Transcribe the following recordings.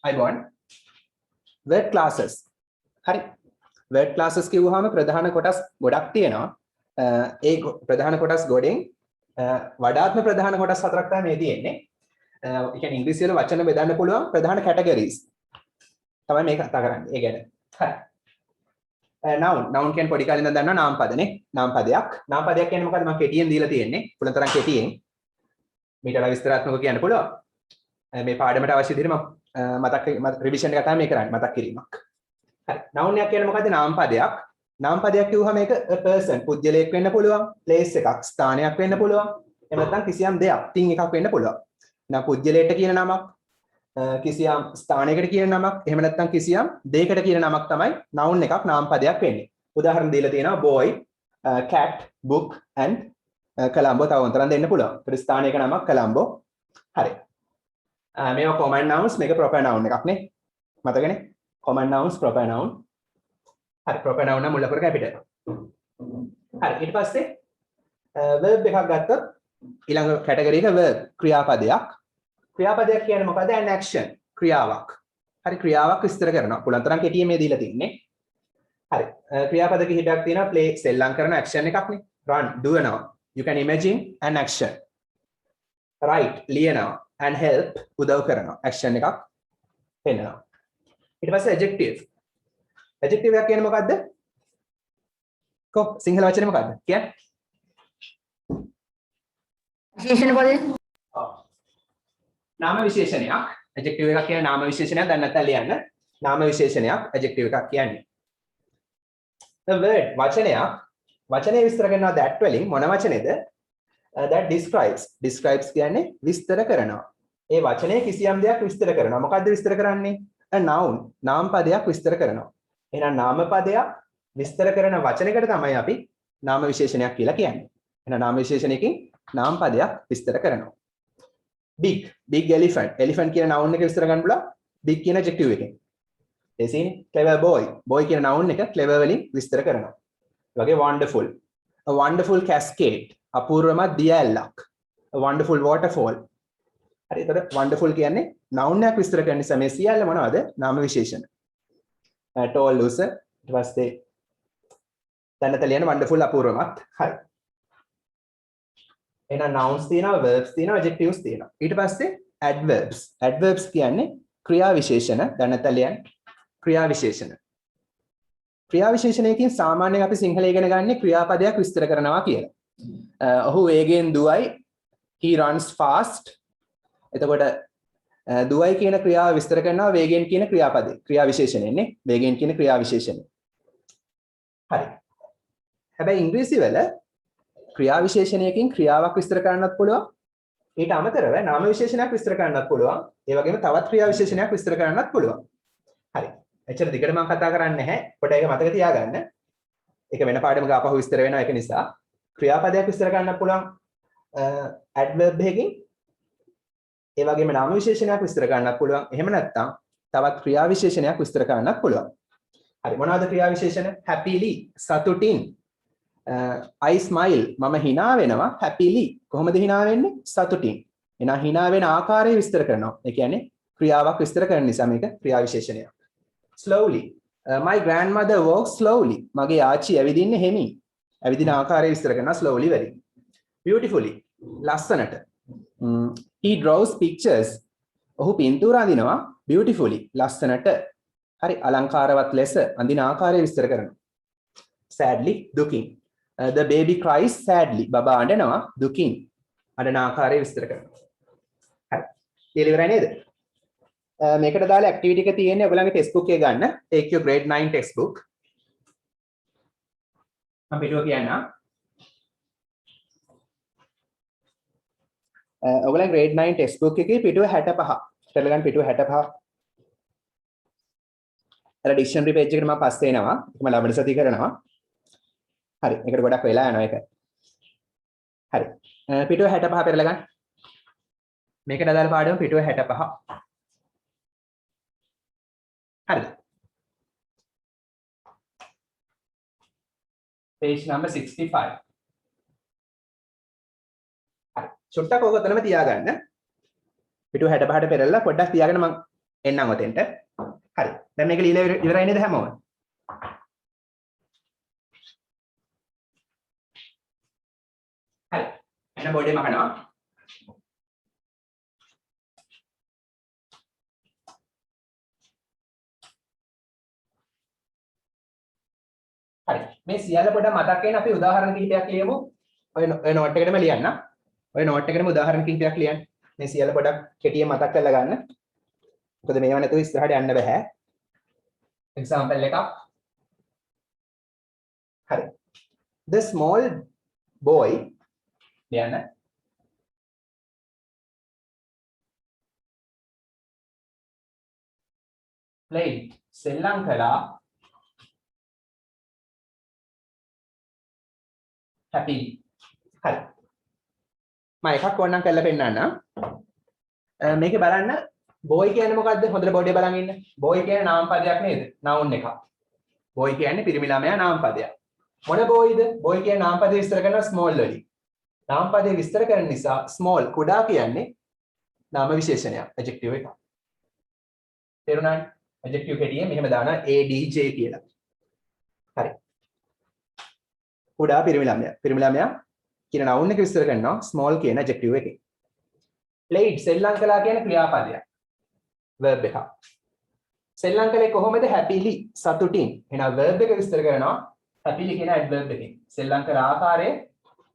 අයිබෝන් word classes හරි word classes කිව්වහම ප්‍රධාන කොටස් ගොඩක් තියෙනවා ඒ ප්‍රධාන කොටස් ගොඩෙන් වඩාත්ම ප්‍රධාන කොටස් හතරක් තමයි මේ තියෙන්නේ ඒ කියන්නේ ඉංග්‍රීසි වල වචන බෙදන්න පුළුවන් ප්‍රධාන categories තමයි මේක කතා කරන්නේ ඒ ගැන හරි noun කියන්නේ පොඩි කාලේ ඉඳන් දන්නවා නාම පදනේ නාම පදයක් කියන්නේ මොකද්ද මම කෙටියෙන් දීලා තියෙන්නේ පුළුවන් තරම් කෙටියෙන් මීට වඩා විස්තරාත්මකව කියන්න පුළුවන් මේ පාඩමට අවශ්‍ය විදිහට මම මතක් රිවිෂන් එක තමයි මේ කරන්නේ මතක් කිරීමක්. හරි. noun එකක් කියන්නේ මොකද්ද? නාම පදයක්. නාම පදයක් කිව්වහම මේක a person පුජ්‍යලයක් වෙන්න පුළුවන්, place එකක්, ස්ථානයක් වෙන්න පුළුවන්. එහෙම නැත්නම් කිසියම් දෙයක්, thing එකක් වෙන්න පුළුවන්. එහෙනම් පුජ්‍යලයට කියන නමක්, කිසියම් ස්ථානයකට කියන නමක්, එහෙම නැත්නම් කිසියම් දෙයකට කියන නමක් තමයි noun එකක් නාම පදයක් වෙන්නේ. උදාහරණ දීලා තියෙනවා boy, cat, book and Colombo තව උන්තරන් දෙන්න පුළුවන්. ඒත් ස්ථානයක නමක් Colombo. හරි. මේවා common nouns මේක proper noun එකක් නේ මතකනේ common nouns proper noun හරි proper noun නම් මුල කර capital හරි ඊට පස්සේ verb එකක් ගත්තොත් ඊළඟ category එක verb ක්‍රියාපදයක් කියන්නේ මොකද an action ක්‍රියාවක් හරි ක්‍රියාවක් විස්තර කරනවා පුළුවන් තරම් කෙටියෙන් මේ දීලා තින්නේ හරි ක්‍රියාපද කිහිපයක් තියෙනවා play සෙල්ලම් කරන action එකක් නේ run දුවනවා you can imagine an action write ලියනවා and help උදව් කරනවා action එකක් වෙනවා ඊට පස්සේ adjective එකක් කියන්නේ මොකද්ද කො සිංහල වචනේ මොකද්ද කියන්නේ විශේෂණ පදේ නාම විශේෂණයක් adjective එකක් කියන්නේ නාම විශේෂණයක් දැන් නැත්නම් ලියන්න නාම විශේෂණයක් adjective එකක් කියන්නේ the word වචනය විස්තර කරනවා that වලින් මොන වචනේද that describes කියන්නේ විස්තර කරනවා ඒ වචනේ කිසියම් දෙයක් විස්තර කරනවා මොකද්ද විස්තර කරන්නේ a noun නාම පදයක් විස්තර කරනවා එහෙනම් නාම පදයක් විස්තර කරන වචනයකට තමයි අපි නාම විශේෂණයක් කියලා කියන්නේ එහෙනම් නාම විශේෂණයකින් නාම පදයක් විස්තර කරනවා big elephant කියන noun එක විස්තර ගන්න බුලා big කියන adjective එකෙන් ඒ සීනේ clever boy කියන noun එක clever වලින් විස්තර කරනවා ඒ වගේ wonderful a wonderful cascade අපූර්වම දිය ඇල්ලක් a wonderful waterfall හරි එතකොට wonderful කියන්නේ noun එකක් විස්තර කරන නිසා මේ සියල්ල මොනවද නාම විශේෂණ tall loser ඊට පස්සේ දැනට ලියන wonderful අපූර්වමත් හරි එහෙනම් nouns තියෙනවා verbs තියෙනවා adjectives තියෙනවා ඊට පස්සේ adverbs කියන්නේ ක්‍රියා විශේෂණ දැනට ලියන ක්‍රියා විශේෂණයකින් සාමාන්‍යයෙන් අපි සිංහල ඉගෙන ගන්නේ ක්‍රියාපදයක් විස්තර කරනවා කියලා ඔහු වේගයෙන් දුවයි he runs fast එතකොට දුවයි කියන ක්‍රියාව විස්තර කරනවා වේගයෙන් කියන ක්‍රියාපදේ ක්‍රියා විශේෂණයනේ වේගයෙන් කියන ක්‍රියා විශේෂණය හරි හැබැයි ඉංග්‍රීසි වල ක්‍රියා විශේෂණයකින් ක්‍රියාවක් විස්තර කරන්නත් පුළුවන් ඊට අමතරව නාම විශේෂණයක් විස්තර කරන්නත් පුළුවන් ඒ වගේම තවත් ක්‍රියා විශේෂණයක් විස්තර කරන්නත් පුළුවන් හරි එච්චර දිගට මම කතා කරන්නේ නැහැ පොඩ ඒක මතක තියාගන්න ඒක වෙන පාඩමක ආපහු විස්තර වෙනවා ඒක නිසා ක්‍රියාපදයක් විස්තර කරන්නත් පුළුවන් adverb එකකින් ඒ වගේම නාම විශේෂණයක් විස්තර කරන්නත් පුළුවන්. එහෙම නැත්නම් තවත් ක්‍රියා විශේෂණයක් විස්තර කරන්නත් පුළුවන්. හරි මොනවද ක්‍රියා විශේෂණ? happily සතුටින්. I smile මම hina වෙනවා happily. කොහොමද hina වෙන්නේ? සතුටින්. එහෙනම් hina වෙන ආකාරය විස්තර කරනවා. ඒ කියන්නේ ක්‍රියාවක් විස්තර කරන නිසා මේක ක්‍රියා විශේෂණයක්. slowly my grandmother walks slowly. මගේ ආච්චි ඇවිදින්නේ හෙමින්. ඇවිදින ආකාරය විස්තර කරනවා slowly වලින්. beautifully ලස්සනට. he draws pictures ඔහු පින්තූර අඳිනවා beautifully ලස්සනට හරි අලංකාරවත් ලෙස අඳින ආකාරය විස්තර කරනවා sadly දුකින් the baby cries sadly බබා අඬනවා දුකින් අඬන ආකාරය විස්තර කරනවා හරි ඉවරයි නේද මේකට දාලා ඇක්ටිවිටි එක තියෙන්නේ ඔයගොල්ලන්ගේ ටෙක්ස්ට් බුක් එක ගන්න take your grade 9 text book මම පිටුව කියන්න ඔයගොල්ලන් grade 9 text book එකේ පිටුව 65 කරලා ගන්න පිටුව 65 අර dictionary page එකට මම පස්සේ එනවා ඒක මම ලබන සතිය කරනවා හරි මේකට ගොඩක් වෙලා යනවා ඒක හරි පිටුව 65 පෙරලා ගන්න මේකට අදාළ පාඩම පිටුව 65 හරිද page number 65 චුට්ටක් ඕක ඔතනම තියාගන්න පිටුව 65ට පෙරලා පොඩ්ඩක් තියාගෙන මම එන්නම් ඔතෙන්ට. හරි. දැන් මේක ලියලා ඉවරයි නේද හැමෝම? හරි. එහෙනම් බෝඩේ මකනවා. හරි. මේ සියල්ල පොඩ්ඩක් මතක් වෙන අපි උදාහරණ කිහිපයක් ලියමු. ඔය නෝට් එකේටම ලියන්න. ඔය නෝට් එකේටම උදාහරණ කිහිපයක් ලියන්න. මේ සියල්ල පොඩ්ඩක් කෙටියෙන් මතක් කරලා ගන්න. මොකද මේව නැතුව ඉස්සරහට යන්න බෑ. එක්සැම්පල් එකක්. හරි. The small boy ලියන්න. played සෙල්ලම් කළා happy. හරි. මම එකක් ඕනනම් කරලා පෙන්නන්නම්. මේකේ බලන්න boy කියන්නේ මොකද්ද? හොඳට බෝඩේ බලන් ඉන්න. boy කියන්නේ නාම පදයක් නේද? noun එකක්. boy කියන්නේ පිරිමි ළමයා නාම පදයක්. මොන boyද? boy කියන්නේ නාම පදේ විස්තර කරනවා small වලින්. නාම පදේ විස්තර කරන නිසා small කුඩා කියන්නේ නාම විශේෂණයක් adjective එකක්. තේරුණානේ? adjective කෙටියෙන් මෙහෙම දානවා adj කියලා. හරි. කුඩා පිරිමි ළමයා. පිරිමි ළමයා කියන noun එක විස්තර කරනවා small කියන adjective එකෙන්. played සෙල්ලම් කළා කියන ක්‍රියාපදයක්. verb එකක්. සෙල්ලම් කළේ කොහොමද? happily සතුටින්. එහෙනම් verb එක විස්තර කරනවා happily කියන adverb එකෙන්. සෙල්ලම් කළ ආකාරය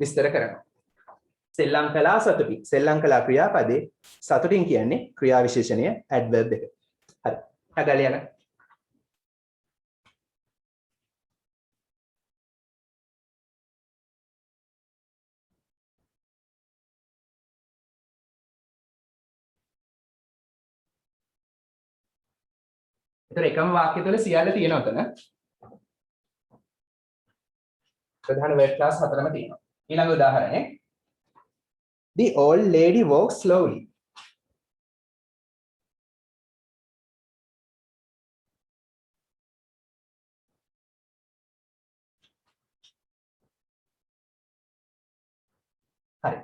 විස්තර කරනවා. සෙල්ලම් කළා සතුටින්. සෙල්ලම් කළා ක්‍රියාපදේ සතුටින් කියන්නේ ක්‍රියා විශේෂණය adverb එක. හරි. හදලා යන. ඒතර එකම වාක්‍ය තුළ සියල්ල තියෙනවා උතන. ප්‍රධාන word class හතරම තියෙනවා. ඊළඟ උදාහරණය. The old lady walks slowly. හරි.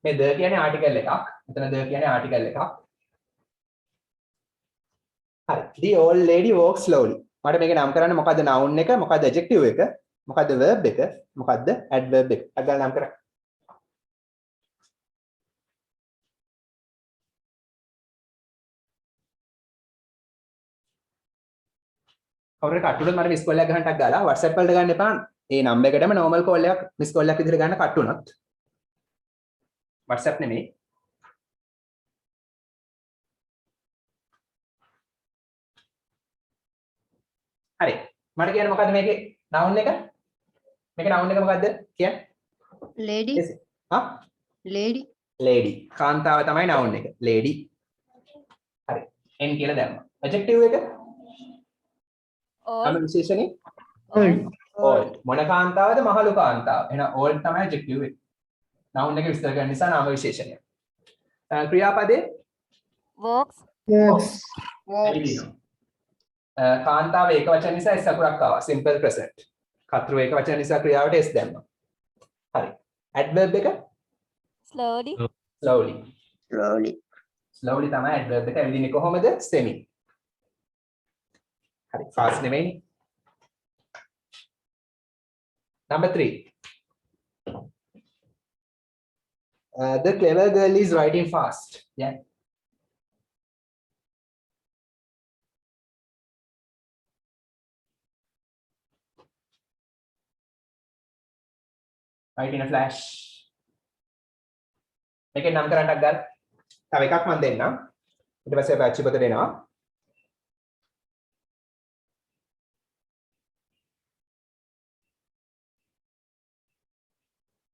මේ the කියන්නේ ආටිකල් එකක්. මෙතන the කියන්නේ ආටිකල් එකක්. හරි. The old lady walks slowly. මට මේක නම් කරන්න මොකද්ද noun එක, මොකද්ද adjective එක, මොකද්ද verb එක, මොකද්ද adverb එක. අදලා නම් කරන්න. කවුරුහරි කට්ටුනොත් මට මිස් කෝල් එකක් ගහන්නටක් ගාලා WhatsApp වලට ගන්න එපා. ඒ නම්බර් එකටම normal call එකක් මිස් කෝල් එකක් විදිහට ගන්න කට්ටුනොත්. WhatsApp නෙමෙයි. හරි. මට කියන්න මොකද්ද මේකේ noun එක? මේකේ noun එක මොකද්ද? කියන්න. lady හා? lady lady. කාන්තාව තමයි noun එක. lady. හරි. n කියලා දැම්මා. adjective එක? all අම විශේෂණේ? old old. මොන කාන්තාවද? මහලු කාන්තාව. එහෙනම් old තමයි adjective එක. noun එක විස්තර කරන නිසා නාම විශේෂණය. ක්‍රියාපදේ? walks walks ඇවිදිනවා. කාන්තාව ඒක වචන නිසා s අකුරක් ආවා. simple present. කතෘ ඒක වචන නිසා ක්‍රියාවට s දැම්මා. හරි. adverb එක? slowly slowly. slowly slowly තමයි adverb එක. ඇවිදින්නේ කොහොමද? semi. හරි. fast නෙමෙයි. number 3. The clever girl is writing fast. Yeah. Write in a flash. මේකේ නම් කරන්නක් ගන්න. තව එකක් මම දෙන්නම්. ඊට පස්සේ අපි අච්චි පොත දෙනවා.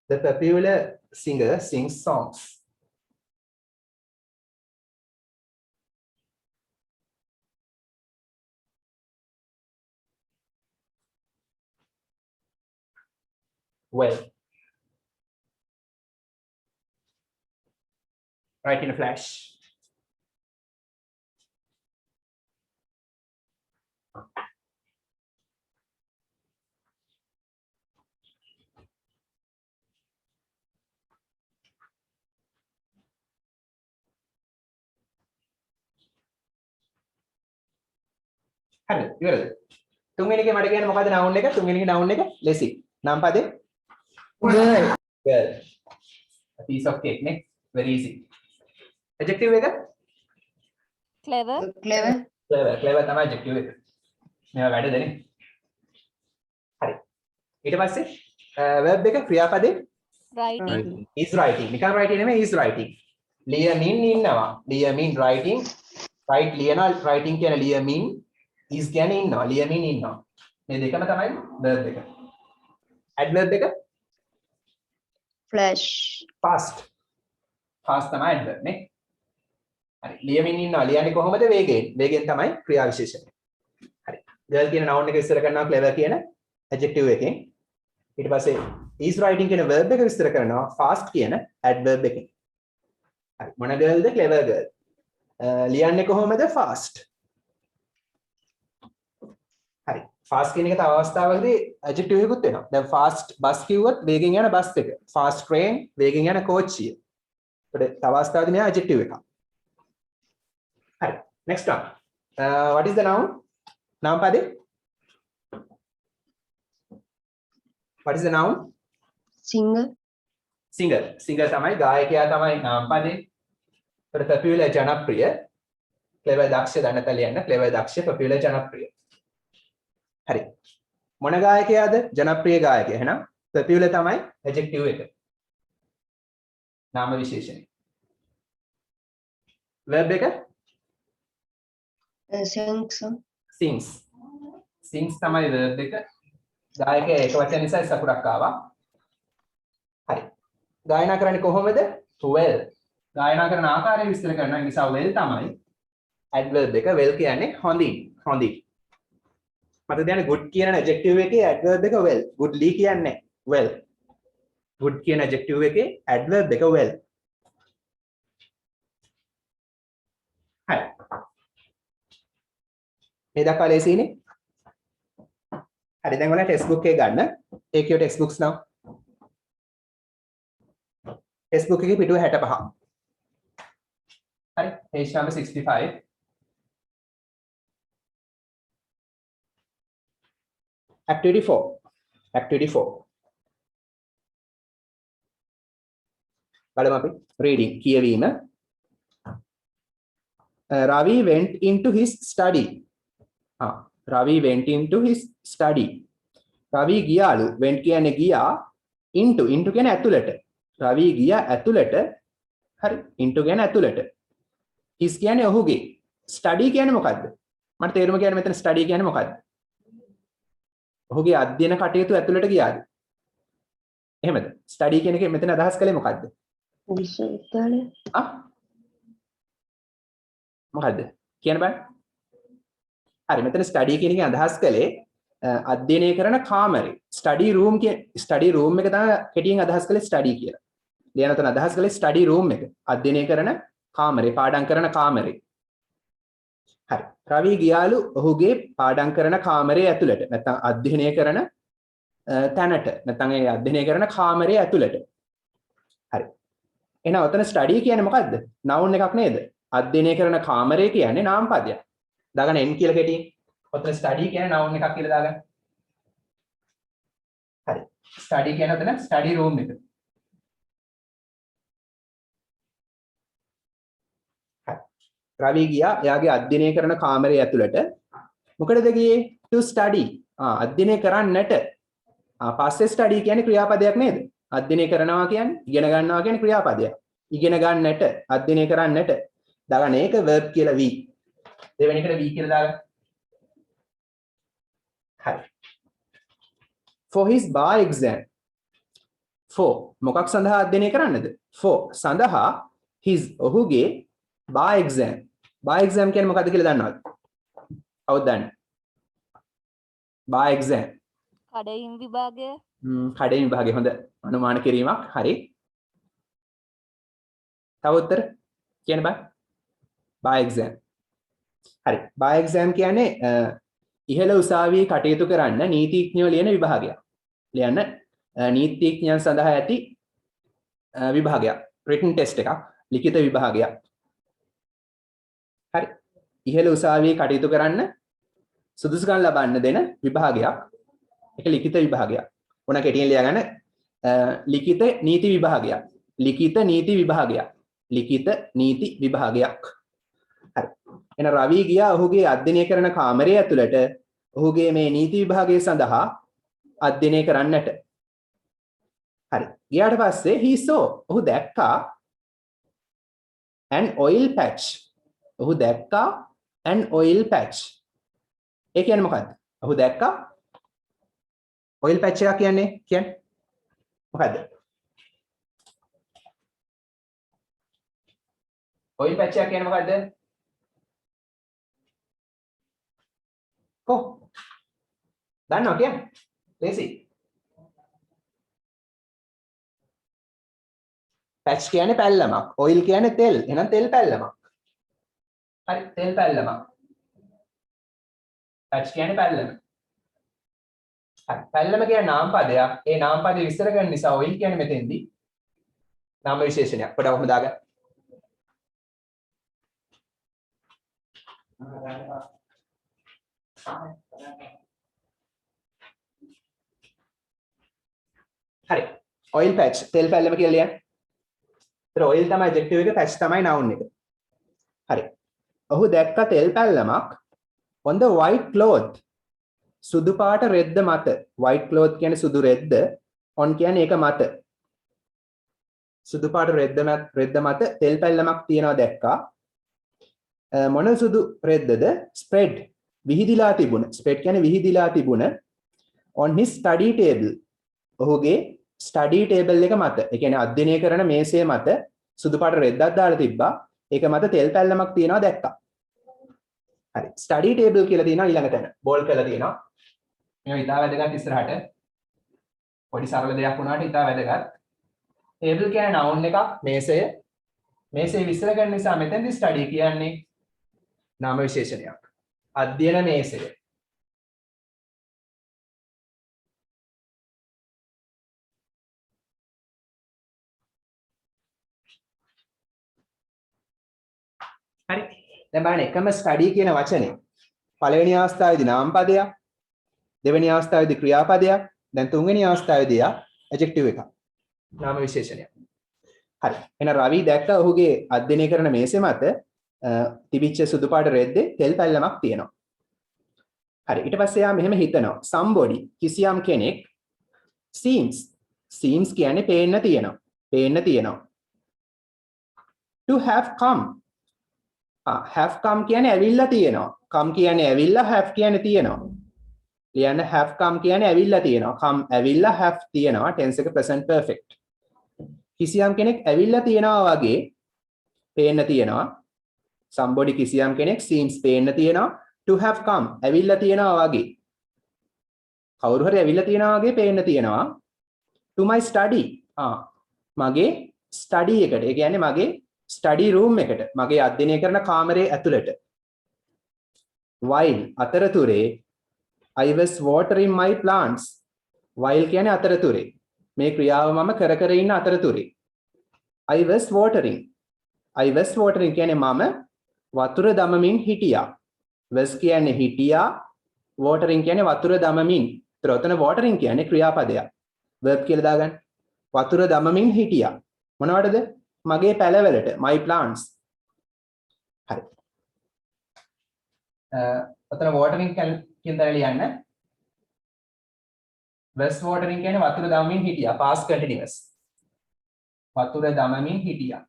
The popular singer sings songs. Well. Write in a flash. හරිද? ඉවරද? තුන්වෙනි එකේ මට කියන්න මොකද්ද noun එක? තුන්වෙනි එකේ noun එක ලෙසි. නම් පදේ Girl. girl. A piece of cake නේ. Very easy. Adjective එක clever, Clever. clever. Clever තමයි adjective එක. මේවා වැඩද නේ? හරි. ඊට පස්සේ verb එක ක්‍රියාපදේ writing, is writing. නිකන් writing නෙමෙයි is writing. ලියමින් ඉන්නවා. ලියමින් writing. write ලියනවා writing කියන ලියමින් is කියන්නේ ඉන්නවා. ලියමින් ඉන්නවා. මේ දෙකම තමයි verb එක. adverb එක Flash. fast. fast තමයි adverb නේ. හරි. ලියමින් ඉන්නවා. ලියන්නේ කොහොමද? වේගයෙන්. වේගයෙන් තමයි ක්‍රියා විශේෂණය. හරි. girl කියන noun එක විස්තර කරනවා clever කියන adjective එකෙන්. ඊට පස්සේ is writing කියන verb එක විස්තර කරනවා fast කියන adverb එකෙන්. හරි. මොන girlද? clever girl. ලියන්නේ කොහොමද? fast. හරි. fast කියන එක තව අවස්ථාවකදී adjective එකකුත් වෙනවා. දැන් fast bus කිව්වොත් වේගෙන් යන බස් එක. fast train වේගෙන් යන කෝච්චිය. ඒකට තව අවස්ථාවකදී මෙයා adjective එකක්. හරි. next one. What is the noun? noun පදේ what is the noun? Singer. singer. singer තමයි ගායකයා තමයි නාම පදේ. ඒකට popular ජනප්‍රිය. clever දක්ෂ දන්නත ලියන්න clever දක්ෂ popular ජනප්‍රිය. හරි. මොන ගායකයාද? ජනප්‍රිය ගායකයා. එහෙනම් popular තමයි adjective එක. නාම විශේෂණය. verb එක Sings. sings. sings තමයි verb එක. ගායකයා එක වචන නිසා සකුරක් ආවා. හරි. ගායනා කරන්නේ කොහොමද? well. ගායනා කරන ආකාරය විස්තර කරනවා. ඒ නිසා well තමයි adverb එක. well කියන්නේ හොඳින්. හොඳින්. මට දැන් good කියන adjective එකේ adverb එක well. goodly කියන්නේ well. good කියන adjective එකේ adverb එක well. හරි. මේ දක්වා ලේසියිනේ. හරි දැන් ඔයාලා ටෙක්ස්ට් බුක් එක ගන්න. take your textbooks now. Text book එකේ පිටුව 65. හරි page number 65. activity 4. activity 4. බලමු අපි reading කියවීම. Ravi went into his study. Ravi went into his study. Ravi ගියාලු. went කියන්නේ ගියා. into කියන්නේ ඇතුළට. Ravi ගියා ඇතුළට. හරි. into කියන්නේ ඇතුළට. his කියන්නේ ඔහුගේ. study කියන්නේ මොකද්ද? මට තේරුම කියන්නේ මෙතන study කියන්නේ මොකද්ද? ඔහුගේ අධ්‍යයන කටයුතු ඇතුළට ගියාද? එහෙමද? study කියන එකෙන් මෙතන අදහස් කළේ මොකද්ද? විශ්වවිද්‍යාලය. මොකද්ද? කියන්න බෑ. හරි මෙතන study කියන එකෙන් අදහස් කළේ අධ්‍යයනය කරන කාමරේ. study room study room එක තමයි කෙටියෙන් අදහස් කළේ study කියලා. ලියන තැන අදහස් කළේ study room එක. අධ්‍යයනය කරන කාමරේ, පාඩම් කරන කාමරේ. හරි. රවි ගියාලු ඔහුගේ පාඩම් කරන කාමරේ ඇතුළට. නැත්නම් අධ්‍යයනය කරන තැනට. නැත්නම් ඒ අධ්‍යයනය කරන කාමරේ ඇතුළට. හරි. එහෙනම් ඔතන study කියන්නේ මොකද්ද? noun එකක් නේද? අධ්‍යයනය කරන කාමරේ කියන්නේ නාම පදයක්. දාගන්න n කියලා කෙටියෙන්. ඔතන study කියන්නේ noun එකක් කියලා දාගන්න. හරි. study කියන්නේ ඔතන study room එක. හරි. රවි ගියා එයාගේ අධ්‍යයනය කරන කාමරේ ඇතුළට. මොකටද ගියේ? to study. අධ්‍යයනය කරන්නට. පස්සේ study කියන්නේ ක්‍රියාපදයක් නේද? අධ්‍යයනය කරනවා කියන්නේ ඉගෙන ගන්නවා කියන්නේ ක්‍රියාපදයක්. ඉගෙන ගන්නට, අධ්‍යයනය කරන්නට. දාගන්න ඒක verb කියලා v. දෙවෙනි එකට v කියලා දාගන්න. හරි. for his bar exam. for මොකක් සඳහා අධ්‍යයනය කරන්නද? for සඳහා his ඔහුගේ bar exam. bar exam කියන්නේ මොකද්ද කියලා දන්නවද? කවුද දන්නේ? bar exam. කඩයිම් විභාගය, කඩේ විභාගයේ හොඳ අනුමාන කිරීමක්. හරි. තව උත්තර කියන්න බෑ. bar exam. හරි. bar exam කියන්නේ ඉහළ උසාවියේ කටයුතු කරන්න නීතිඥයෝ ලියන විභාගයක්. ලියන්න නීතිඥයන් සඳහා ඇති විභාගයක්. written test එකක්. ලිඛිත විභාගයක්. හරි. ඉහළ උසාවියේ කටයුතු කරන්න සුදුසුකම් ලබන්න දෙන විභාගයක්. ඒක ලිඛිත විභාගයක්. ඕන කෙටියෙන් ලියා ගන්න ලිඛිත නීති විභාගයක්. ලිඛිත නීති විභාගයක්. ලිඛිත නීති විභාගයක්. හරි. එන රවි ගියා ඔහුගේ අධ්‍යයනය කරන කාමරය ඇතුළට ඔහුගේ මේ නීති විභාගය සඳහා අධ්‍යයනය කරන්නට. හරි. ගියාට පස්සේ he saw ඔහු දැක්කා an oil patch. ඔහු දැක්කා an oil patch. ඒ කියන්නේ මොකද්ද? ඔහු දැක්කා oil patch එක කියන්නේ මොකද්ද? oil patch එක කියන්නේ මොකද්ද? කො දන්නවා කියන්නේ? ලේසි. patch කියන්නේ පැල්ලමක්. oil කියන්නේ තෙල්. එහෙනම් තෙල් පැල්ලමක්. හරි තෙල් පැල්ලමක්. patch කියන්නේ පැල්ලම. හරි පැල්ලම කියන්නේ නාම පදයක්. ඒ නාම පදේ විස්තර කරන නිසා oil කියන්නේ මෙතෙන්දී නාම විශේෂණයක්. පොඩ්ඩක් ඔහොම දාගන්න. හරි oil patch තෙල් පැල්ලම කියලා ලියන්න. ඒතර oil තමයි adjective එක patch තමයි noun එක. හරි. ඔහු දැක්ක තෙල් පැල්ලමක් on the white cloth. සුදු පාට රෙද්ද මත. white cloth කියන්නේ සුදු රෙද්ද. on කියන්නේ ඒක මත. සුදු පාට රෙද්ද මත තෙල් පැල්ලමක් තියනවා දැක්කා. මොන සුදු රෙද්දද? spread විහිදිලා තිබුණ. spread කියන්නේ විහිදිලා තිබුණ on his study table. ඔහුගේ study table එක මත. ඒ කියන්නේ අධ්‍යයනය කරන මේසය මත සුදු පාට රෙද්දක් දාලා තිබ්බා. ඒක මත තෙල් පැල්ලමක් තියනවා දැක්කා. හරි. study table කියලා තියෙනවා ඊළඟ තැන. බෝල් කරලා තියෙනවා. මේවා ඉතාල වැදගත් ඉස්සරහට. පොඩි සරල දෙයක් වුණාට ඉතාල වැදගත්. table කියන්නේ noun එකක් මේසය. මේසය විස්තර කරන නිසා මෙතෙන්දි study කියන්නේ නාම විශේෂණයක්. අධ්‍යයන මේසය. හරි. දැන් බලන්න එකම study කියන වචනේ පළවෙනි අවස්ථාවේදී නාම පදයක්, දෙවෙනි අවස්ථාවේදී ක්‍රියාපදයක්, දැන් තුන්වෙනි අවස්ථාවේදී adjective එකක්. නාම විශේෂණයක්. හරි. එහෙනම් රවි දැක්ක ඔහුගේ අධ්‍යයනය කරන මේසෙ මත තිබිච්ච සුදු පාට රෙද්දේ තෙල් පැල්ලමක් තියෙනවා. හරි. ඊට පස්සේ යා මෙහෙම හිතනවා. somebody කිසියම් කෙනෙක් seems කියන්නේ පේන්න තියෙනවා. to have come have come කියන්නේ ඇවිල්ලා තියෙනවා. come කියන්නේ ඇවිල්ලා, have කියන්නේ තියෙනවා. ලියන්න have come කියන්නේ ඇවිල්ලා තියෙනවා. come ඇවිල්ලා, have තියෙනවා. tense එක present perfect. කිසියම් කෙනෙක් ඇවිල්ලා තියෙනවා වගේ පේන්න තියෙනවා. somebody කිසියම් කෙනෙක් seems පේන්න තියෙනවා. to have come ඇවිල්ලා තියෙනවා වගේ. කවුරු හරි ඇවිල්ලා තියෙනවා වගේ පේන්න තියෙනවා. to my study මගේ study එකට. ඒ කියන්නේ මගේ study room එකට. මගේ අධ්‍යයනය කරන කාමරයේ ඇතුළට. while අතරතුරේ I was watering my plants. while කියන්නේ අතරතුරේ. මේ ක්‍රියාව මම කර ඉන්න අතරතුරේ. I was watering කියන්නේ මම වතුර දමමින් හිටියා. was කියන්නේ හිටියා. watering කියන්නේ වතුර දමමින්. ඒතර ඔතන watering කියන්නේ ක්‍රියාපදයක්. verb කියලා දාගන්න. වතුර දමමින් හිටියා. මොනවටද? මගේ පැලවලට. my plants. හරි. ඔතන watering කියන තැන ලියන්න. was watering කියන්නේ වතුර දමමින් හිටියා. past continuous. වතුර දමමින් හිටියා.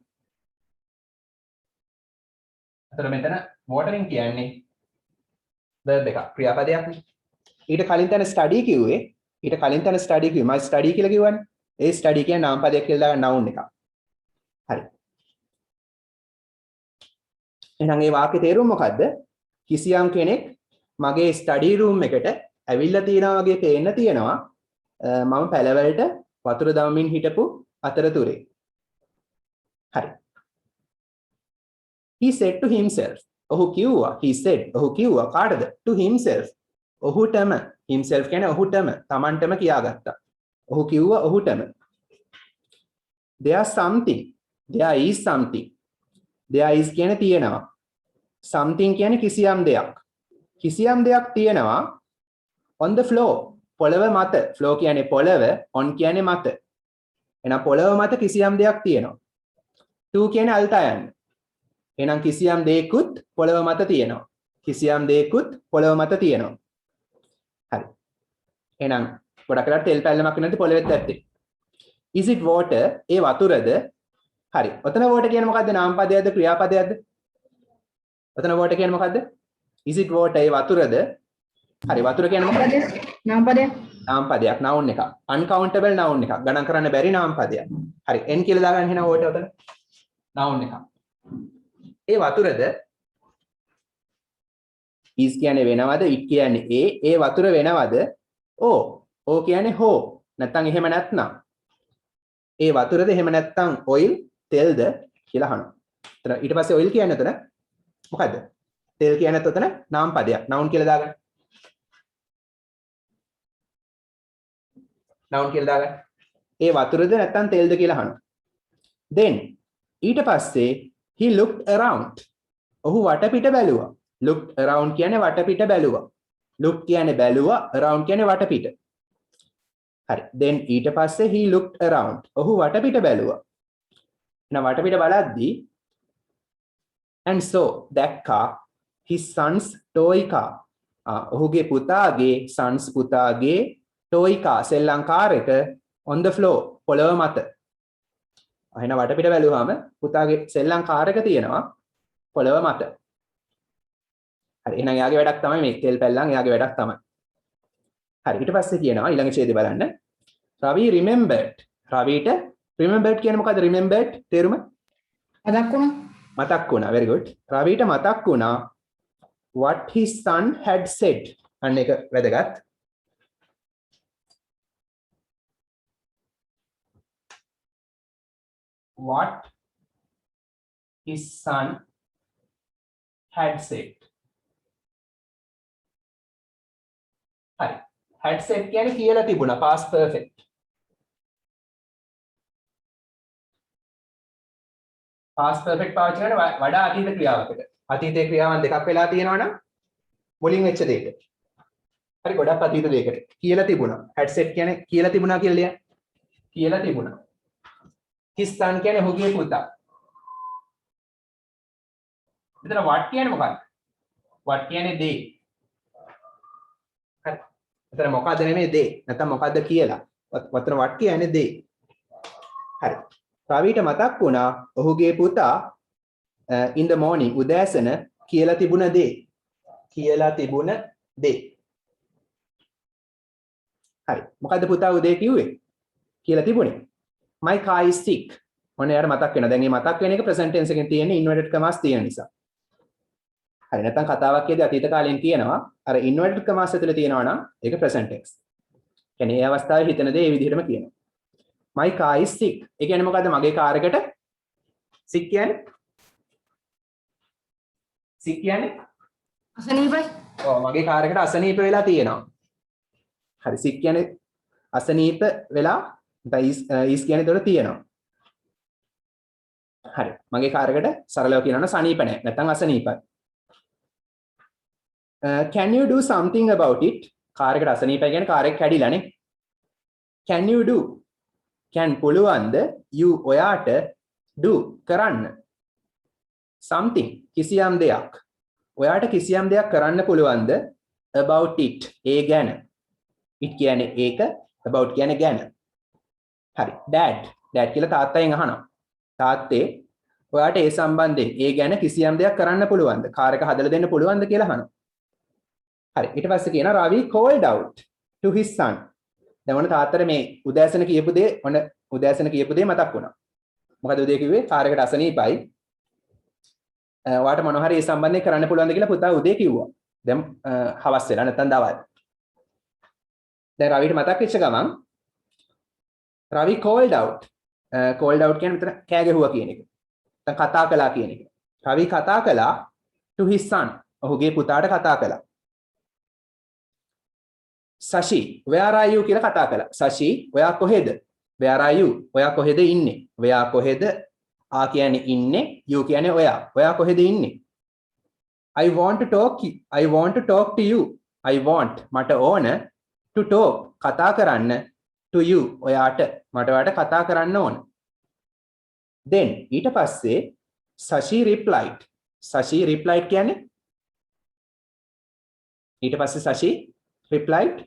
අතන මෙතන watering කියන්නේ verb එකක්, ක්‍රියාපදයක් නේ. ඊට කලින් තැන study කිව්වේ. my study කියලා කිව්වනේ. ඒ study කියන්නේ නාම පදයක් කියලා දාගන්න noun එකක්. හරි. එහෙනම් මේ වාක්‍යයේ තේරුම මොකද්ද? කිසියම් කෙනෙක් මගේ study room එකට ඇවිල්ලා තියනවා වගේ පේන්න තියෙනවා. මම පැලවලට වතුර දමමින් හිටපු අතරතුරේ. හරි. he said to himself. ඔහු කිව්වා කාටද? to himself. ඔහුටම. himself කියන්නේ ඔහුටම, Tamanටම කියාගත්තා. ඔහු කිව්වා ඔහුටම. there is something. there is කියන්නේ තියෙනවා. something කියන්නේ කිසියම් දෙයක්. කිසියම් දෙයක් තියෙනවා on the floor පොළව මත floor කියන්නේ පොළව on කියන්නේ මත එහෙනම් පොළව මත කිසියම් දෙයක් තියෙනවා to කියන්නේ අල්තා යන්න එහෙනම් කිසියම් දෙයකුත් පොළව මත තියෙනවා කිසියම් දෙයකුත් පොළව මත තියෙනවා හරි එහෙනම් ගොඩක් වෙලාවට තෙල් පැල්ලමක් නැති පොළවෙත් ඇත්තේ is it water ඒ වතුරද හරි ඔතන water කියන්නේ මොකද්ද නාමපදයක්ද ක්‍රියාපදයක්ද ඔතන water කියන්නේ මොකද්ද is it water ඒ වතුරද හරි වතුර කියන්නේ මොකක්ද නාමපදයක් noun එකක් uncountable noun එකක් ගණන් කරන්න බැරි නාමපදයක් හරි n කියලා දාගන්න එහෙනම් water ඔතන noun එකක් ඒ වතුරද is කියන්නේ වෙනවද it කියන්නේ ඒ වතුර වෙනවද o කියන්නේ ho නැත්නම් එහෙම නැත්නම් ඒ වතුරද එහෙම නැත්නම් oil තෙල්ද කියලා අහනවා. එතන ඊට පස්සේ oil කියන්නේ එතන මොකද්ද? තෙල් කියන්නේ එතන නාමපදයක්. noun කියලා දාගන්න. noun කියලා දාගන්න. ඒ වතුරද නැත්නම් තෙල්ද කියලා අහනවා. then ඊට පස්සේ he looked around. ඔහු වටපිට බැලුවා. looked around කියන්නේ වටපිට බැලුවා. look කියන්නේ බැලුවා, around කියන්නේ වටපිට. හරි. then ඊට පස්සේ he looked around. ඔහු වටපිට බැලුවා. එහෙනම් වටපිට බලද්දී and so දැක්කා his son's toy car. ඔහුගේ පුතාගේ sons පුතාගේ toy car සෙල්ලම් කාර් එක on the floor පොළව මත. එහෙනම් වටපිට බැලුවාම පුතාගේ සෙල්ලම් කාර් එක තියෙනවා පොළව මත. හරි. එහෙනම් එයාගේ වැඩක් තමයි මේ තෙල් පැල්ලම් එයාගේ වැඩක් තමයි. හරි ඊට පස්සේ කියනවා ඊළඟ ඡේදය බලන්න. රවි remembered. රවිට remembered කියන්නේ මොකද්ද? remembered තේරුම? මතක් වුණා. very good. රවිට මතක් වුණා what his son had said. අන්න ඒක වැදගත්. what his son had said. හරි. had said කියන්නේ කියලා තිබුණා past perfect. past perfect පාවිච්චි කරන වඩා අතීත ක්‍රියාවකට. අතීතයේ ක්‍රියාවන් දෙකක් වෙලා තියෙනවා නම් මුලින් වෙච්ච දෙයකට. හරි ගොඩක් අතීත දෙයකට. කියලා තිබුණා. had said කියන්නේ කියලා තිබුණා කියලා ලියන්න. කියලා තිබුණා. his son කියන්නේ ඔහුගේ පුතා. මෙතන what කියන්නේ මොකක්ද? what කියන්නේ දේ. හරි. මෙතන මොකද්ද නෙමෙයි දේ. නැත්නම් මොකද්ද කියලා. වතන what කියන්නේ දේ. හරි. රවිට මතක් වුණා ඔහුගේ පුතා in the morning උදෑසන කියලා තිබුණ දේ. කියලා තිබුණ දේ. හරි. මොකද්ද පුතා උදේ කිව්වේ? කියලා තිබුණේ. my car is sick. මොන යාර මතක් වෙනවා. දැන් මේ මතක් වෙන එක present tense එකෙන් තියෙන්නේ inverted commas තියෙන නිසා. හරි නැත්නම් කතාවක් කියදී අතීත කාලෙන් කියනවා අර inverted commas ඇතුලේ තියෙනවා නම් ඒක present tense. කියන්නේ ඒ අවස්ථාවේ හිතන දේ ඒ විදිහටම කියනවා. my car is sick. ඒ කියන්නේ මොකද්ද? මගේ කාර් එකට sick කියන්නේ sick කියන්නේ අසනීපයි. ඔව් මගේ කාර් එකට අසනීප වෙලා තියෙනවා. හරි sick කියන්නේ අසනීප වෙලා is කියන්නේ ඒතර තියෙනවා. හරි මගේ කාර් එකට සරලව කියනවනම් සනීප නැහැ. නැත්නම් අසනීපයි. can you do something about it? Car එකට අසනීපයි කියන්නේ කාර් එක කැඩිලානේ. can you do? can පුළුවන්ද you ඔයාට do කරන්න something කිසියම් දෙයක් ඔයාට කිසියම් දෙයක් කරන්න පුළුවන්ද about it ඒ ගැන it කියන්නේ ඒක about කියන්නේ ගැන හරි dad කියලා තාත්තගෙන් අහනවා තාත්තේ ඔයාට ඒ සම්බන්ධයෙන් ඒ ගැන කිසියම් දෙයක් කරන්න පුළුවන්ද කාර් එක හදලා දෙන්න පුළුවන්ද කියලා අහනවා හරි ඊට පස්සේ කියනවා Ravi called out to his son දැන් ඔන්න තාත්තට මේ උදෑසන කියපු දේ ඔන්න උදෑසන කියපු දේ මතක් වුණා. මොකද උදේ කිව්වේ කාර් එකට අසනීපයි. ඔයාට මොන හරි ඒ සම්බන්ධයෙන් කරන්න පුළුවන්ද කියලා පුතා උදේ කිව්වා. දැන් හවස් වෙලා නැත්නම් දවල්. දැන් රවිට මතක් වෙච්ච ගමන් Ravi called out. called out කියන්නේ මෙතන කෑ ගැහුවා කියන එක. නැත්නම් කතා කළා කියන එක. Ravi කතා කළා to his son. ඔහුගේ පුතාට කතා කළා. Sashi, where are you කියලා කතා කළා. Sashi, ඔයා කොහෙද? Where are you? ඔයා කොහෙද ඉන්නේ? ඔයා කොහෙද? ආ කියන්නේ ඉන්නේ, you කියන්නේ ඔයා. ඔයා කොහෙද ඉන්නේ? I want to talk to you. I want මට ඕන to talk කතා කරන්න to you ඔයාට මට ඔයාට කතා කරන්න ඕන. Then ඊට පස්සේ Sashi replied කියන්නේ ඊට පස්සේ Sashi replied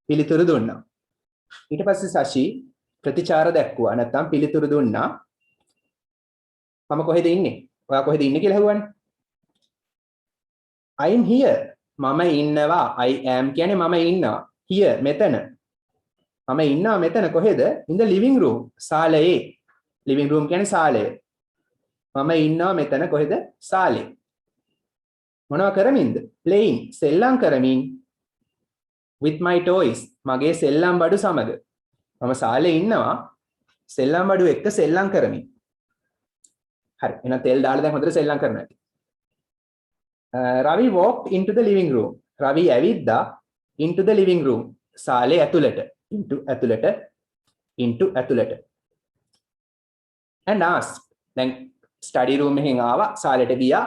පිළිතුරු දුන්නා. ඊට පස්සේ Sashi ප්‍රතිචාර දැක්වුවා නැත්නම් පිළිතුරු දුන්නා. මම කොහෙද ඉන්නේ? ඔයා කොහෙද ඉන්නේ කියලා ඇහුවානේ. I am here. මම ඉන්නවා. I am කියන්නේ මම ඉන්නවා. Here මෙතන. මම ඉන්නවා මෙතන කොහෙද? In the living room. ශාලයේ. living room කියන්නේ ශාලය. මම ඉන්නවා මෙතන කොහෙද? ශාලේ. මොනවා කරමින්ද? playing සෙල්ලම් කරමින් with my toys මගේ සෙල්ලම් බඩු සමග. මම ශාලේ ඉන්නවා සෙල්ලම් බඩු එක්ක සෙල්ලම් කරමින්. හරි. එහෙනම් තෙල් දාලා දැන් හොඳට සෙල්ලම් කරනවා ඇති. Ravi walked into the living room. Ravi ඇවිද්දා into the living room. ශාලේ ඇතුළට. into ඇතුළට. And asked. දැන් study room එකෙන් ආවා ශාලෙට ගියා.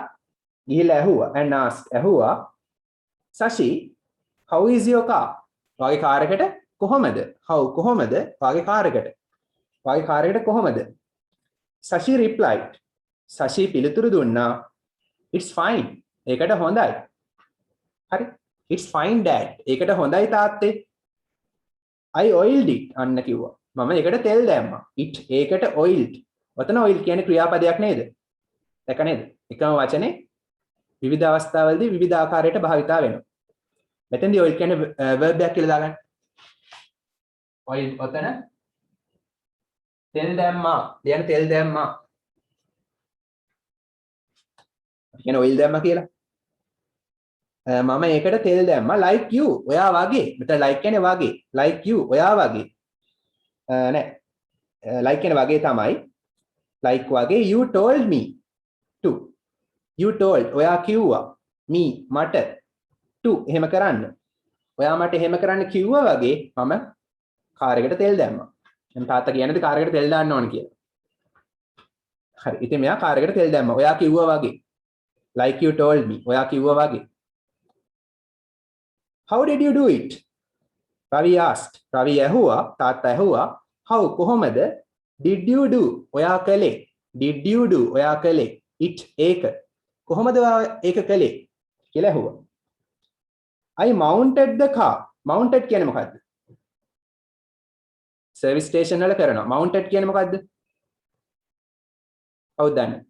ගිහිල්ලා ඇහුවා and asked ඇහුවා Sashi how is your car? වාගේ කාර් එකට කොහමද? how කොහමද? වාගේ කාර් එකට කොහමද? Sashi replied. Sashi පිළිතුරු දුන්නා it's fine. ඒකට හොඳයි. හරි. it's fine dad. ඒකට හොඳයි තාත්තේ. I oiled it. අන්න කිව්වා. මම ඒකට තෙල් දැම්මා. it ඒකට oiled. ඔතන oil කියන්නේ ක්‍රියාපදයක් නේද? දැක නේද? එකම වචනේ විවිධ අවස්ථාවලදී විවිධ ආකාරයකට භාවිතා වෙනවා. මෙතෙන්දී oil කියන්නේ verb එකක් කියලා දාගන්න. oil ඔතන තෙල් දැම්මා. දැන් තෙල් දැම්මා. කියන්නේ oil දැම්මා කියලා. මම ඒකට තෙල් දැම්මා like you ඔයා වගේ. මෙතන like කියන්නේ වගේ. like you ඔයා වගේ. නෑ. like කියන්නේ වගේ තමයි. like වගේ you told me to. you told ඔයා කිව්වා me මට to එහෙම කරන්න. ඔයා මට එහෙම කරන්න කිව්වා වගේ මම කාර් එකට තෙල් දැම්මා. දැන් තාත්තා කියන්නේ කාර් එකට තෙල් දාන්න ඕන කියලා. හරි. ඉතින් මෙයා කාර් එකට තෙල් දැම්මා. ඔයා කිව්වා වගේ. like you told me ඔයා කිව්වා වගේ. How did you do it? Ravi asked. Ravi ඇහුවා තාත්තා ඇහුවා how කොහොමද? Did you do ඔයා කළේ? Did you do ඔයා කළේ? it ඒක කොහොමද ඒක කළේ කියලා ඇහුවා. I mounted the car. mounted කියන්නේ මොකද්ද? service station වල කරනවා. mounted කියන්නේ මොකද්ද? කවුද දන්නේ?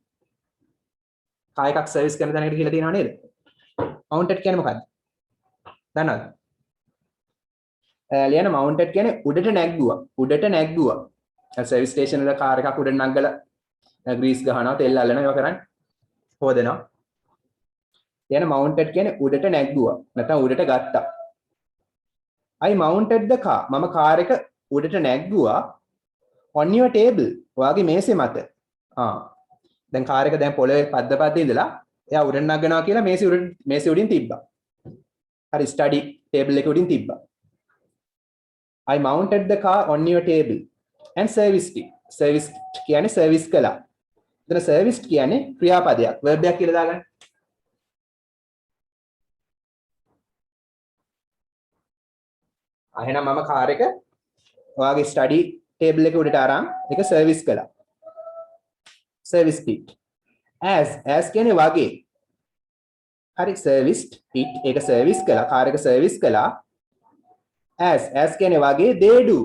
කාර් එකක් සර්විස් කරන තැනකට ගිහලා තියෙනව නේද? mounted කියන්නේ මොකද්ද? දන්නවද? ලියන mounted කියන්නේ උඩට නැග්ගුවා. උඩට නැග්ගුවා. සර්විස් ස්ටේෂන් වල කාර් එකක් උඩට නංගලා ග්‍රීස් ගහනවා, තෙල් අල්ලනවා, ඒවා කරන්නේ. හොදනවා. ලියන mounted කියන්නේ උඩට නැග්ගුවා. නැත්නම් උඩට ගත්තා. I mounted the car. මම කාර් එක උඩට නැග්ගුවා on your table. ඔයාගේ මේසෙ මත. දැන් කාර් එක දැන් පොළවේ පද්දපද්දේ ඉඳලා එයා උඩට නගනවා කියලා මේසෙ උඩින් තිබ්බා. හරි study table එක උඩින් තිබ්බා. I mounted the car on your table and serviced it. serviced කියන්නේ service කළා. එතන serviced කියන්නේ ක්‍රියාපදයක්. verb එකක් කියලා දාගන්න. එහෙනම් මම කාර් එක ඔයාගේ study table එක උඩට අරන් ඒක service කළා. serviced it. as කියන්නේ වගේ. හරි serviced it ඒක service කළා. කාර් එක service කළා. as කියන්නේ වගේ they do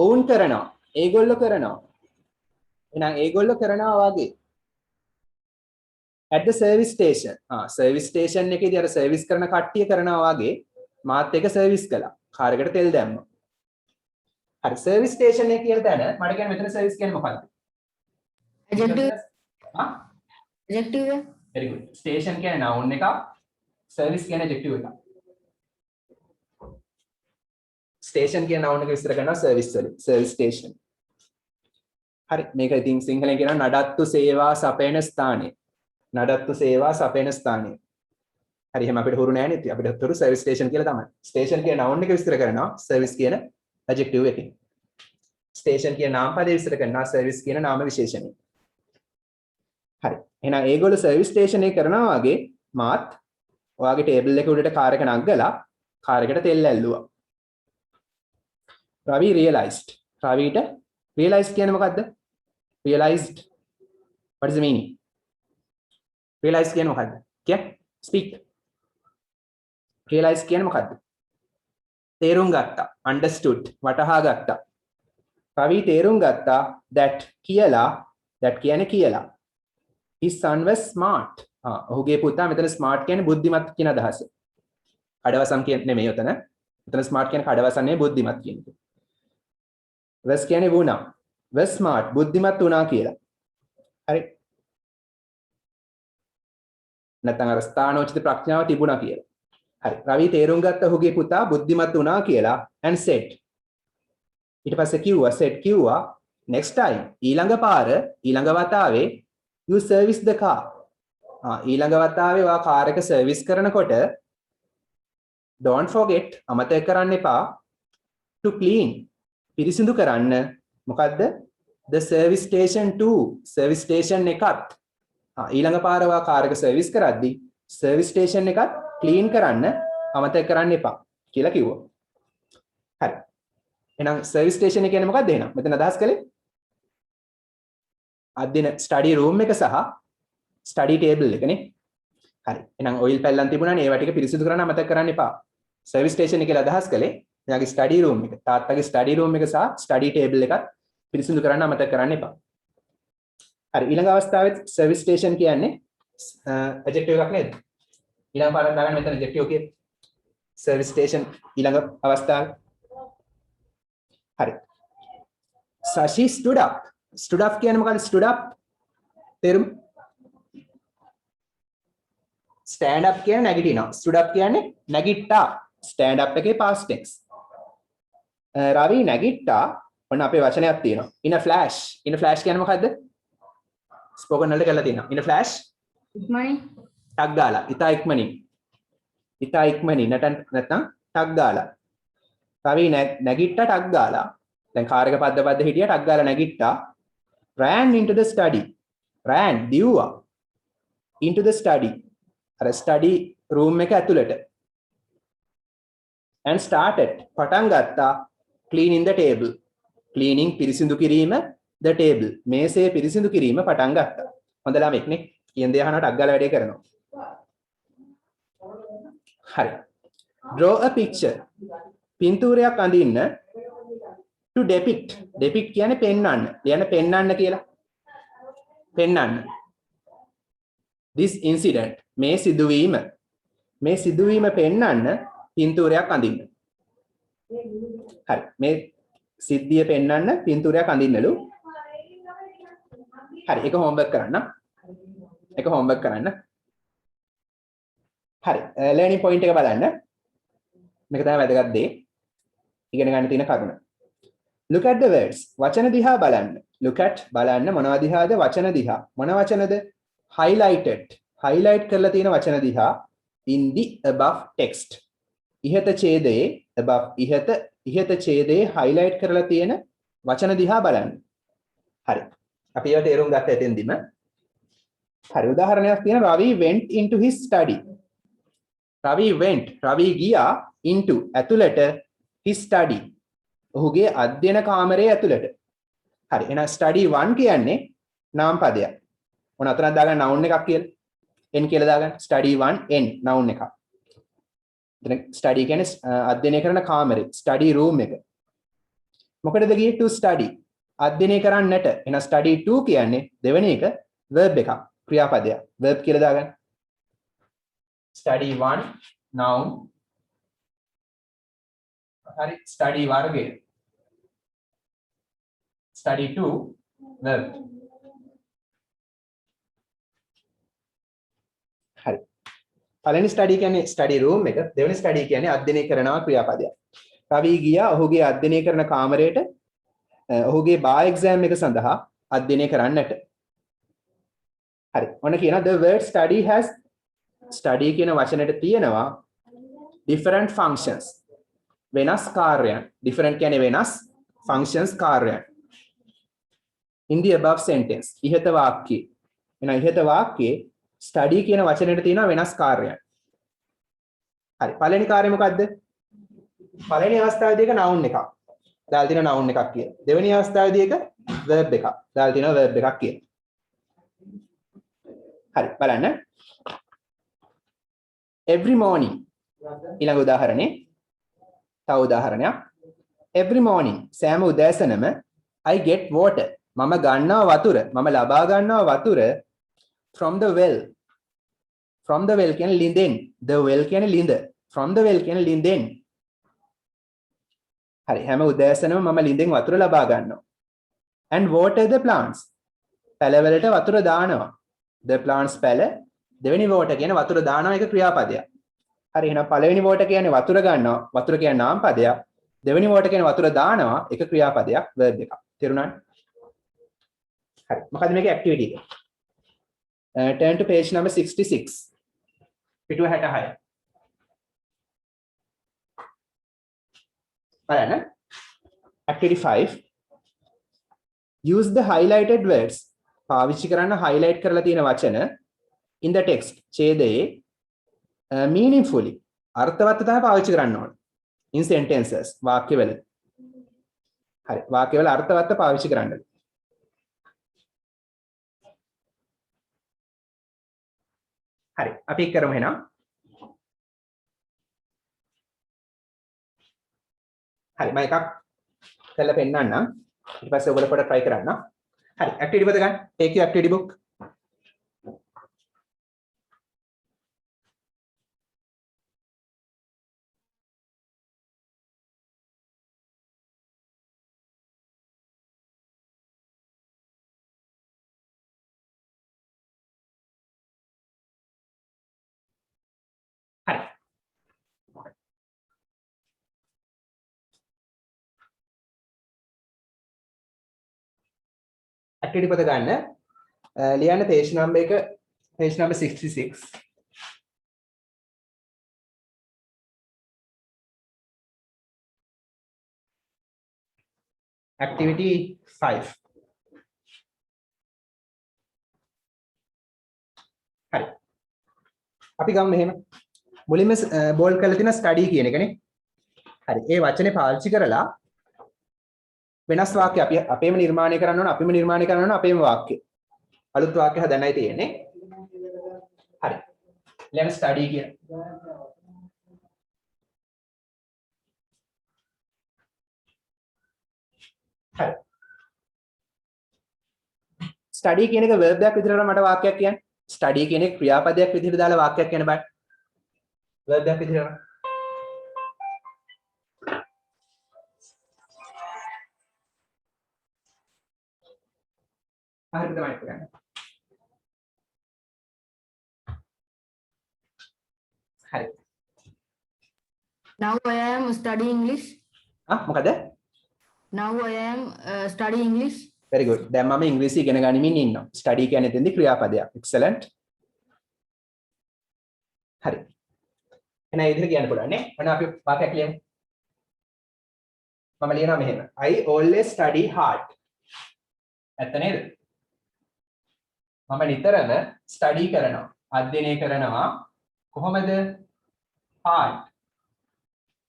ඔවුන් කරනවා. ඒගොල්ලෝ කරනවා. එහෙනම් ඒගොල්ලෝ කරනවා වගේ. at the service station. service station එකේදී අර service කරන කට්ටිය කරනවා වගේ මාත් එක service කළා. කාර් එකට තෙල් දැම්මා. හරි service station එක කියන තැන මට කියන්නේ මෙතන service කියන්නේ මොකක්ද? adjective. adjective. very good. station කියන්නේ noun එකක්. service කියන්නේ adjective එකක්. station කියන noun එක විස්තර කරනවා service වලින්. service station. හරි මේක ඉතින් සිංහලෙන් කියනවා නඩත්තු සේවා සපයන ස්ථානය. නඩත්තු සේවා සපයන ස්ථානය. හරි එහෙනම් අපිට හුරු නෑනේ ඉතින් අපිට හුරු service station කියලා තමයි. station කියන noun එක විස්තර කරනවා service කියන adjective එකෙන්. station කියන නාම පදේ විස්තර කරනවා service කියන නාම විශේෂණය. හරි එහෙනම් ඒගොල්ලෝ service station එක කරනවා වගේ මාත් ඔයාගේ ටේබල් එක උඩට කාර් එක නගලා කාර් එකට තෙල් ඇල්ලුවා. Ravi realized. රවිට realized කියන්නේ මොකද්ද? realized. What is the meaning? realized කියන්නේ මොකද්ද? කිය speak. realized කියන්නේ මොකද්ද? තේරුම් ගත්තා. understood. වටහා ගත්තා. රවි තේරුම් ගත්තා that කියලා that කියන්නේ කියලා. his son was smart. ඔහුගේ පුතා මෙතන smart කියන්නේ බුද්ධිමත් කියන අදහස. කඩවසම් කියන්නේ නෙමෙයි උතන. උතන smart කියන්නේ කඩවසම් නෙමෙයි බුද්ධිමත් කියන එක. was කියන්නේ වුණා. was smart බුද්ධිමත් වුණා කියලා. හරි. නැත්නම් අර ස්ථානෝචිත ප්‍රඥාව තිබුණා කියලා. හරි. රවි තේරුම් ගත්ත ඔහුගේ පුතා බුද්ධිමත් වුණා කියලා and said. ඊට පස්සේ කිව්වා next time ඊළඟ පාර ඊළඟ වතාවේ you service the car. ඊළඟ වතාවේ ඔයා කාර් එක සර්විස් කරනකොට don't forget අමතක කරන්න එපා to clean පිරිසිදු කරන්න මොකද්ද the service station 2 service station එකත් ඊළඟ පාර ඔයා කාර් එක සර්විස් කරද්දී service station එකත් clean කරන්න අමතක කරන්න එපා කියලා කිව්වා. හරි. එහෙනම් service station එක කියන්නේ මොකක්ද එහෙනම්? මෙතන අදහස් කළේ අදින study room එක සහ study table එක නේ. හරි. එහෙනම් oil පැල්ලම් තිබුණානේ ඒවා ටික පිරිසිදු කරන්න අමතක කරන්න එපා. service station එක කියලා අදහස් කළේ එයාගේ study room එක. තාත්තගේ study room එක සහ study table එකත් පිරිසිදු කරන්න අමතක කරන්න එපා. හරි. ඊළඟ අවස්ථාවේ service station කියන්නේ adjective එකක් නේද? ඊළඟ පාඩම් දාගන්න මෙතන adjective එකේ service station ඊළඟ අවස්ථාවේ. හරි. Sashi stood up. Stood up කියන්නේ මොකක්ද? stood up තේරුම? stand up කියන්නේ නැගිටිනවා. stood up කියන්නේ නැගිට්ටා. stand up එකේ past tense. රවි නැගිට්ටා. ඔන්න අපේ වචනයක් තියෙනවා. in a flash. in a flash කියන්නේ මොකද්ද? spoken වලට කරලා තියෙනවා. in a flash ඉක්මනින් ටක් ගාලා. ඉතා ඉක්මනින්. ඉතා ඉක්මනින් නැත්නම් ටක් ගාලා. රවි නැගිට්ටා ටක් ගාලා. දැන් කාර් එක පද්ද හිටියා ටක් ගාලා නැගිට්ටා. ran into the study. ran දිව්වා. into the study. අර study room එක ඇතුළට. and started පටන් ගත්තා cleaning the table. cleaning පිරිසිදු කිරීම the table. මේසේ පිරිසිදු කිරීම පටන් ගත්තා. හොඳ ළමෙක් නේ. කියන දේ අහනට ටක් ගාලා වැඩේ කරනවා. හරි. draw a picture. පින්තූරයක් අඳින්න to depict. depict කියන්නේ පෙන්වන්න. ලියන්න පෙන්වන්න කියලා. පෙන්වන්න. this incident මේ සිදුවීම. මේ සිදුවීම පෙන්වන්න පින්තූරයක් අඳින්න. හරි. මේ සිද්ධිය පෙන්වන්න පින්තූරයක් අඳින්නලු. හරි. ඒක homework කරන්න. ඒක homework කරන්න. හරි. learning point එක බලන්න. මේක තමයි වැදගත් දේ. ඉගෙන ගන්න තියෙන කරුණ. look at the words. වචන දිහා බලන්න. look at බලන්න මොනවා දිහාද? වචන දිහා. මොන වචනද? highlighted. highlight කරලා තියෙන වචන දිහා in the above text. ඉහත ඡේදයේ above ඉහත ඡේදයේ highlight කරලා තියෙන වචන දිහා බලන්න. හරි. අපි ඒවා තේරුම් ගත්ත එතෙන්දිම. හරි. උදාහරණයක් තියෙන Ravi went into his study. Ravi ගියා into ඇතුළට his study. ඔහුගේ අධ්‍යයන කාමරයේ ඇතුළට. හරි. එහෙනම් study 1 කියන්නේ නාම පදයක්. මොන අතනක් දාගන්න noun එකක් කියලා. n කියලා දාගන්න. study 1 n noun එකක්. එතන study කියන්නේ අධ්‍යයනය කරන කාමරේ. study room එක. මොකටද ගියේ to study? අධ්‍යයනය කරන්නට. එහෙනම් study 2 කියන්නේ දෙවෙනි එක verb එකක්. ක්‍රියාපදයක්. verb කියලා දාගන්න. study 1 noun. හරි. study වර්ගය. study 2 verb. හරි. පළවෙනි study කියන්නේ study room එක. දෙවෙනි study කියන්නේ අධ්‍යයනය කරනවා ක්‍රියාපදයක්. රවි ගියා ඔහුගේ අධ්‍යයනය කරන කාමරයට ඔහුගේ බා එක්සෑම් එක සඳහා අධ්‍යයනය කරන්නට. හරි. ඔන්න කියනවා the word study has study කියන වචනෙට තියෙනවා different functions. වෙනස් කාර්යයන්. different කියන්නේ වෙනස්, functions කාර්යයන්. in the above sentence. ඉහත වාක්‍යයේ. එහෙනම් ඉහත වාක්‍යයේ study කියන වචනෙට තියෙනවා වෙනස් කාර්යයන්. හරි. පළවෙනි කාර්යය මොකද්ද? පළවෙනි අවස්ථාවේදී එක noun එකක්. දාලා තියෙන noun එකක් කියලා. දෙවෙනි අවස්ථාවේදී එක verb එකක්. දාලා තියෙන verb එකක් කියලා. හරි. බලන්න. Every morning. ඊළඟ උදාහරණේ තව උදාහරණයක්. Every morning සෑම උදෑසනම I get water. මම ගන්නවා වතුර. මම ලබා ගන්නවා වතුර from the well. From the well කියන්නේ ළිඳෙන්. The well කියන්නේ ළිඳ. From the well කියන්නේ ළිඳෙන්. හරි. හැම උදෑසනම මම ළිඳෙන් වතුර ලබා ගන්නවා. And water the plants. පැලවලට වතුර දානවා. The plants පැල. දෙවෙනි water කියන්නේ වතුර දානවා එක ක්‍රියාපදයක්. හරි. එහෙනම් පළවෙනි water කියන්නේ වතුර ගන්නවා. වතුර කියන්නේ නාම පදයක්. දෙවෙනි water කියන්නේ වතුර දානවා එක ක්‍රියාපදයක් verb එකක්. තේරුණාද? හරි. මොකද මේකේ activity එක? Turn to page number 66. පිටුව 66. බලන්න. Activity 5. Use the highlighted words. පාවිච්චි කරන්න highlight කරලා තියෙන වචන in the text. ඡේදයේ meaningfully. අර්ථවත්ව තමයි පාවිච්චි කරන්න ඕන. In sentences. වාක්‍යවල. හරි. වාක්‍යවල අර්ථවත්ව පාවිච්චි කරන්න. හරි. අපි කරමු එහෙනම්. හරි. මම එකක් කරලා පෙන්නන්නම්. ඊට පස්සේ ඔයගොල්ලෝ පොඩ්ඩක් try කරන්න. හරි. activity පොත ගන්න. take your activity book. හරි. activity පොත ගන්න. ලියන්න page number එක page number 66. activity 5. හරි. අපි ගමු මෙහෙම. මුලින්ම බෝල් කරලා තියෙන ස්ටඩි කියන එකනේ. හරි. ඒ වචනේ පාවිච්චි කරලා වෙනස් වාක්‍ය අපි අපේම නිර්මාණය කරන්න ඕන, අපිම නිර්මාණය කරන්න ඕන අපේම වාක්‍ය. අලුත් වාක්‍ය හදන්නයි තියෙන්නේ. හරි. ලියන්න ස්ටඩි කියන. හරි. ස්ටඩි කියන එක verb එකක් විදිහට මට වාක්‍යයක් කියන්න. ස්ටඩි කියන එක ක්‍රියාපදයක් විදිහට දාලා වාක්‍යයක් කියන්න බෑ. verb එකක් විදිහට. හරිද තමයි කරන්නේ. හරි. Now I am studying English. මොකද? Now I am studying English. very good. දැන් මම ඉංග්‍රීසි ඉගෙන ගනිමින් ඉන්නවා. study කියන්නේ එතෙන්දී ක්‍රියාපදයක්. excellent. හරි. එහෙනම් ඒ විදිහට කියන්න පුළුවන් නේ. මොන අපි වාක්‍යයක් ලියමු. මම ලියනවා මෙහෙම. I always study hard. ඇත්ත නේද? මම නිතරම study කරනවා. අධ්‍යයනය කරනවා. කොහොමද? hard.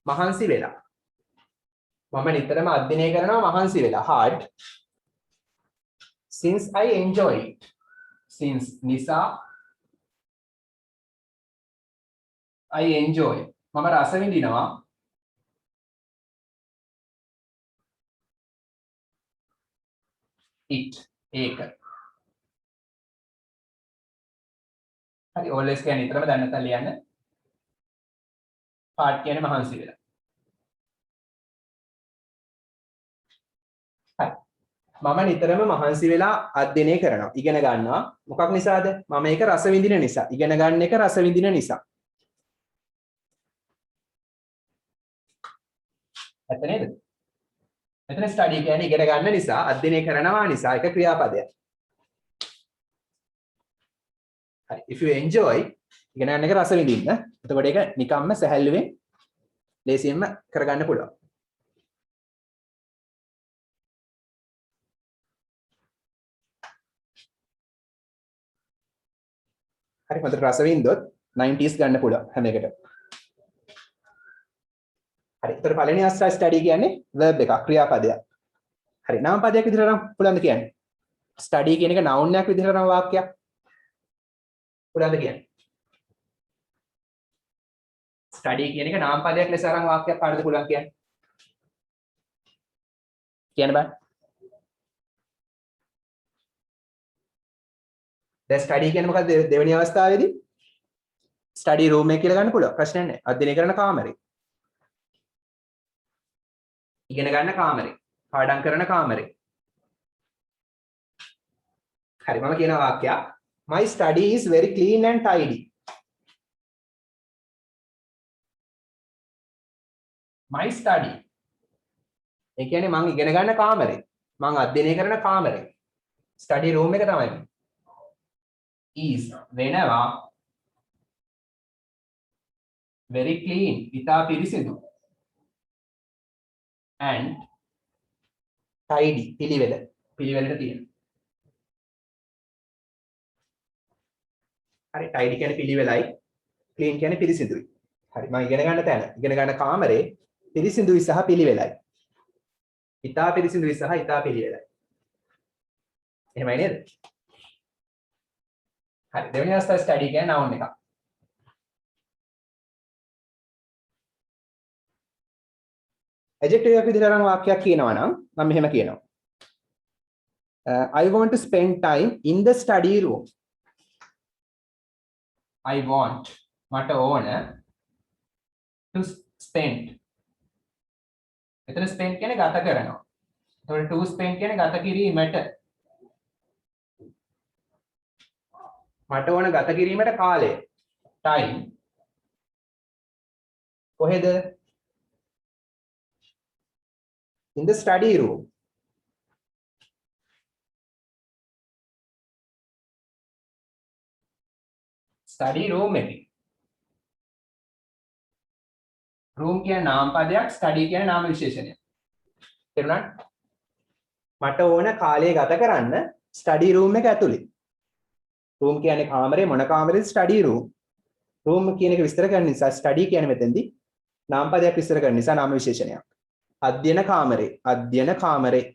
මහන්සි වෙලා. මම නිතරම අධ්‍යයනය කරනවා මහන්සි වෙලා. hard. Since I enjoy it. Since නිසා I enjoy. මම රස විඳිනවා. it. ඒක. හරි always කියන්නේ නිතරම දැන් නැත්නම් ලියන්න. part කියන්නේ මහන්සි වෙලා. හරි. මම නිතරම මහන්සි වෙලා අධ්‍යයනය කරනවා. ඉගෙන ගන්නවා. මොකක් නිසාද? මම ඒක රස විඳින නිසා. ඉගෙන ගන්න එක රස විඳින නිසා. ඇත්ත නේද? මෙතන ස්ටඩි කියන්නේ ඉගෙන ගන්න නිසා, අධ්‍යයනය කරනවා නිසා එක ක්‍රියාපදයක්. හරි. if you enjoy ඉගෙන ගන්න එක රස විඳින්න. එතකොට ඒක නිකම්ම සැහැල්ලුවෙන් ලේසියෙන්ම කරගන්න පුළුවන්. හරි. හොඳට රස විඳොත් 90s ගන්න පුළුවන් හැම එකටම. හරි. ඒතර පළවෙනි අවස්ථාවේ study කියන්නේ verb එකක්, ක්‍රියාපදයක්. හරි. නාමපදයක් විදිහට නම් පුළුවන්ද කියන්නේ? study කියන එක noun එකක් විදිහට නම් වාක්‍යයක්. පුළුවන්ද කියන්නේ? study කියන එක නාමපදයක් ලෙස අරන් වාක්‍යයක් කාටද පුළුවන් කියන්නේ? කියන්න බෑ. දැන් study කියන්නේ මොකද්ද දෙවෙනි අවස්ථාවේදී? study room එක කියලා ගන්න පුළුවන්. ප්‍රශ්නයක් නැහැ. අධ්‍යයනය කරන කාමරේ. ඉගෙන ගන්න කාමරේ. පාඩම් කරන කාමරේ. හරි මම කියන වාක්‍යය my study is very clean and tidy. my study ඒ කියන්නේ මම ඉගෙන ගන්න කාමරේ. මම අධ්‍යයනය කරන කාමරේ. study room එක තමයි. is වෙනවා very clean ඉතා පිරිසිදු and tidy පිළිවෙලට තියෙන. හරි tidy කියන්නේ පිළිවෙලයි clean කියන්නේ පිරිසිදුයි. හරි මම ඉගෙන ගන්න තැන ඉගෙන ගන්න කාමරේ පිරිසිදුයි සහ පිළිවෙලයි. ඉතා පිරිසිදුයි සහ ඉතා පිළිවෙලයි. එහෙමයි නේද? හරි දෙවෙනි අවස්ථාවේ study කියන්නේ noun එකක්. adjective එක විදිහට අරන් වාක්‍යයක් කියනවා නම් මම මෙහෙම කියනවා. I want to spend time in the study room. I want මට ඕන to spend. එතන spend කියන්නේ ගත කරනවා. එතකොට to spend කියන්නේ ගත කිරීමට. මට ඕන ගත කිරීමට කාලය. time. කොහෙද? in the study room. study room එකේ. room කියන්නේ නාම පදයක්, study කියන්නේ නාම විශේෂණයක්. තේරුණාද? මට ඕන කාලය ගත කරන්න study room එක ඇතුලේ. room කියන්නේ කාමරේ, මොන කාමරේද? study room. room කියන එක විස්තර කරන්න නිසා study කියන්නේ මෙතෙන්දී නාම පදයක් විස්තර කරන නිසා නාම විශේෂණයක්. අධ්‍යයන කාමරේ.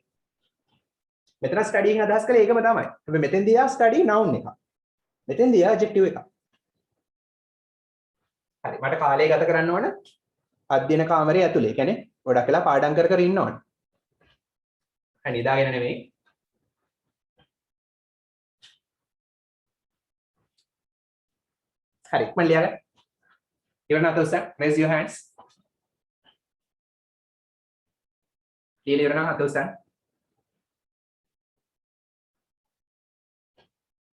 මෙතන study එකෙන් අදහස් කරේ ඒකම තමයි. හැබැයි මෙතෙන්දී ආ study noun එක. මෙතෙන්දී ආ adjective එක. හරි මට කාලය ගත කරන්න ඕන අධ්‍යයන කාමරේ ඇතුලේ. කියන්නේ ගොඩක් වෙලා පාඩම් කර ඉන්න ඕන. හරි නිදාගෙන නෙමෙයි. හරි මම ලියලා. ඉවරන අතෝසන් raise your hands. ලියලා ඉවරන අතෝසන්.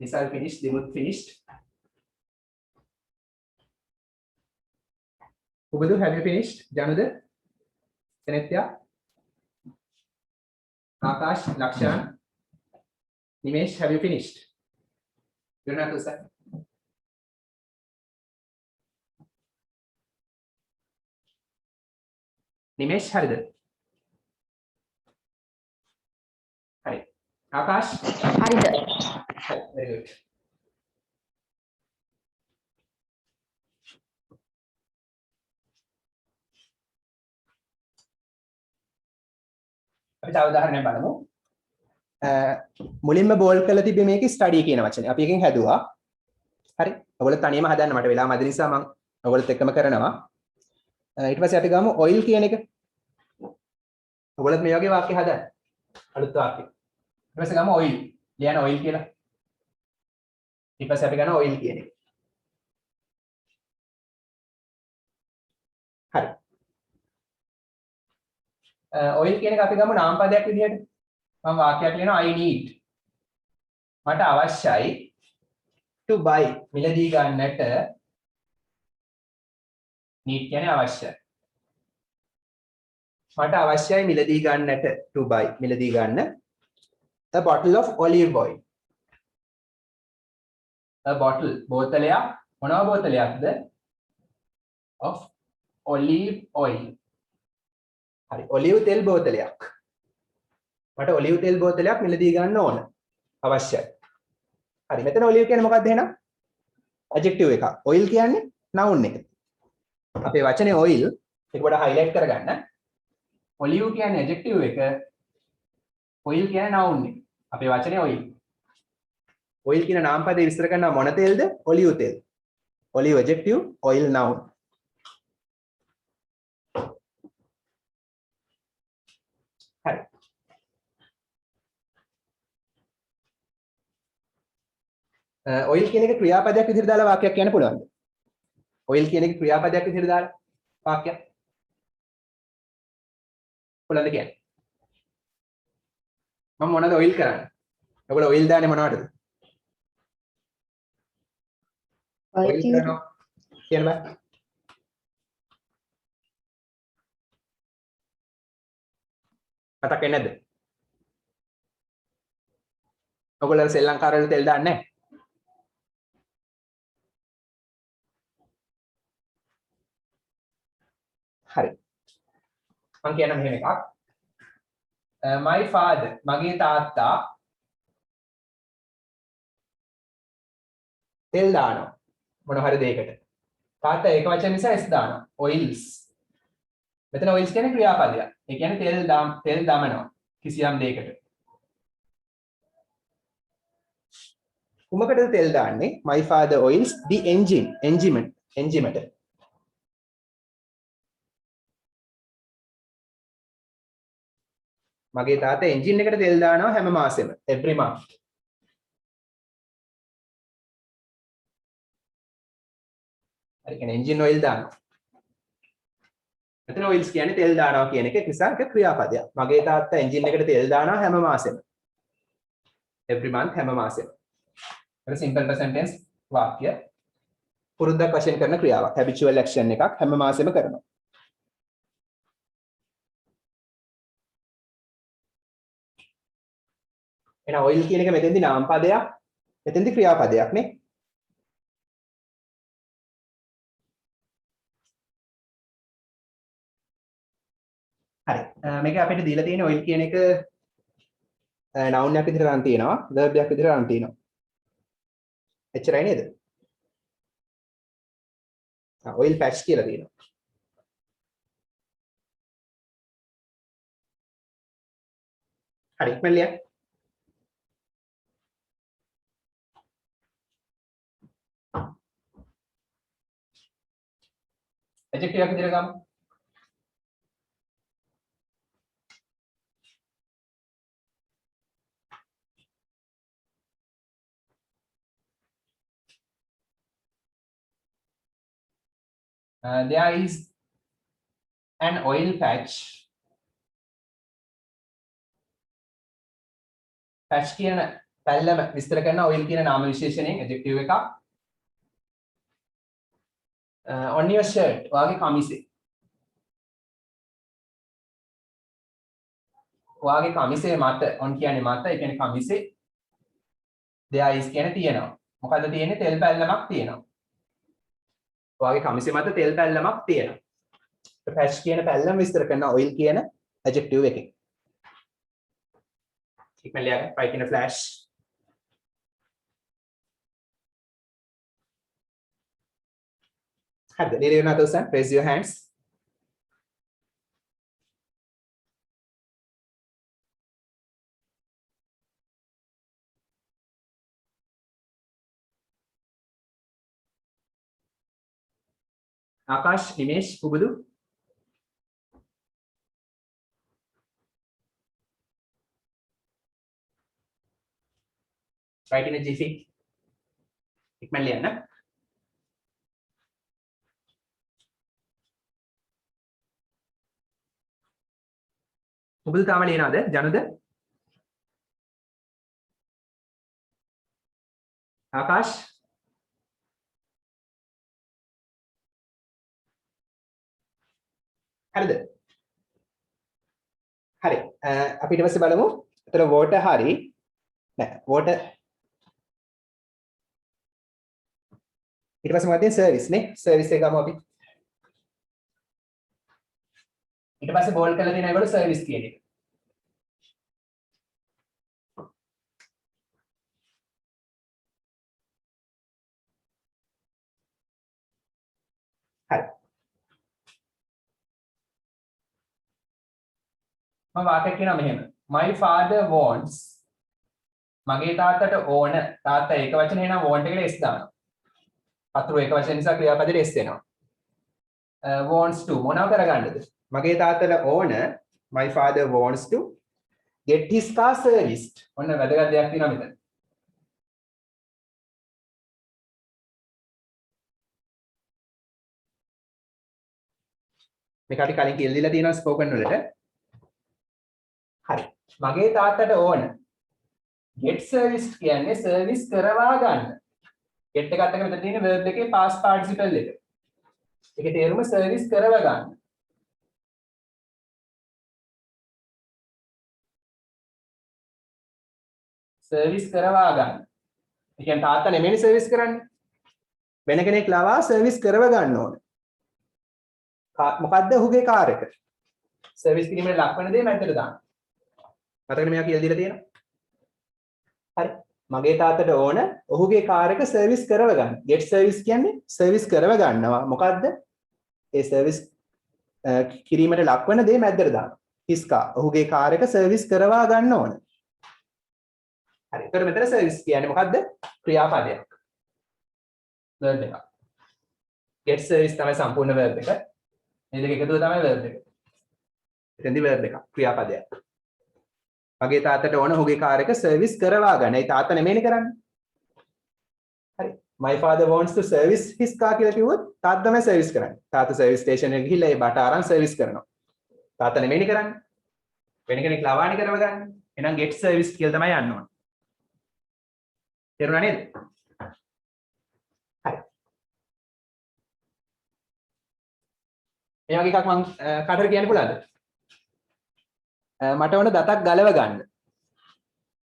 Nisal finished, Dimut finished. Ubadu, have you finished? Januda? Senetya? Akash, Lakshan? Nimesh, have you finished? You're not sir. Nimesh, Harida? Hi. Akash? හරිද? Very good. අපි තව උදාහරණයක් බලමු. මුලින්ම බෝල් කරලා තිබ්බේ මේකේ ස්ටඩි කියන වචනේ. අපි එකෙන් හැදුවා. හරි. ඔයගොල්ලෝ තනියම හදන්න මට වෙලා මදි නිසා මම ඔයගොල්ලොත් එක්කම කරනවා. ඊට පස්සේ අපි ගමු ඔයිල් කියන එක. ඔයගොල්ලොත් මේ වගේ වාක්‍ය හදන්න. අලුත් වාක්‍ය. ඊට පස්සේ ගමු ඔයිල්. ලියන්න ඔයිල් කියලා. ඊට පස්සේ අපි ගන්නවා ඔයිල් කියන එක. හරි. ඔයිල් කියන එක අපි ගමු නාම පදයක් විදිහට. මම වාක්‍යයක් ලියනවා I need. මට අවශ්‍යයි to buy මිලදී ගන්නට need කියන්නේ අවශ්‍යයි. මට අවශ්‍යයි මිලදී ගන්නට to buy මිලදී ගන්න a bottle of olive oil. a bottle බෝතලයක් මොනවා බෝතලයක්ද? of olive oil. හරි ඔලිව් තෙල් බෝතලයක්. මට ඔලිව් තෙල් බෝතලයක් මිලදී ගන්න ඕන. අවශ්‍යයි. හරි මෙතන ඔලිව් කියන්නේ මොකක්ද එහෙනම්? adjective එකක්. oil කියන්නේ noun එක. අපේ වචනේ oil ඒක පොඩ්ඩක් highlight කරගන්න. olive කියන්නේ adjective එක, oil කියන්නේ noun එක. අපේ වචනේ oil. oil කියන නාමපදේ විස්තර කරනවා මොන තෙල්ද? olive තෙල්. olive adjective, oil noun. හරි. oil කියන එක ක්‍රියාපදයක් විදිහට දාලා වාක්‍යයක් කියන්න පුළුවන්ද? oil කියන එක ක්‍රියාපදයක් විදිහට දාලා වාක්‍යයක් පුළුවන්ද කියන්නේ? මම මොනවද oil කරන්නේ? ඔයගොල්ලෝ oil දාන්නේ මොනවටද? oil කරනවා කියන්න බෑ. මතක් වෙන්නේ නැද්ද? ඔයගොල්ලෝ ශ්‍රී ලංකාවේ වල තෙල් දාන්නේ නැහැ. හරි. මම කියන මෙහෙම එකක්. my father මගේ තාත්තා තෙල් දානවා මොන හරි දෙයකට. තාත්තා ඒක වචන නිසා s දානවා. oils. මෙතන oils කියන්නේ ක්‍රියාපදයක්. ඒ කියන්නේ තෙල් දමනවා කිසියම් දෙයකට. කුමකටද තෙල් දාන්නේ? my father oils the engine. මගේ තාත්තා එන්ජින් එකට තෙල් දානවා හැම මාසෙම every month. හරි කියන්නේ එන්ජින් ඔයිල් දානවා. මෙතන ඔයිල්ස් කියන්නේ තෙල් දානවා කියන එක නිසා එක ක්‍රියාපදයක්. මගේ තාත්තා එන්ජින් එකට තෙල් දානවා හැම මාසෙම. every month හැම මාසෙම. ඒක simple present tense වාක්‍ය. පුරුද්දක් වශයෙන් කරන ක්‍රියාවක්. habitual action එකක් හැම මාසෙම කරනවා. එහෙනම් ඔයිල් කියන එක මෙතෙන්දී නාම පදයක්, මෙතෙන්දී ක්‍රියාපදයක් නේ. හරි. මේක අපිට දීලා තියෙන ඔයිල් කියන එක noun එකක් විදිහට ගන්න තියෙනවා, verb එකක් විදිහට ගන්න තියෙනවා. එච්චරයි නේද? ඔයිල් පැච් කියලා තියෙනවා. හරි ඉක්මනට ලියන්න. adjective එකක් විදිහට ගමු. There is an oil patch. patch කියන පැල්ලම විස්තර කරන oil කියන නාම විශේෂණයෙන් adjective එකක්. On your shirt වාගේ කමිසේ. වාගේ කමිසේ මත on කියන්නේ මත ඒ කියන්නේ කමිසේ. there is කියන්නේ තියෙනවා. මොකද්ද තියෙන්නේ? තෙල් පැල්ලමක් තියෙනවා. වාගේ කමිසේ මත තෙල් පැල්ලමක් තියෙනවා. patch කියන පැල්ලම විස්තර කරන oil කියන adjective එකෙන්. ඉක්මනට ලියන්න right in a flash. හරිද? ලියලා ඉවරනද ඔස්සන්? raise your hands. Akash, Nimesh, Pubudu. right in a jiffy. ඉක්මනට ලියන්න. පුබුදු තාම ලියනවද? ජනුද? ආකාශ් හරිද? හරි. අපි ඊට පස්සේ බලමු. ඒතර water හරි. නෑ water ඊට පස්සේ මොකක්ද තියෙන්නේ? service නේ. service එක ගමු අපි. ඊට පස්සේ බෝල්ඩ් කරලා තියෙන ඒගොල්ලෝ service කියන එක. හරි. මම වාක්‍යයක් කියනවා මෙහෙම. My father wants මගේ තාත්තට ඕන තාත්තා ඒක වචනේ නම් want එකට s දානවා. පතුරු ඒක වචන නිසා ක්‍රියාපදෙට s එනවා. wants to මොනව කරගන්නද? මගේ තාත්තට ඕන my father wants to get his car serviced. ඔන්න වැදගත් දෙයක් තියෙනවා මෙතන. මේක අපි කලින් කියලා දීලා තියෙනවා ස්පෝකන් වලට. හරි. මගේ තාත්තට ඕන get serviced කියන්නේ සර්විස් කරවා ගන්න. get එකත් එක්ක මෙතන තියෙන verb එකේ past participle එක. ඒකේ තේරුම සර්විස් කරව ගන්න. සර්විස් කරවා ගන්න. ඒ කියන්නේ තාත්තා නෙමෙයි සර්විස් කරන්නේ. වෙන කෙනෙක් ලවා සර්විස් කරව ගන්න ඕනේ. මොකද්ද ඔහුගේ කාර් එක? සර්විස් කිරීමේ ලක්වන දේ මැදට දාන්න. මතකද මෙයා කියලා දීලා තියෙනවා? හරි. මගේ තාත්තට ඕන ඔහුගේ කාර් එක සර්විස් කරව ගන්න. get service කියන්නේ සර්විස් කරව ගන්නවා. මොකද්ද? ඒ සර්විස් කිරීමට ලක්වන දේ මැදට දාන්න. his car. ඔහුගේ කාර් එක සර්විස් කරවා ගන්න ඕන. හරි. ඒතර මෙතන සර්විස් කියන්නේ මොකද්ද? ක්‍රියාපදයක්. verb එක. get service තමයි සම්පූර්ණ verb එක. මේ දෙක එකතුව තමයි verb එක. එතෙන්දි verb එක ක්‍රියාපදයක්. මගේ තාත්තට ඕන ඔහුගේ කාර් එක සර්විස් කරවා ගන්න. ඒ තාත්තා නෙමෙයිනේ කරන්නේ. හරි. My father wants to service his car කියලා කිව්වොත් තාත්තා තමයි සර්විස් කරන්නේ. තාත්තා සර්විස් ස්ටේෂන් එකට ගිහිල්ලා ඒ බට අරන් සර්විස් කරනවා. තාත්තා නෙමෙයිනේ කරන්නේ. වෙන කෙනෙක් ලවානේ කරව ගන්න. එහෙනම් get service කියලා තමයි යන්න ඕන. තේරුණා නේද? හරි. ඒ වගේ එකක් මම කාටද කියන්න පුළුවන්ද? මට ඕන දතක් ගලව ගන්න.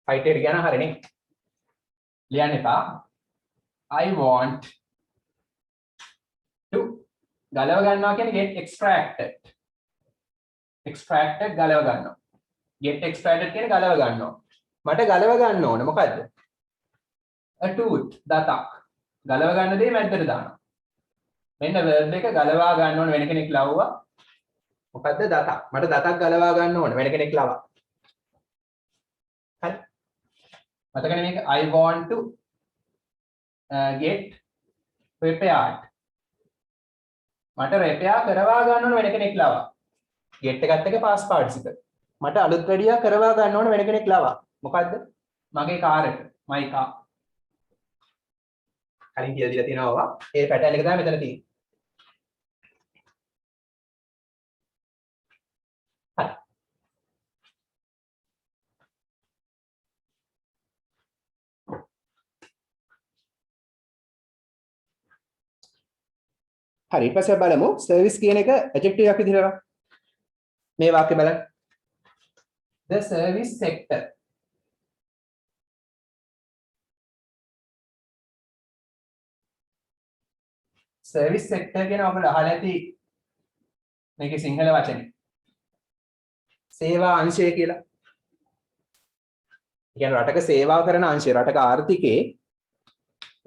ෆයිට් එකට ගියා නම් හරිනේ. ලියන්න එපා. I want to ගලව ගන්නවා කියන්නේ get extracted. extracted ගලව ගන්නවා. get extracted කියන්නේ ගලව ගන්නවා. මට ගලව ගන්න ඕන මොකද්ද? a tooth දතක්. ගලව ගන්න දේ මැද්දට දානවා. මෙන්න verb එක ගලවා ගන්න ඕන වෙන කෙනෙක් ලව්වා. මොකද්ද දතක්. මට දතක් ගලවා ගන්න ඕන වෙන කෙනෙක් ලවා. හරි. මතකනේ මේක I want to get repaired. මට repair කරවා ගන්න ඕන වෙන කෙනෙක් ලවා. get එකත් එක්ක past participle. මට අලුත් වැඩියා කරවා ගන්න ඕන වෙන කෙනෙක් ලවා. මොකද්ද? මගේ කාර් එක. my car. කලින් කියලා දීලා තියෙනවා. ඒ පැටර්න් එක තමයි මෙතන තියෙන්නේ. හරි ඊට පස්සේ බලමු සර්විස් කියන එක ඇඩ්ජෙක්ටිව් එකක් විදිහට මේ වාක්‍ය බලන්න. The service sector. Service sector කියන ඔබලා අහලා ඇති මේකේ සිංහල වචනේ. සේවා අංශය කියලා. කියන්නේ රටක සේවා කරන අංශය රටක ආර්ථිකයේ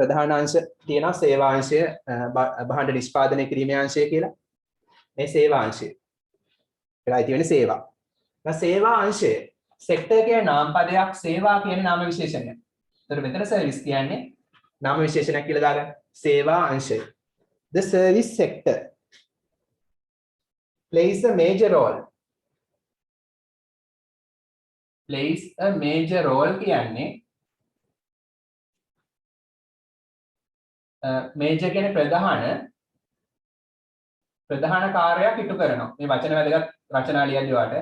ප්‍රධාන අංශ තියෙනවා සේවා අංශය භාණ්ඩ නිෂ්පාදනය කිරීමේ අංශය කියලා. මේ සේවා අංශය. ඒලා අයිති වෙන්නේ සේවා. දැන් සේවා අංශය සෙක්ටර් කියන නාම පදයක් සේවා කියන නාම විශේෂණයක්. ඒතර මෙතන සර්විස් කියන්නේ නාම විශේෂණයක් කියලා දාගන්න. සේවා අංශය. The service sector plays a major role. Plays a major role කියන්නේ මේජර් කියන්නේ ප්‍රධාන කාර්යයක් ඉටු කරනවා. මේ වචන වැදගත් රචනා ලියද්දී වාට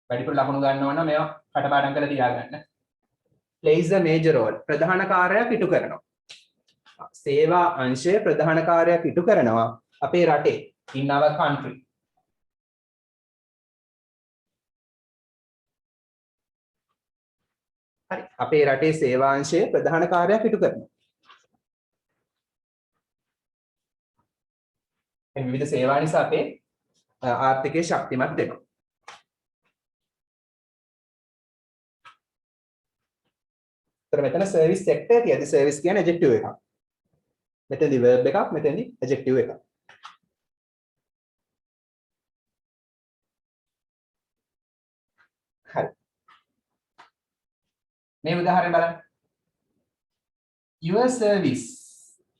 වැඩිපුර ලකුණු ගන්නවා නම් මේවා කටපාඩම් කරලා තියාගන්න. plays a major role ප්‍රධාන කාර්යයක් ඉටු කරනවා. සේවා අංශය ප්‍රධාන කාර්යයක් ඉටු කරනවා අපේ රටේ in our country. හරි අපේ රටේ සේවා අංශය ප්‍රධාන කාර්යයක් ඉටු කරනවා. විවිධ සේවා නිසා අපේ ආර්ථිකය ශක්තිමත් වෙනවා. ඒතර මෙතන සර්විස් සෙක්ටර් කියදී සර්විස් කියන්නේ ඇඩ්ජෙක්ටිව් එකක්. මෙතනදි verb එකක් මෙතනදි ඇඩ්ජෙක්ටිව් එකක්. මේ උදාහරණය බලන්න. Your service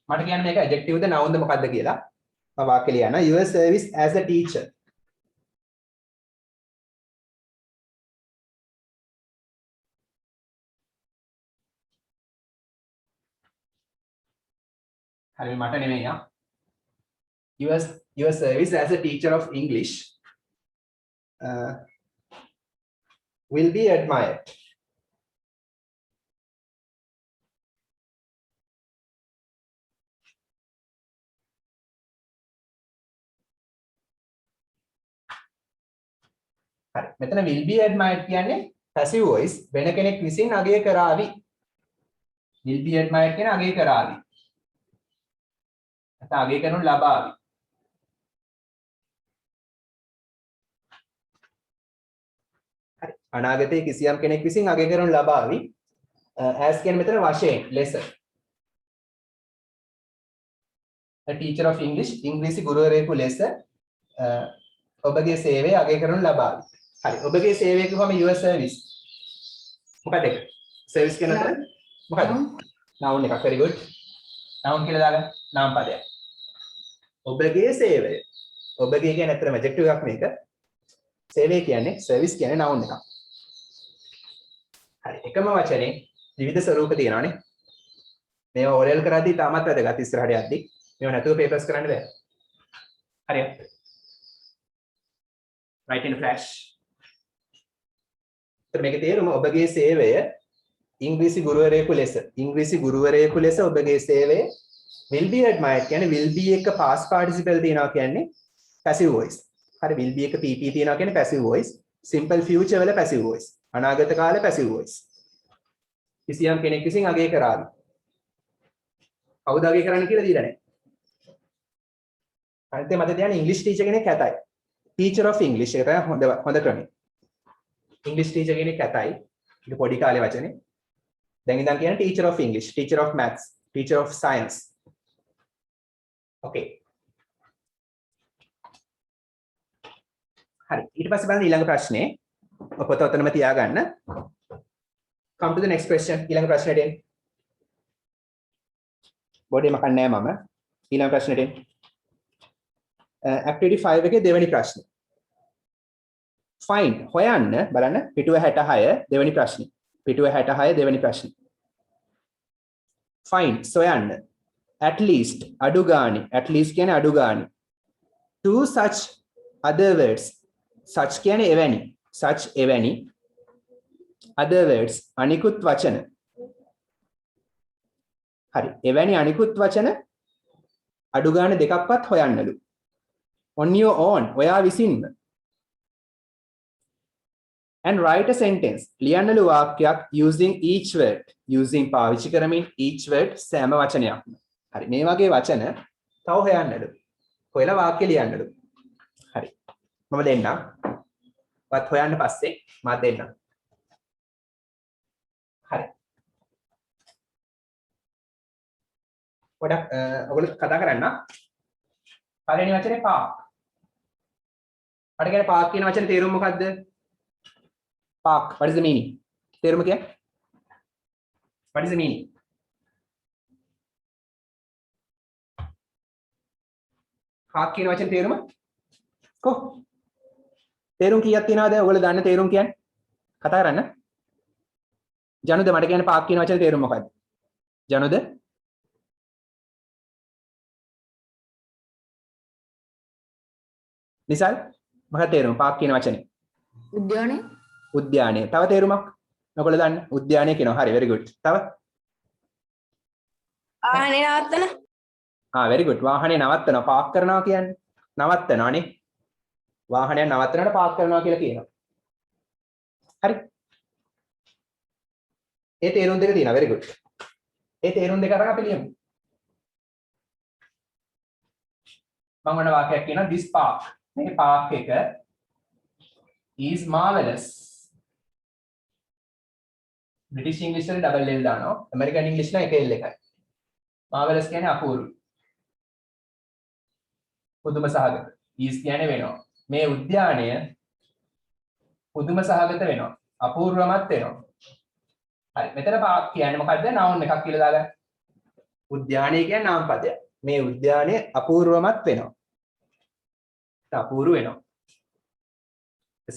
මට කියන්න මේක adjective ද noun ද මොකක්ද කියලා. මම වාක්‍ය ලියනවා. Your service as a teacher. හරි මට නෙමෙයි යා. Your service as a teacher of English will be admired. හරි මෙතන will be admired කියන්නේ passive voice වෙන කෙනෙක් විසින් අගය කරાવી. will be admired කියන අගය කරાવી. නැත්නම් අගය කරනු ලබාවි. හරි අනාගතයේ කිසියම් කෙනෙක් විසින් අගය කරනු ලබාවි. as කියන්නේ මෙතන වශයෙන් lesser. a teacher of English ඉංග්‍රීසි ගුරුවරයෙකු ලෙස ඔබගේ සේවය අගය කරනු ලබාවි. හරි ඔබගේ සේවය කිව්වම your service මොකක්ද ඒක? service කියන එක මොකක්ද? noun එකක්. very good. noun කියලා දාගන්න. නාම පදයක්. ඔබගේ සේවය. ඔබගේ කියන්නේ ඇත්තටම adjective එකක් මේක. සේවය කියන්නේ service කියන්නේ noun එකක්. හරි එකම වචනේ විවිධ ස්වරූප තියෙනවානේ. මේවා oral කරද්දී තාමත් වැදගත් ඉස්සරහට යද්දී. මේව නැතුව papers කරන්න බෑ. හරියට. write in flash. මේකේ තේරුම ඔබගේ සේවය ඉංග්‍රීසි ගුරුවරයෙකු ලෙස ඔබගේ සේවය will be admired කියන්නේ will be එක past participle තියනවා කියන්නේ passive voice. හරි will be එක pp තියනවා කියන්නේ passive voice. simple future වල passive voice. අනාගත කාලේ passive voice. කිසියම් කෙනෙක් විසින් අගය කරાવી. කවුද අගය කරන්න කියලා දීලා නැහැ. අනිත් මත තියන්නේ ඉංග්‍රීසි ටීචර් කෙනෙක් ඇතයි. teacher of English එක තමයි හොඳ ක්‍රමය. ඉංග්‍රීසි ටීචර් කෙනෙක් ඇතයි. ඒක පොඩි කාලේ වචනේ. දැන් ඉඳන් කියන්නේ teacher of English, teacher of maths, teacher of science. okay. හරි ඊට පස්සේ බලන්න ඊළඟ ප්‍රශ්නේ. පොත ඔතනම තියාගන්න. come to the next question. ඊළඟ ප්‍රශ්නෙට එන්න. බෝඩේ මකන්නේ නැහැ මම. ඊළඟ ප්‍රශ්නෙට එන්න. activity 5 එකේ දෙවෙනි ප්‍රශ්නේ. find හොයන්න බලන්න පිටුව 66 දෙවෙනි ප්‍රශ්නේ. පිටුව 66 දෙවෙනි ප්‍රශ්නේ. find සොයන්න at least අඩු ගානේ at least කියන්නේ අඩු ගානේ two such other words such කියන්නේ එවැනි such එවැනි other words අනිකුත් වචන හරි එවැනි අනිකුත් වචන අඩු ගානේ දෙකක්වත් හොයන්නලු on your own ඔයා විසින්ම and write a sentence ලියන්නලු වාක්‍යයක් using each word using පාවිච්චි කරමින් each word සෑම වචනයක්ම හරි මේ වගේ වචන තව හොයන්නලු හොයලා වාක්‍ය ලියන්නලු හරි මම දෙන්නම් වත් හොයන්න පස්සේ මම දෙන්නම් හරි පොඩක් ඔයගොල්ලෝ කතා කරන්න පළවෙනි වචනේ park මට කියන්නේ park කියන වචනේ තේරුම මොකද්ද park what is the meaning තේරුම කියන්නේ what is the meaning park කියන වචනේ තේරුම කො තේරුම් කීයක් තියනවද ඔයගොල්ලෝ දන්න තේරුම් කියන්නේ කතා කරන්න ජනුද මට කියන්නේ park කියන වචනේ තේරුම මොකද්ද ජනුද නිසල් මොකක්ද තේරුම park කියන වචනේ උද්‍යානය උද්‍යානය තව තේරුමක් ඔයගොල්ලෝ දන්න උද්‍යානය කියනවා හරි very good තව ආනේ නවත්තන very good වාහනේ නවත්තනවා පාක් කරනවා කියන්නේ නවත්තනවානේ වාහනය නවත්තනකොට පාක් කරනවා කියලා කියනවා හරි ඒ තේරුම් දෙක තියෙනවා very good ඒ තේරුම් දෙක අරන් අපි ලියමු මම මොන වාක්‍යයක් කියනවා this park මේ park එක is marvelous British English වල double L දානවා American English නම් එක L එකයි marvelous කියන්නේ අපූර්ව පුදුම සහගත is කියන්නේ වෙනවා මේ උද්‍යානය පුදුම සහගත වෙනවා අපූර්වමත් වෙනවා හරි. මෙතන කියන්නේ මොකද්ද? noun එකක් කියලා දාගන්න. උද්‍යානය කියන්නේ නාම පදයක්. මේ උද්‍යානය අපූර්වමත් වෙනවා. අපූර්ව වෙනවා.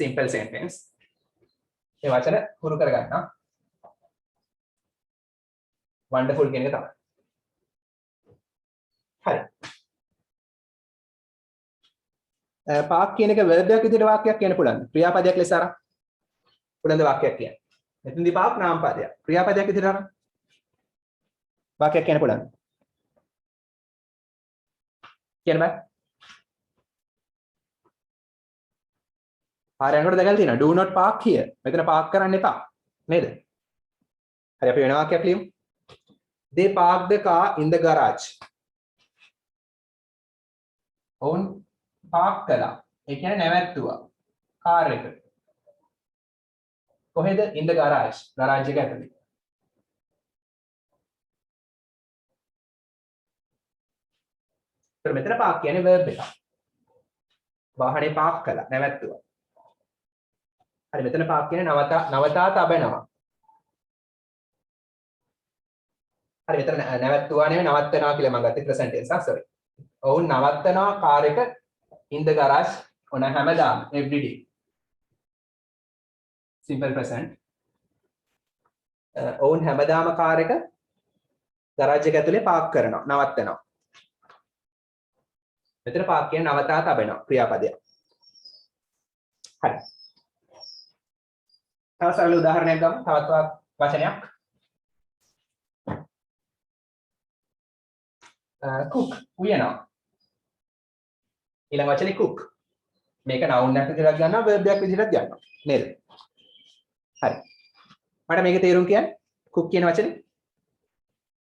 simple sentence. මේ වචන හුරු කරගන්න. wonderful කියන එක තමයි. හරි. පාක් කියන එක verb එකක් විදිහට වාක්‍යයක් කියන්න පුළුවන්. ක්‍රියාපදයක් ලෙස අරන්. පුළුවන් වාක්‍යයක් කියන්න. මෙතනදී පාක් නාම පදයක්. ක්‍රියාපදයක් විදිහට අරන්. වාක්‍යයක් කියන්න පුළුවන්. කියන්න බෑ. පාරයන්කට දැකලා තියෙනවා. do not park here. මෙතන පාක් කරන්න එපා. නේද? හරි අපි වෙන වාක්‍යයක් ලියමු. They parked the car in the garage. ඔවුන් පාක් කළා. ඒ කියන්නේ නැවැත්තුවා. කාර් එක. කොහෙද? in the garage. garage එක ඇතුලේ. ඒතර මෙතන පාක් කියන්නේ verb එකක්. වාහනේ පාක් කළා. නැවැත්තුවා. හරි මෙතන පාක් කියන්නේ නවතා තබනවා. හරි මෙතන නැවැත්තුවා නෙවෙයි නවත්තනවා කියලා මම ගත්තේ present tense sorry. ඔවුන් නවත්තනවා කාර් එක in the garage on හැමදාම every day. simple present. ඔවුන් හැමදාම කාර් එක garage එක ඇතුලේ පාක් කරනවා නවත්තනවා. මෙතන පාක් කියන්නේ නවතා තබනවා ක්‍රියාපදයක්. හරි. තව සරල උදාහරණයක් ගමු. තවත් වචනයක්. cook උයනවා. ඊළඟ වචනේ cook. මේක noun එකක් විදිහට ගන්නවා verb එකක් විදිහට ගන්නවා. නේද? හරි. මට මේකේ තේරුම් කියන්න. cook කියන වචනේ.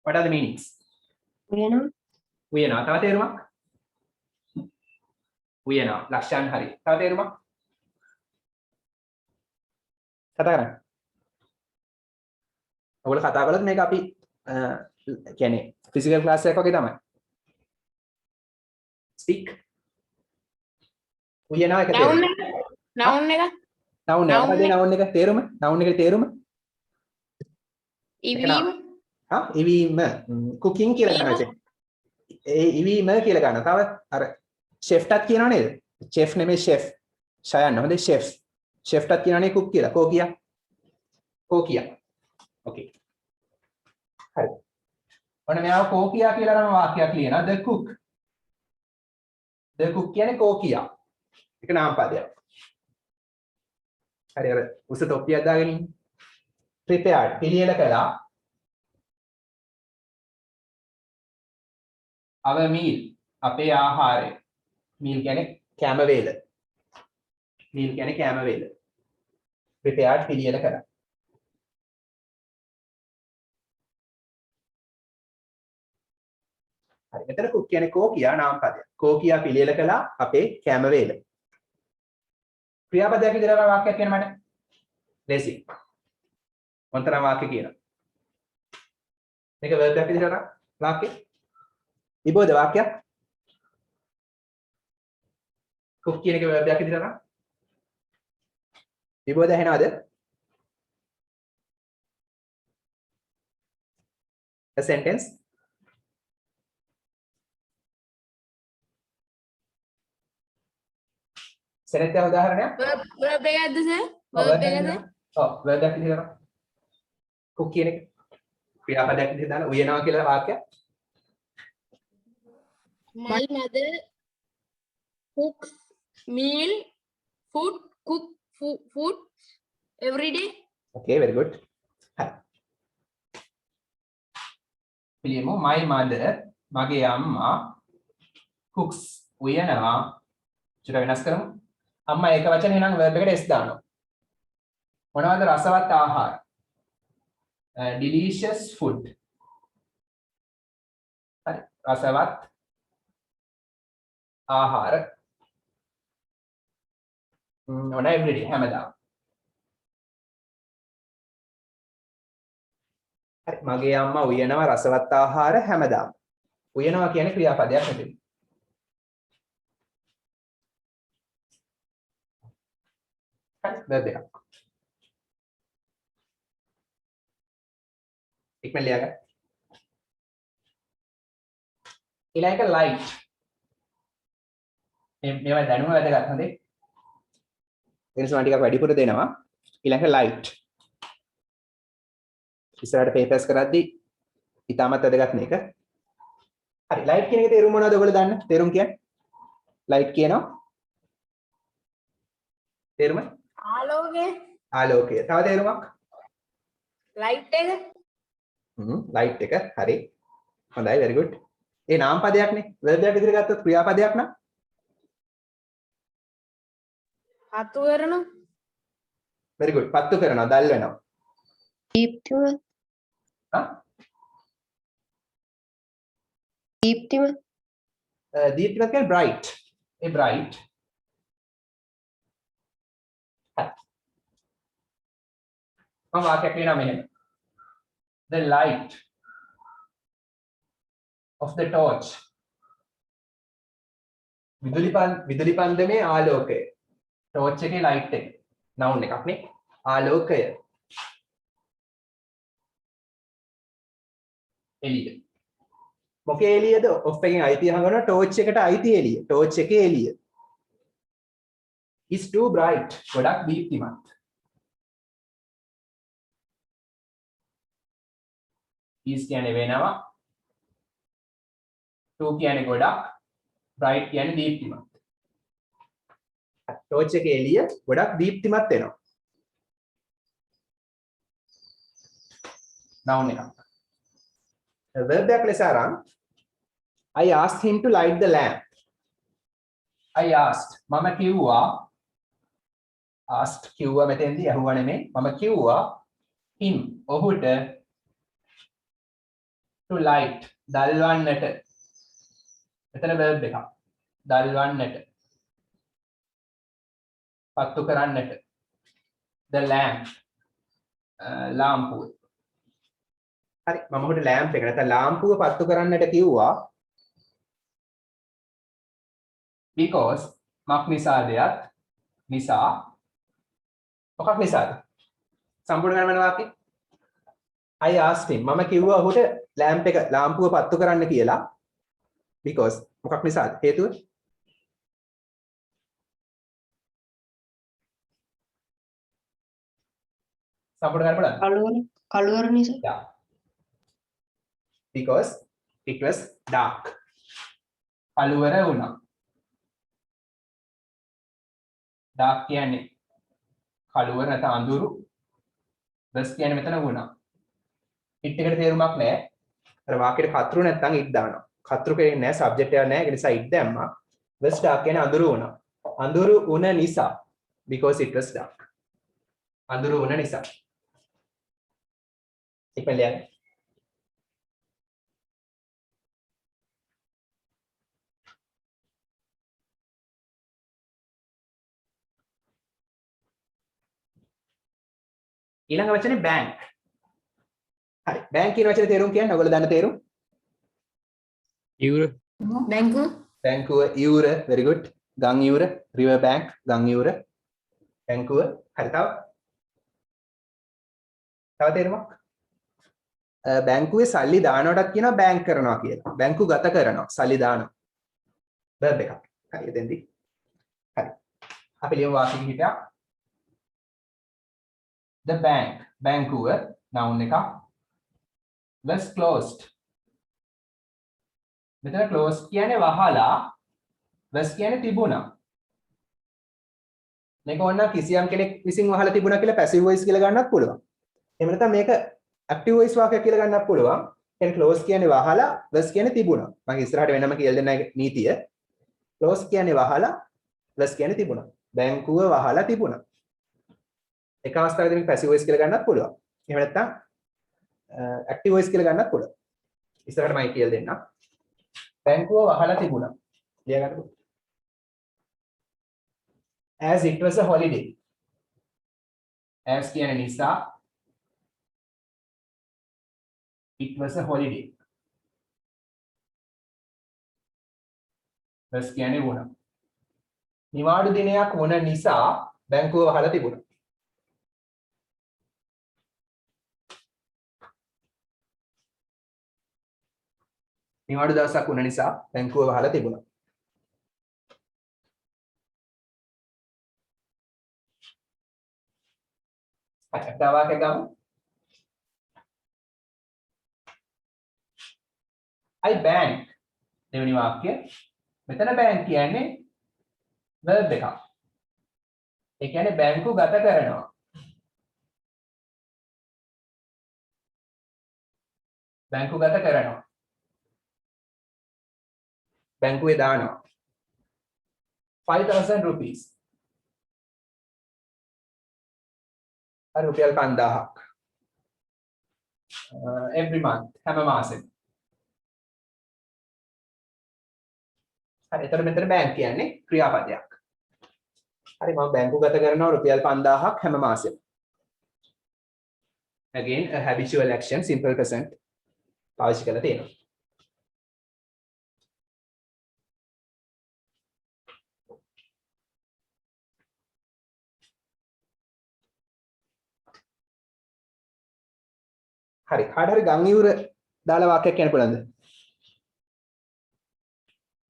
What are the meanings? උයනවා. උයනවා. තව තේරුමක්? උයනවා. ලක්ෂණ හරි. තව තේරුමක්? කතා කරන්න. ඔයගොල්ලෝ කතා කළොත් මේක අපි කියන්නේ ෆිසිකල් ක්ලාස් එකක් වගේ තමයි. speak. උයනවා එක තේරුම. noun එක noun එක. මොකද noun එක තේරුම? noun එකේ තේරුම? ඉවීම හා ඉවීම. cooking කියලා ගන්න වචනේ. ඒ ඉවීම කියලා ගන්න. තව අර chefටත් කියනව නේද? chef නෙමෙයි chef. ෂයන් හොඳේ chef. chefටත් කියනවනේ cook කියලා. කෝකියා. කෝකියා. okay. හරි. ඔන්න මෙයාව කෝකියා කියලා නම් වාක්‍යයක් ලියනවා. the cook. the cook කියන්නේ කෝකියා. ඒක නාම පදයක්. හරි අර උස තොප්පියක් දාගෙන ඉන්න. prepared පිළියෙල කළා. our meal අපේ ආහාරය. meal කියන්නේ කෑම වේල. meal කියන්නේ කෑම වේල. prepared පිළියෙල කළා. හරි මෙතන cook කියන්නේ කෝකියා නාම පදයක්. කෝකියා පිළියෙල කළා අපේ කෑම වේල. ක්‍රියාපදයක් විදිහට වාක්‍යයක් කියන්න මට. ලේසි. මොන්තරම් වාක්‍ය කියනවා. මේක verb එකක් විදිහට වාක්‍ය. විභෝධ වාක්‍යයක්. cook කියන එක verb එකක් විදිහට විභෝධ ඇහෙනවද? a sentence. සෙනෙත් උදාහරණයක්. verb එකක්ද සර් ඔව් verb එකද verb එකක් විදිහට cook කියන එක ක්‍රියාපදයක් විදිහට දාලා උයනවා කියලා වාක්‍යයක්. my mother cooks meal food every day okay very good. හරි. පිළියමු my mother මගේ අම්මා cooks උයනවා. චුර වෙනස් කරමු. අම්මා ඒක වචනේ නම් verb එකට s දානවා. මොනවද රසවත් ආහාර? delicious food. හරි. රසවත් ආහාර. on everyday හැමදාම. හරි. මගේ අම්මා උයනවා රසවත් ආහාර හැමදාම. උයනවා කියන්නේ ක්‍රියාපදයක් නෙවෙයි. හරි. verb එකක්. ඉක්මන ලියා ගන්න. ඊළඟ එක light. මේවා දැනුම වැදගත් හොඳේ. එනිසා මම ටිකක් වැඩිපුර දෙනවා. ඊළඟ light. ඉස්සරහට papers කරද්දී ඉතාමත් වැදගත් මේක. හරි light කියන එකේ තේරුම මොනවද ඔයගොල්ලෝ දන්න? තේරුම කියන්නේ? light කියනවා. තේරුම? ආලෝකය ආලෝකය. තව තේරුමක්? ලයිට් එක light එක. හරි. හොඳයි very good. ඒ නාම පදයක්නේ. verb එකක් විදිහට ගත්තොත් ක්‍රියාපදයක් නම් හතු කරන very good. පත්තු කරනවා, දල් වෙනවා. දීප්තිමත් හා? දීප්තිමත් දීප්තිමත් කියන්නේ bright. ඒ bright. මම වාක්‍යයක් ලියනවා මෙහෙම. The light of the torch. විදුලි පන්දමේ ආලෝකය. torch එකේ light එක. noun එකක් නේ. ආලෝකය. එළිය. මොකේ එළියද? off එකෙන් අයිතිය හංගනවා torch එකට අයිති එළිය. torch එකේ එළිය. is too bright. ගොඩක් දීප්තිමත්. is කියන්නේ වෙනවා. too කියන්නේ ගොඩක්. bright කියන්නේ දීප්තිමත්. torch එකේ එළිය ගොඩක් දීප්තිමත් වෙනවා. noun එකක්. verb එකක් ලෙස අරන් I asked him to light the lamp. I asked මම කිව්වා asked කිව්වා මෙතෙන්දී අහුවා නෙමෙයි මම කිව්වා him ඔහුට to light දල්වන්නට. එතන verb එකක්. දල්වන්නට. පත්තු කරන්නට. the lamp ලාම්පුව. හරි මම ඔහුට lamp එක නැත්නම් ලාම්පුව පත්තු කරන්නට කිව්වා because මක් නිසාදයක් නිසා මොකක් නිසාද? සම්පූර්ණ කරන්න වාක්‍යය. I asked him මම කිව්වා ඔහුට ලාම්පුව පත්තු කරන්න කියලා because මොකක් නිසාද? හේතුව සම්පූර්ණ කරන්න බලන්න. කළුවර නිසා Yeah. Because it was dark. කළුවර වුණා. dark කියන්නේ කළුවර නැත්නම් අඳුරු. was කියන්නේ මෙතන වුණා. it එකට තේරුමක් නැහැ. අර වාක්‍යෙට කතරු නැත්නම් it දානවා. කතරු කියන්නේ නැහැ, subject එක නැහැ. ඒ නිසා it දැම්මා. was dark කියන්නේ අඳුරු වුණා. අඳුරු වුණ නිසා because it was dark. අඳුරු වුණ නිසා. ඉක්මනට යන්න. ඊළඟ වචනේ bank. හරි. bank කියන වචනේ තේරුම් කියන්නේ ඔයගොල්ලෝ දන්න තේරුම්? ඉවුර බැංකුව බැංකුව ඉවුර very good. ගම් ඉවුර river bank ගම් ඉවුර. බැංකුව හරි තව තේරුමක්? බැංකුවේ සල්ලි දානවටත් කියනවා බැංක් කරනවා කියලා. බැංකු ගත කරනවා සල්ලි දානවා. verb එකක්. හරි එතෙන්දී. හරි. අපි ලියමු වාක්‍ය කිහිපයක්. The bank බැංකුව noun එකක් was closed. මෙතන closed කියන්නේ වහලා was කියන්නේ තිබුණා. මේක ඕනනම් කිසියම් කෙනෙක් විසින් වහලා තිබුණා කියලා passive voice කියලා ගන්නත් පුළුවන්. එහෙම නැත්නම් මේක active voice වාක්‍යයක් කියලා ගන්නත් පුළුවන්. කියන්නේ close කියන්නේ වහලා was කියන්නේ තිබුණා. මම ඉස්සරහට වෙනම කියලා දෙන්න නීතිය. close කියන්නේ වහලා was කියන්නේ තිබුණා. බැංකුව වහලා තිබුණා. එක අවස්ථාවකදී මේක passive voice කියලා ගන්නත් පුළුවන්. එහෙම නැත්නම් active voice කියලා ගන්නත් පුළුවන්. ඉස්සරහට මම කියලා දෙන්නම්. බැංකුව වහලා තිබුණා. ලියගන්නකො. As it was a holiday. As කියන්නේ නිසා it was a holiday. was කියන්නේ වුණා. නිවාඩු දිනයක් වුණ නිසා බැංකුව වහලා තිබුණා. නිවාඩු දවසක් වුණ නිසා බැංකුව වහලා තිබුණා. හරි තව වාක්‍යයක් ගමු. I bank දෙවෙනි වාක්‍ය. මෙතන bank කියන්නේ verb එකක්. ඒ කියන්නේ බැංකු ගත කරනවා. බැංකු ගත කරනවා. බැංකුවේ දානවා. 5,000 rupees. හරි රුපියල් 5,000ක්. every month හැම මාසෙම. හරි එතකොට මෙතන බැංක් කියන්නේ ක්‍රියාපදයක්. හරි මම බැංකු ගත කරනවා රුපියල් 5,000ක් හැම මාසෙම. again a habitual action simple present පාවිච්චි කරලා තියෙනවා. හරි කාට හරි ගම් ඉවුර දාලා වාක්‍යයක් කියන්න පුළුවන්ද?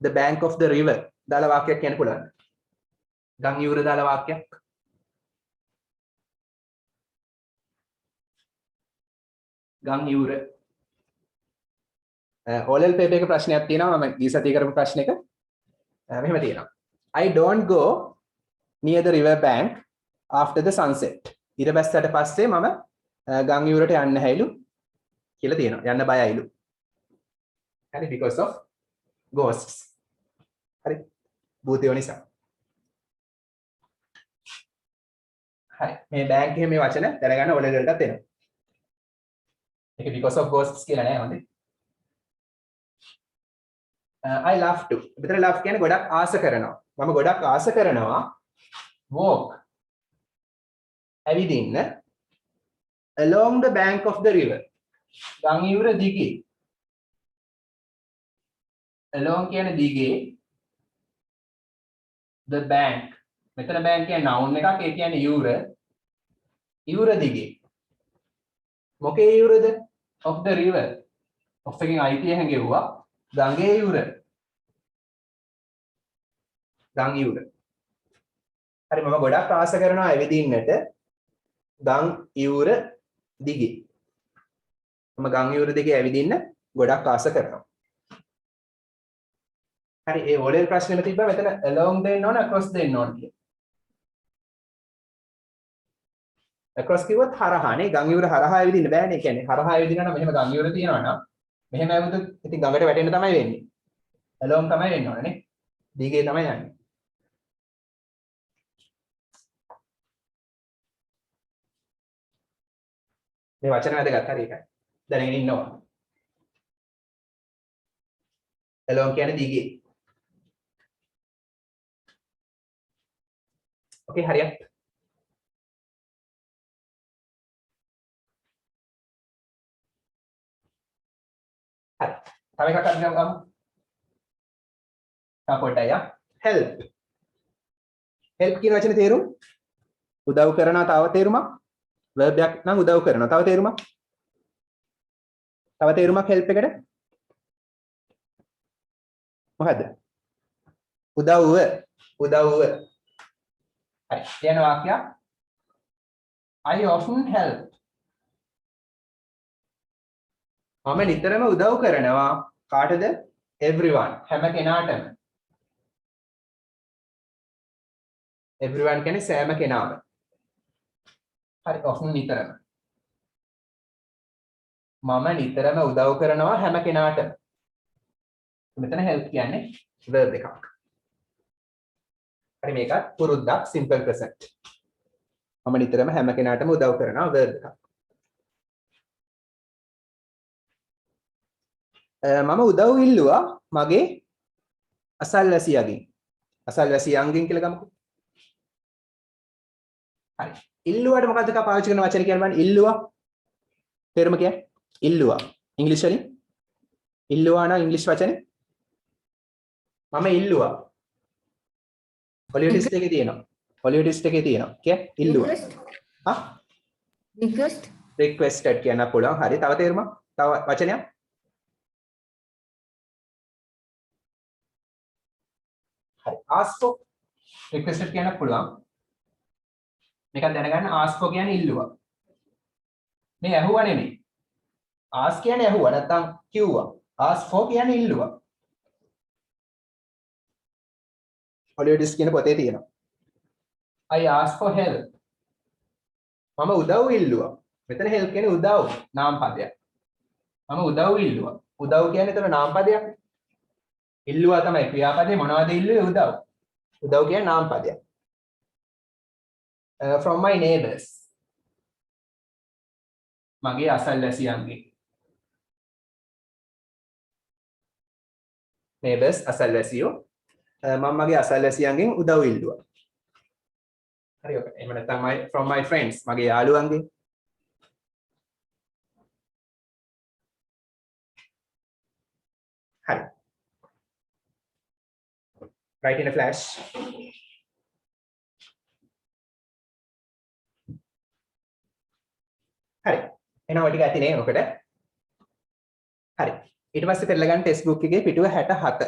The bank of the river දාලා වාක්‍යයක් කියන්න පුළුවන්ද? ගම් ඉවුර දාලා වාක්‍යයක්. ගම් ඉවුර ඕලෙල් පේපර් එක ප්‍රශ්නයක් තියෙනවා මම ඊ සතිය කරපු ප්‍රශ්නෙක මෙහෙම තියෙනවා. I don't go near the river bank after the sunset. ඊට පස්සට පස්සේ මම ගම් ඉවුරට යන්නේ නැහැලු කියලා තියෙනවා. යන්න බයයිලු. හරි because of ghosts. හරි භූතයෝ නිසා. හරි මේ බැංක් එකේ මේ වචන දැනගන්න ඕලෙල් වලටත් එනවා. ඒක because of ghosts කියලා නෑ හොඳේ. I love to. මෙතන love කියන්නේ ගොඩක් ආස කරනවා. මම ගොඩක් ආස කරනවා walk ඇවිදින්න along the bank of the river. ගම් ඉවුර දිගේ. along කියන්නේ දිගේ. the bank. මෙතන bank කියන්නේ noun එකක්. ඒ කියන්නේ ඉවුර. ඉවුර දිගේ. මොකේ ඉවුරද? of the river. of එකෙන් අයිතිය හැංගෙව්වා. ගඟේ ඉවුර. ගම් ඉවුර. හරි මම ගොඩක් ආස කරනවා ඇවිදින්නට ගම් ඉවුර දිගේ. මම ගම් ඉවුර දිගේ ඇවිදින්න ගොඩක් ආස කරනවා. හරි ඒ ඕලෙල් ප්‍රශ්නෙම තිබ්බා මෙතන along දෙන්න ඕන across දෙන්න ඕන කියලා. across කිව්වොත් හරහානේ ගම් ඉවුර හරහා ඇවිදින්න බෑනේ. කියන්නේ හරහා ඇවිදිනවා නම් මෙහෙම ගම් ඉවුර තියෙනවා නම් මෙහෙම ඇවිත් ඉතින් ගඟට වැටෙන්න තමයි වෙන්නේ. along තමයි වෙන්න ඕනේ නේ. දිගේ තමයි යන්නේ. මේ වචන වැදගත් හරි එකයි. දැනගෙන ඉන්නවා. along කියන්නේ දිගේ. ඕකේ හරියට. හරි. තව එකක් අරගෙන ගමු. පොඩ්ඩයි help. help කියන වචනේ තේරුම උදව් කරනවා තව තේරුමක්. verb එකක් නම් උදව් කරනවා. තව තේරුමක්. තව තේරුමක් help එකට. මොකද්ද? උදව්ව. උදව්ව. හරි. කියන වාක්‍යයක්. I often help. මම නිතරම උදව් කරනවා කාටද? everyone. හැම කෙනාටම. everyone කියන්නේ සෑම කෙනාම. හරි often නිතරම. මම නිතරම උදව් කරනවා හැම කෙනාටම. මෙතන help කියන්නේ verb එකක්. හරි මේකත් පුරුද්දක් simple present. මම නිතරම හැම කෙනාටම උදව් කරනවා verb එකක්. මම උදව් ඉල්ලුවා මගේ අසල්වැසියාගෙන්. අසල්වැසියන්ගෙන් කියලා ගමුකෝ. හරි. ඉල්ලුවාට මොකද්ද පාවිච්චි කරන වචන කියන්නේ බලන්න. ඉල්ලුවා. තේරුම කියන්නේ? ඉල්ලුවා. ඉංග්‍රීසි වලින් ඉල්ලුවා නම් ඉංග්‍රීසි වචනේ මම ඉල්ලුවා. ඔලියෝ ටෙස්ට් එකේ තියෙනවා. ඔලියෝ ටෙස්ට් එකේ තියෙනවා. කියන්නේ ඉල්ලුවා. හා? request requested කියන්න පුළුවන්. හරි. තව තේරුමක්? තව වචනයක්? ask for requested කියන්න පුළුවන්. මේක දැනගන්න ask for කියන්නේ ඉල්ලුවා. මේ ඇහුවා නෙමෙයි. ask කියන්නේ ඇහුවා නැත්නම් කිව්වා. ask for කියන්නේ ඉල්ලුවා. ඔලිවර් ඩිස් කියන පොතේ තියෙනවා. I asked for help. මම උදව් ඉල්ලුවා. මෙතන help කියන්නේ උදව් නාම පදයක්. මම උදව් ඉල්ලුවා. උදව් කියන්නේ එතන නාම පදයක්. ඉල්ලුවා තමයි ක්‍රියාපදේ මොනවද ඉල්ලුවේ උදව්. උදව් කියන්නේ නාම පදයක්. From my neighbors. මගේ අසල්වැසියන්ගේ. neighbors අසල්වැසියෝ. මම මගේ අසල්වැසියන්ගෙන් උදව් ඉල්ලුවා. හරි ඔක. එහෙම නැත්නම් from my friends මගේ යාළුවන්ගෙන්. හරි. Write in a flash. හරි. එහෙනම් ඔය ටික ඇති නේ ඔකට. හරි. ඊට පස්සේ පෙරලා ගන්න ටෙක්ස්ට් බුක් එකේ පිටුව 67.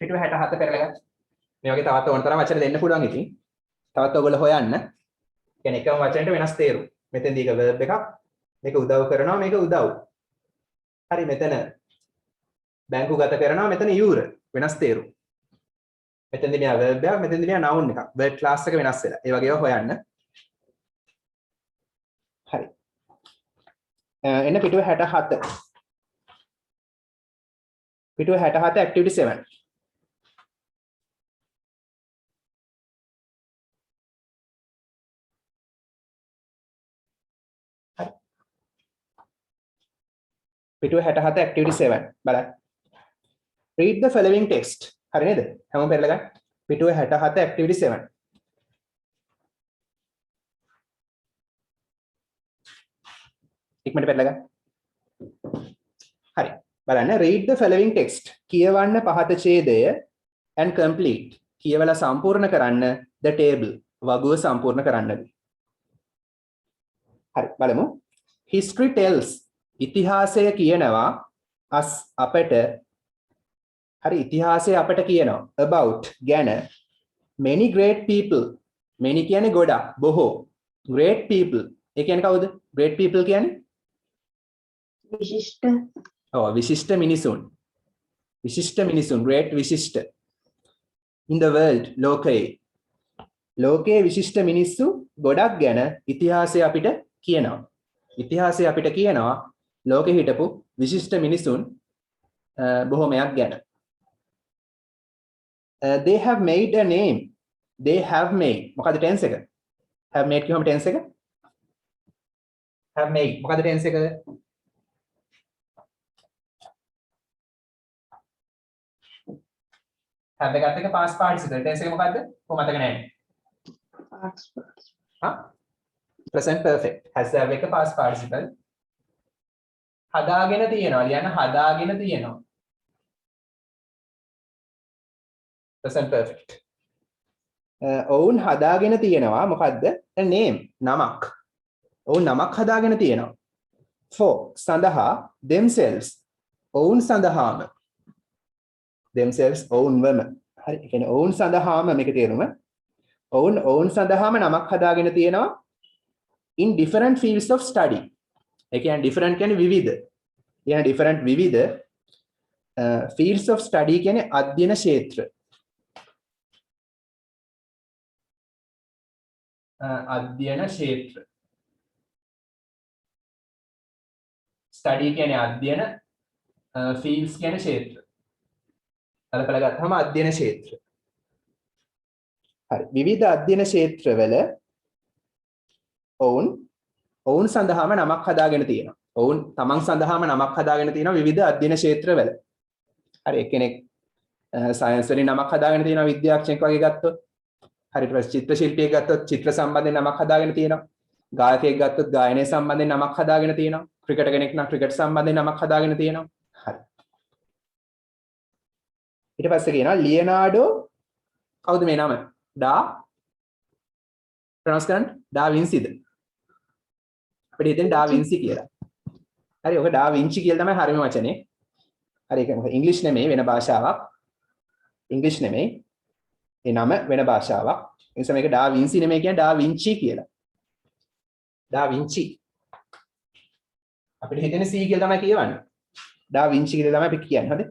පිටුව 67 පෙරලා ගන්න. මේ වගේ තවත් ඕන තරම් වචන දෙන්න පුළුවන් ඉතින්. තවත් ඔයගොල්ලෝ හොයන්න. කියන්නේ එකම වචනෙට වෙනස් තේරුම්. මෙතෙන්දී එක verb එකක්. මේක උදව් කරනවා මේක උදව්. හරි මෙතන බැංකු ගත කරනවා මෙතන යූර වෙනස් තේරුම්. මෙතෙන්දී මෙයා verb එකක් මෙතෙන්දී මෙයා noun එකක්. word class එක වෙනස් වෙලා. ඒ වගේ ඒවා හොයන්න. හරි. එන්න පිටුව 67. පිටුව 67 activity 7. හරි. පිටුව 67 activity 7 බලන්න. read the following text. හරි නේද? හැමෝම පෙරලා ගන්න. පිටුව 67 activity 7. ඉක්මනට පෙරලා ගන්න. හරි. බලන්න read the following text. කියවන්න පහත ඡේදය and complete. කියවලා සම්පූර්ණ කරන්න the table. වගුව සම්පූර්ණ කරන්න. හරි බලමු. history tells. ඉතිහාසය කියනවා us අපට. හරි ඉතිහාසය අපට කියනවා about ගැන many great people. many කියන්නේ ගොඩක් බොහෝ. great people. ඒ කියන්නේ කවුද? great people කියන්නේ විශිෂ්ට විශිෂ්ට මිනිසුන්. විශිෂ්ට මිනිසුන් great විශිෂ්ට. in the world ලෝකයේ. ලෝකයේ විශිෂ්ට මිනිස්සු ගොඩක් ගැන ඉතිහාසය අපිට කියනවා. ඉතිහාසය අපිට කියනවා ලෝකෙ හිටපු විශිෂ්ට මිනිසුන් බොහොමයක් ගැන. They have made a name. They have made. මොකද tense එක? have made කියවම tense එක? have made. මොකද tense එක? have එකත් එක past participle. tense එක මොකද්ද? කොහොම මතක නැහැ. හා? present perfect. has have එක past participle. හදාගෙන තියෙනවා. ලියන්න හදාගෙන තියෙනවා. present perfect. ඔවුන් හදාගෙන තියෙනවා මොකද්ද? a name නමක්. ඔවුන් නමක් හදාගෙන තියෙනවා. for සඳහා themselves. ඔවුන් සඳහාම. themselves ඔවුන්වම. හරි. ඒ කියන්නේ ඔවුන් සඳහාම මේක තේරුම. ඔවුන් සඳහාම නමක් හදාගෙන තියෙනවා in different fields of study. ඒ කියන්නේ different කියන්නේ විවිධ. කියන different විවිධ fields of study කියන්නේ අධ්‍යයන ක්ෂේත්‍ර. අධ්‍යයන ක්ෂේත්‍ර. study කියන්නේ අධ්‍යයන fields කියන්නේ ක්ෂේත්‍ර. කලකල ගත්තාම අධ්‍යයන ක්ෂේත්‍ර. හරි. විවිධ අධ්‍යයන ක්ෂේත්‍රවල ඔවුන් සඳහාම නමක් හදාගෙන තියෙනවා. ඔවුන් තමන් සඳහාම නමක් හදාගෙන තියෙනවා විවිධ අධ්‍යයන ක්ෂේත්‍රවල. හරි එක්කෙනෙක් සයන්ස් වලින් නමක් හදාගෙන තියෙනවා විද්‍යාඥයෙක් වගේ ගත්තොත්. හරි ඊට පස්සේ චිත්‍ර ශිල්පියෙක් ගත්තොත් චිත්‍ර සම්බන්ධයෙන් නමක් හදාගෙන තියෙනවා. ගායකයෙක් ගත්තොත් ගායනය සම්බන්ධයෙන් නමක් හදාගෙන තියෙනවා. ක්‍රිකට් කෙනෙක් නම් ක්‍රිකට් සම්බන්ධයෙන් නමක් හදාගෙන තියෙනවා. හරි. ඊට පස්සේ කියනවා ලියනාඩෝ කවුද මේ නම? ඩා ප්‍රොනවුන්ස් කරන්න ඩා වින්සිද? අපිට හිතෙන් ඩා වින්සි කියලා. හරි ඔක ඩා වින්චි කියලා තමයි හරියම වචනේ. හරි ඒක මොකද ඉංග්‍රීසි නෙමෙයි වෙන භාෂාවක්. ඉංග්‍රීසි නෙමෙයි. ඒ නම වෙන භාෂාවක්. ඒ නිසා මේක ඩා වින්සි නෙමෙයි කියන්නේ ඩා වින්චි කියලා. ඩා වින්චි. අපිට හිතෙන්නේ C කියලා තමයි කියවන්නේ. ඩා වින්චි කියලා තමයි අපි කියන්නේ. හරිද?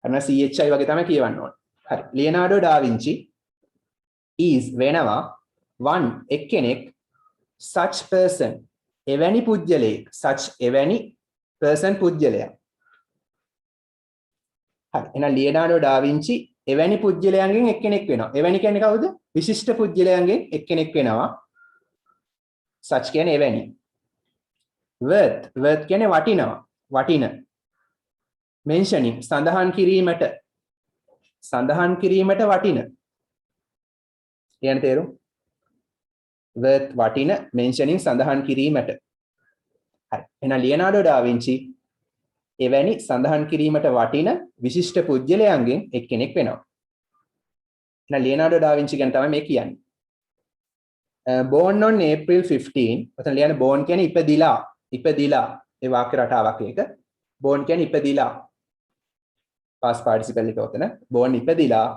අන්න CHI වගේ තමයි කියවන්න ඕන. හරි. ලියනාඩෝ ඩා වින්චි is වෙනවා one එක්කෙනෙක් such person එවැනි පුජ්‍යලයක් such එවැනි person පුජ්‍යලයක්. හරි. එහෙනම් ලියනාඩෝ ඩා වින්චි එවැනි පුජ්‍යලයන්ගෙන් එක්කෙනෙක් වෙනවා. එවැනි කියන්නේ කවුද? විශිෂ්ට පුජ්‍යලයන්ගෙන් එක්කෙනෙක් වෙනවා. such කියන්නේ එවැනි. worth කියන්නේ වටිනවා. වටින. mentioning සඳහන් කිරීමට වටින. කියන තේරුම්? worth වටින mentioning සඳහන් කිරීමට. හරි. එහෙනම් ලියනාඩෝ ඩා වින්චි එවැනි සඳහන් කිරීමට වටින විශිෂ්ට පුජ්‍යලයන්ගෙන් එක්කෙනෙක් වෙනවා. එහෙනම් ලියනාඩෝ ඩා වින්චි ගැන තමයි මේ කියන්නේ. born on April 15. ඔතන ලියන්නේ born කියන්නේ ඉපදිලා. ඒ වාක්‍ය රටාවක් ඒක. born කියන්නේ ඉපදිලා. past participle එක ඔතන. born ඉපදිලා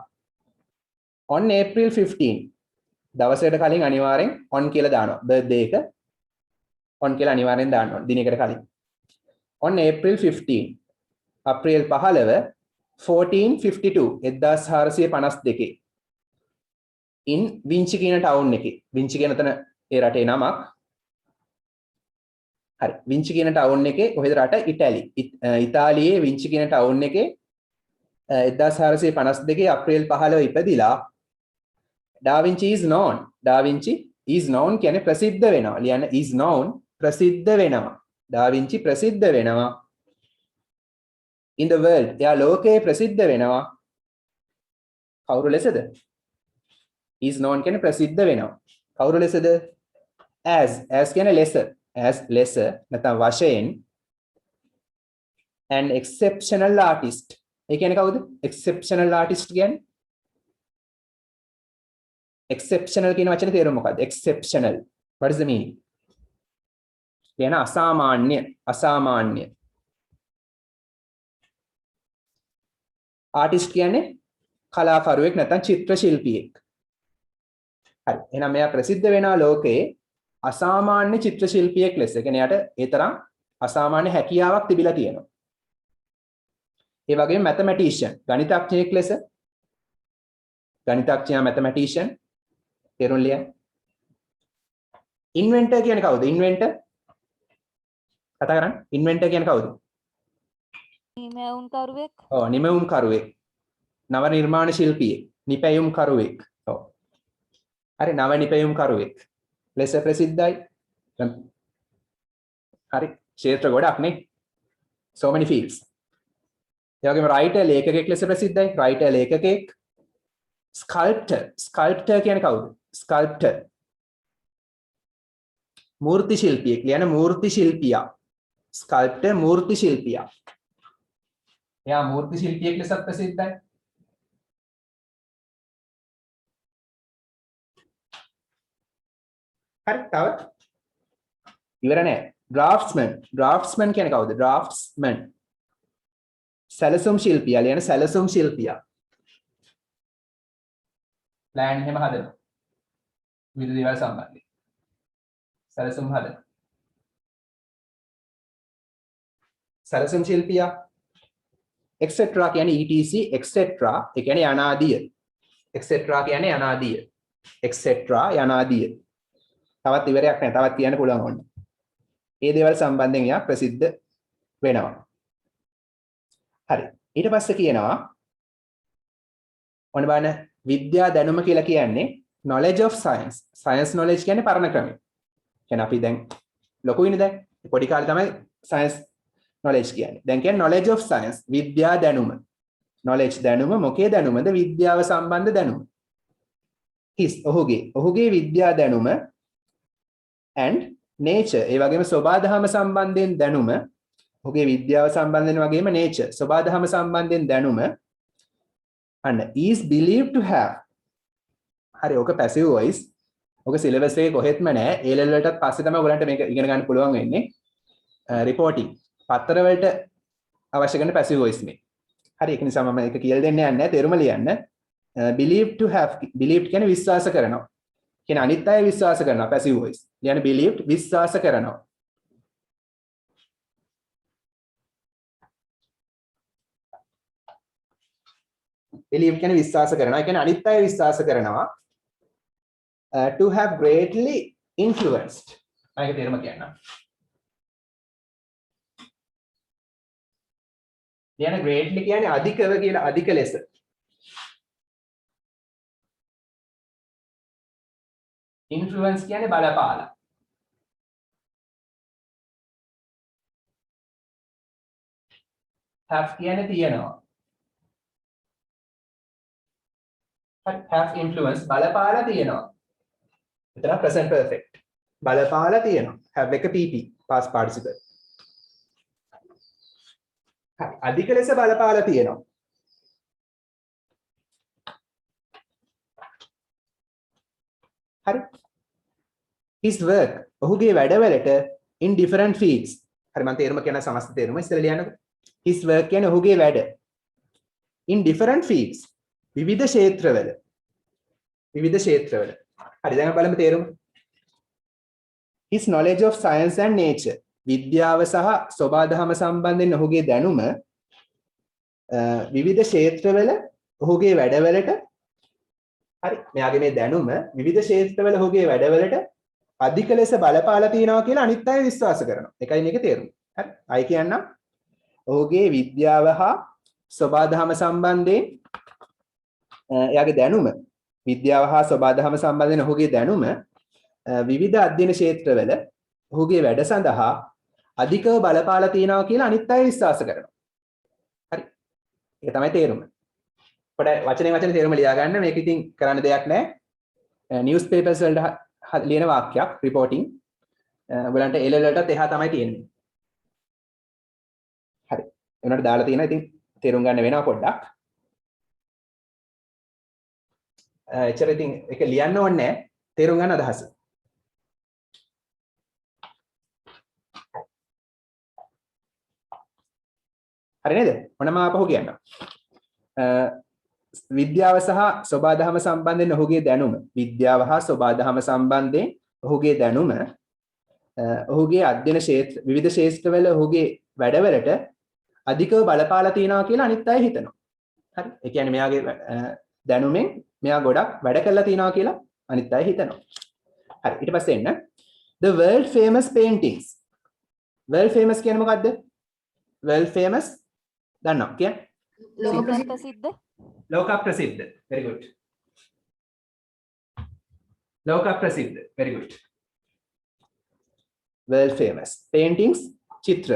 on April 15. දවසකට කලින් අනිවාර්යෙන් on කියලා දානවා. birthday එක on කියලා අනිවාර්යෙන් දාන්න ඕන. දිනයකට කලින්. on April 15. අප්‍රේල් 15 1452 1452 in වින්චි කියන ටවුන් එකේ. වින්චි කියන තැන ඒ රටේ නමක්. හරි. වින්චි කියන ටවුන් එකේ කොහෙද රට? ඉතාලි. ඉතාලියේ වින්චි කියන ටවුන් එකේ 1452 අප්‍රේල් 15 ඉපදිලා ඩා වින්චි is known. Da වින්චි is known කියන්නේ ප්‍රසිද්ධ වෙනවා. ලියන්න is known ප්‍රසිද්ධ වෙනවා. ඩා වින්චි ප්‍රසිද්ධ වෙනවා. in the world. එයා ලෝකයේ ප්‍රසිද්ධ වෙනවා. කවුරු ලෙසද? is known කියන්නේ ප්‍රසිද්ධ වෙනවා. කවුරු ලෙසද? as කියන්නේ ලෙස. as ලෙස නැත්නම් වශයෙන් an exceptional artist. ඒ කියන්නේ කවුද? exceptional artist කියන්නේ exceptional කියන වචනේ තේරුම මොකක්ද? exceptional. What is the meaning? කියන අසාමාන්‍ය. artist කියන්නේ කලාකරුවෙක් නැත්නම් චිත්‍ර ශිල්පියෙක්. හරි. එහෙනම් මෙයා ප්‍රසිද්ධ වෙනා ලෝකයේ අසාමාන්‍ය චිත්‍ර ශිල්පියෙක් ලෙස. ඒ කියන්නේ යාට ඒ තරම් අසාමාන්‍ය හැකියාවක් තිබිලා තියෙනවා. ඒ වගේම mathematician ගණිතඥයෙක් ලෙස. ගණිතඥයා mathematician තේරුම් ලියන්න. inventor කියන්නේ කවුද? inventor කතා කරන්නේ. inventor කියන්නේ කවුද? නිමැවුම් කරුවෙක්. ඔව් නිමැවුම් කරුවෙක්. නව නිර්මාණ ශිල්පියෙක්. නිපැයුම් කරුවෙක්. ඔව්. හරි නව නිපැයුම් කරුවෙක්. ලෙස ප්‍රසිද්ධයි. හරි ක්ෂේත්‍ර ගොඩක් නේ. so many fields. ඒ වගේම writer ලේඛකයෙක් ලෙස ප්‍රසිද්ධයි. writer ලේඛකයෙක්. sculptor කියන්නේ කවුද? sculptor මූර්ති ශිල්පියෙක්. ලියන මූර්ති ශිල්පියා. sculptor මූර්ති ශිල්පියා. එයා මූර්ති ශිල්පියෙක් ලෙසත් ප්‍රසිද්ධයි. හරි තව ඉවර නෑ. draftsman කියන්නේ කවුද? draftsman සැලසුම් ශිල්පියා. ලියන සැලසුම් ශිල්පියා. plan එහෙම හදනවා. විවිධ දේවල් සම්බන්ධයෙන්. සැලසුම් හදන. සැලසුම් ශිල්පියා. etc කියන්නේ etc etc ඒ කියන්නේ අනාදිය. etc කියන්නේ අනාදිය. etc යනාදිය. තවත් ඉවරයක් නැහැ. තවත් කියන්න පුළුවන් ඕනේ. මේ දේවල් සම්බන්ධයෙන් යා ප්‍රසිද්ධ වෙනවා. හරි. ඊට පස්සේ කියනවා ඔන්න බලන්න විද්‍යා දැනුම කියලා කියන්නේ knowledge of science. science knowledge කියන්නේ පරණ ක්‍රමය. කියන්නේ අපි දැන් ලොකුයිනේ දැන්. පොඩි කාලේ තමයි science knowledge කියන්නේ. දැන් කියන්නේ knowledge of science විද්‍යා දැනුම. knowledge දැනුම මොකේ දැනුමද? විද්‍යාව සම්බන්ධ දැනුම. ඔහුගේ විද්‍යා දැනුම and nature ඒ වගේම සබාධම සම්බන්ධයෙන් දැනුම. ඔහුගේ විද්‍යාව සම්බන්ධයෙන් වගේම nature සබාධම සම්බන්ධයෙන් දැනුම and is believed to have. හරි ඕක passive voice. ඕක syllabus එකේ කොහෙත්ම නැහැ. A level වලටත් පස්සේ තමයි ඔයගලන්ට මේක ඉගෙන ගන්න පුළුවන් වෙන්නේ. reporting පත්‍ර වලට අවශ්‍ය කරන passive voice මේ. හරි ඒක නිසා මම ඒක කියලා දෙන්න යන්නේ නැහැ තේරුම ලියන්න. believe to have believed කියන්නේ විශ්වාස කරනවා. කියන්නේ අනිත් අය විශ්වාස කරනවා passive voice. කියන්නේ believed විශ්වාස කරනවා. believe කියන්නේ විශ්වාස කරනවා. ඒ කියන්නේ අනිත් අය විශ්වාස කරනවා. To have greatly influenced. මම ඒක තේරුම කියන්නම්. කියන්නේ greatly කියන්නේ අධිකව කියලා අධික ලෙස. influence කියන්නේ බලපාලා. have කියන්නේ තියනවා. have influence බලපාලා තියනවා. එතන present perfect. බලපාලා තියනවා. have එක pp past participle. හරි අධික ලෙස බලපාලා තියනවා. හරි his work ඔහුගේ වැඩවලට in different fields. හරි මම තේරුම කියන සමස්ත තේරුම ඉස්සෙල්ලා ලියන්නකෝ. his work කියන්නේ ඔහුගේ වැඩ in different fields. විවිධ ක්ෂේත්‍රවල. විවිධ ක්ෂේත්‍රවල. හරි දැන් අපි බලමු තේරුම. his knowledge of science and nature. විද්‍යාව සහ සබාධම සම්බන්ධයෙන් ඔහුගේ දැනුම විවිධ ක්ෂේත්‍රවල ඔහුගේ වැඩවලට හරි මෙයාගේ මේ දැනුම විවිධ ක්ෂේත්‍රවල ඔහුගේ වැඩවලට අධික ලෙස බලපාලා තියෙනවා කියලා අනිත් අය විශ්වාස කරනවා. ඒකයි මේකේ තේරුම. හරි. අය කියන්නම් ඔහුගේ විද්‍යාව හා සබාධම සම්බන්ධයෙන් එයාගේ දැනුම විද්‍යාව හා සබාධම සම්බන්ධයෙන් ඔහුගේ දැනුම විවිධ අධ්‍යයන ක්ෂේත්‍රවල ඔහුගේ වැඩ සඳහා අධිකව බලපාලා තියෙනවා කියලා අනිත් අය විශ්වාස කරනවා. හරි. ඒක තමයි තේරුම. පොඩ වචනේ තේරුම ලියා ගන්න. මේක ඉතින් කරන්න දෙයක් නැහැ. නිවුස් පේපර්ස් වලට ලියන වාක්‍යයක් රිපෝටින්. ඔයගලන්ට A level වලටත් එහා තමයි තියෙන්නේ. හරි. ඒනට දාලා තියෙනවා. ඉතින් තේරුම් ගන්න වෙනවා පොඩ්ඩක්. එච්චර ඉතින් ඒක ලියන්න ඕනේ නැහැ. තේරුම් ගන්න අදහස. හරි නේද? මොනම ආපහු කියන්න. විද්‍යාව සහ සබාධම සම්බන්ධයෙන් ඔහුගේ දැනුම විද්‍යාව හා සබාධම සම්බන්ධයෙන් ඔහුගේ දැනුම ඔහුගේ අධ්‍යයන ක්ෂේත්‍ර විවිධ ක්ෂේත්‍රවල ඔහුගේ වැඩවලට අධිකව බලපාලා තියෙනවා කියලා අනිත් අය හිතනවා. හරි. ඒ කියන්නේ මෙයාගේ දැනුමෙන් මෙයා ගොඩක් වැඩ කරලා තියෙනවා කියලා අනිත් අය හිතනවා. හරි. ඊට පස්සේ එන්න the world famous paintings. world famous කියන්නේ මොකද්ද? world famous දන්නවා කියන්නේ ලෝක ප්‍රසිද්ධ ලෝක ප්‍රසිද්ධ. very good. ලෝක ප්‍රසිද්ධ. very good. world famous paintings චිත්‍ර.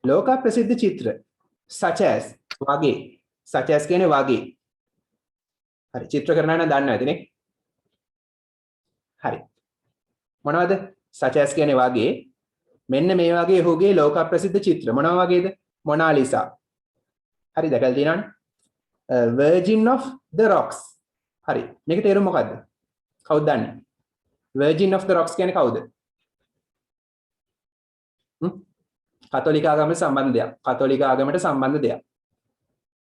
ලෝක ප්‍රසිද්ධ චිත්‍ර such as වගේ. such as කියන්නේ වගේ. හරි චිත්‍ර කරනවා නම් දන්නවා ඇතිනේ. හරි. මොනවද? such as කියන්නේ වගේ. මෙන්න මේ වගේ ඔහුගේ ලෝක ප්‍රසිද්ධ චිත්‍ර මොනවා වගේද? මොනාලිසා. හරි දැකලා තියෙනවනේ. Virgin of the Rocks. හරි. මේකේ තේරුම මොකද්ද? කවුද දන්නේ? Virgin of the Rocks කියන්නේ කවුද? කතෝලික ආගමට සම්බන්ධ දෙයක්. කතෝලික ආගමට සම්බන්ධ දෙයක්.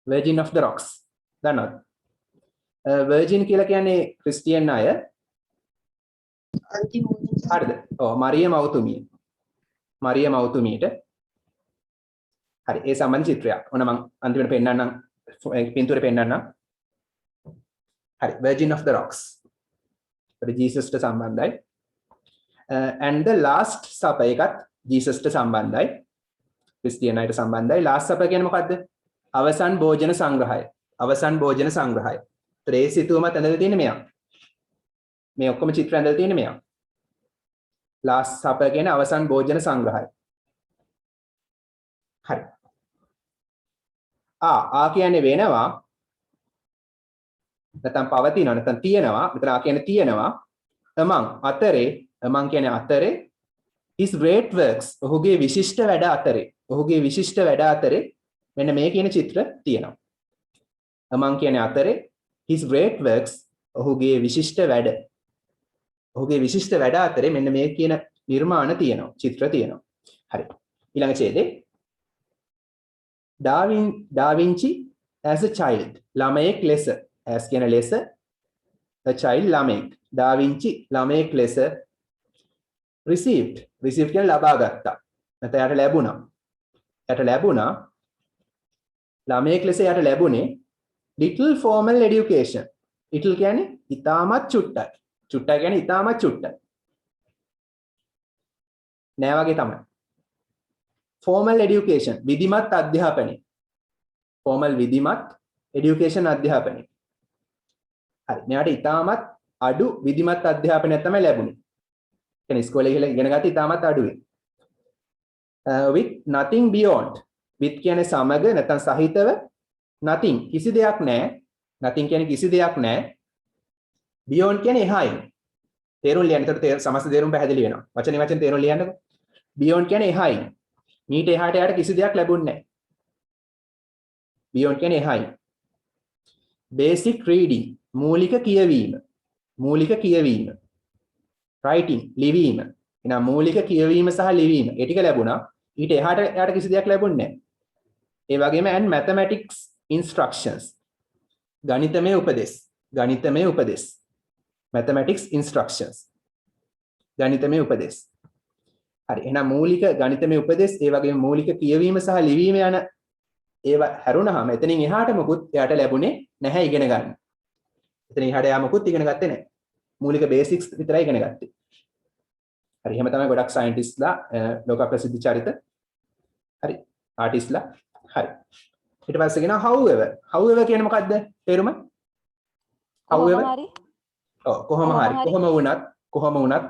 Virgin of the Rocks. දන්නවද? Virgin කියලා කියන්නේ ක්‍රිස්තියානි අය. අන්තිම හරිද? ඔව් මරිය මවතුමිය. මරිය මවතුමියට හරි ඒ සම්බන්ධ චිත්‍රයක්. ඔන්න මම අන්තිමට පෙන්නන්නම් පින්තූරේ පෙන්නන්නම්. හරි Virgin of the Rocks. ඒක ජීසස්ට සම්බන්ධයි. and the last supper එකත් ජීසස්ට සම්බන්ධයි. ක්‍රිස්තියානයිට සම්බන්ධයි. last supper කියන්නේ මොකද්ද? අවසන් භෝජන සංග්‍රහය. අවසන් භෝජන සංග්‍රහය. ත්‍රේ සිතුවමත් ඇඳලා තියෙන්නේ මෙයා. මේ ඔක්කොම චිත්‍ර ඇඳලා තියෙන්නේ මෙයා. last supper කියන්නේ අවසන් භෝජන සංග්‍රහය. හරි. ආ කියන්නේ වෙනවා. නැත්නම් පවතිනවා නැත්නම් තියෙනවා. මෙතන ආ කියන්නේ තියෙනවා. among අතරේ among කියන්නේ අතරේ his great works ඔහුගේ විශිෂ්ට වැඩ අතරේ. ඔහුගේ විශිෂ්ට වැඩ අතරේ මෙන්න මේ කියන චිත්‍ර තියෙනවා. among කියන්නේ අතරේ his great works ඔහුගේ විශිෂ්ට වැඩ. ඔහුගේ විශිෂ්ට වැඩ අතරේ මෙන්න මේ කියන නිර්මාණ තියෙනවා. චිත්‍ර තියෙනවා. හරි. ඊළඟ ඡේදේ Da Vinci as a child ළමයෙක් ලෙස as කියන ලෙස a child ළමයෙක් Da Vinci ළමයෙක් ලෙස received කියන ලබා ගත්තා නැත්නම් යාට ලැබුණා ළමයෙක් ලෙස යාට ලැබුණේ little formal education little කියන්නේ ඉතාමත් චුට්ටයි කියන්නේ ඉතාමත් චුට්ටයි නෑ වගේ තමයි formal education විධිමත් අධ්‍යාපනය formal විධිමත් education අධ්‍යාපනය හරි මෙයාට ඉතාමත් අඩු විධිමත් අධ්‍යාපනයක් තමයි ලැබුණේ කියන්නේ ඉස්කෝලේ ගිහලා ඉගෙන ගත්ත ඉතාමත් අඩුයි with nothing beyond with කියන්නේ සමග නැත්නම් සහිතව nothing කිසි දෙයක් නැහැ nothing කියන්නේ කිසි දෙයක් නැහැ beyond කියන්නේ එහායි තේරුම් ලියන්න. ඒතකොට සමස්ත තේරුම් පැහැදිලි වෙනවා. වචන තේරුම් ලියන්නකෝ. beyond කියන්නේ එහායි. මීට එහාට යාට කිසි දෙයක් ලැබුණේ නැහැ. beyond කියන්නේ එහායි. basic reading මූලික කියවීම. writing ලිවීම. එහෙනම් මූලික කියවීම සහ ලිවීම. ඒ ටික ලැබුණා. ඊට එහාට යාට කිසි දෙයක් ලැබුණේ නැහැ. ඒ වගේම and mathematics instructions ගණිතමය උපදෙස් mathematics instructions ගණිතමය උපදෙස් හරි එහෙනම් මූලික ගණිතමය උපදෙස් ඒ වගේම මූලික කියවීම සහ ලිවීම යන ඒවා හැරුණාම එතනින් එහාට මොකුත් එයාට ලැබුණේ නැහැ ඉගෙන ගන්න. එතනින් එහාට යා මොකුත් ඉගෙන ගත්තේ නැහැ. මූලික බේසික්ස් විතරයි ඉගෙන ගත්තේ. හරි එහෙම තමයි ගොඩක් සයන්ටිස්ට්ලා ලෝක ප්‍රසිද්ධ චරිත. හරි ආටිස්ට්ලා. හරි. ඊට පස්සේ කියනවා however කියන්නේ මොකද්ද? තේරුම? however හරි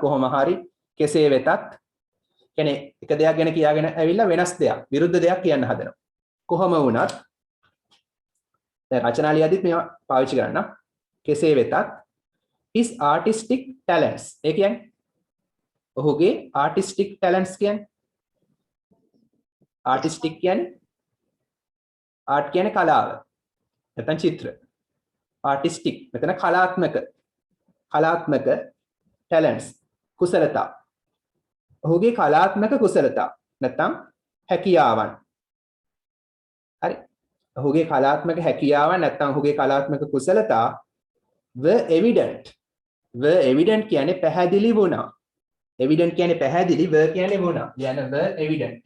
කොහොම හරි කෙසේ වෙතත් කියන්නේ එක දෙයක් ගැන කියාගෙන ඇවිල්ලා වෙනස් දෙයක් විරුද්ධ දෙයක් කියන්න හදනවා. කොහොම වුණත් දැන් රචනා ලියද්දිත් මේවා පාවිච්චි කරන්න. කෙසේ වෙතත් his artistic talents ඒ කියන්නේ ඔහුගේ artistic talents කියන්නේ artistic කියන්නේ art කියන්නේ කලාව. නැත්නම් චිත්‍ර. artistic මෙතන කලාත්මක talents කුසලතා ඔහුගේ කලාත්මක කුසලතා නැත්නම් හැකියාවන් හරි ඔහුගේ කලාත්මක හැකියාවන් නැත්නම් ඔහුගේ කලාත්මක කුසලතා were evident කියන්නේ පැහැදිලි වුණා evident කියන්නේ පැහැදිලි were කියන්නේ වුණා කියන්නේ were evident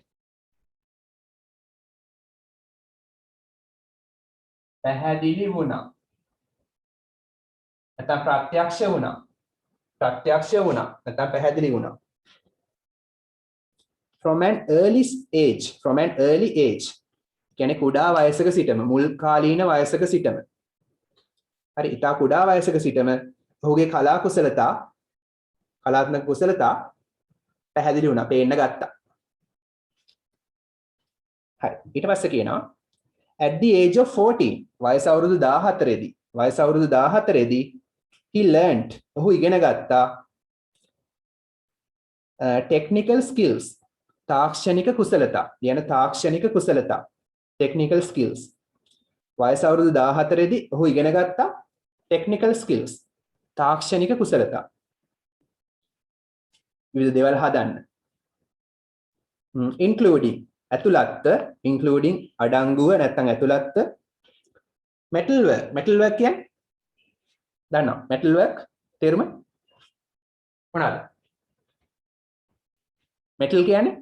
පැහැදිලි වුණා නැත්නම් ප්‍රත්‍යක්ෂ වුණා නැත්නම් පැහැදිලි වුණා from an early age කියන්නේ කුඩා වයසක සිටම මුල් කාලීන වයසක සිටම හරි ඉතා කුඩා වයසක සිටම ඔහුගේ කලාත්මක කුසලතා පැහැදිලි වුණා පේන්න ගත්තා හරි ඊට පස්සේ කියනවා at the age of 14 වයස අවුරුදු 14 දී he learned ඔහු ඉගෙන ගත්තා technical skills තාක්ෂණික කුසලතා technical skills වයස අවුරුදු 14 දී ඔහු ඉගෙන ගත්තා technical skills තාක්ෂණික කුසලතා විවිධ දේවල් හදන්න including including අඩංගුව නැත්නම් ඇතුළත්ත metalwork කියන්නේ දන්නවා metalwork තේරුම මොනවාද metal කියන්නේ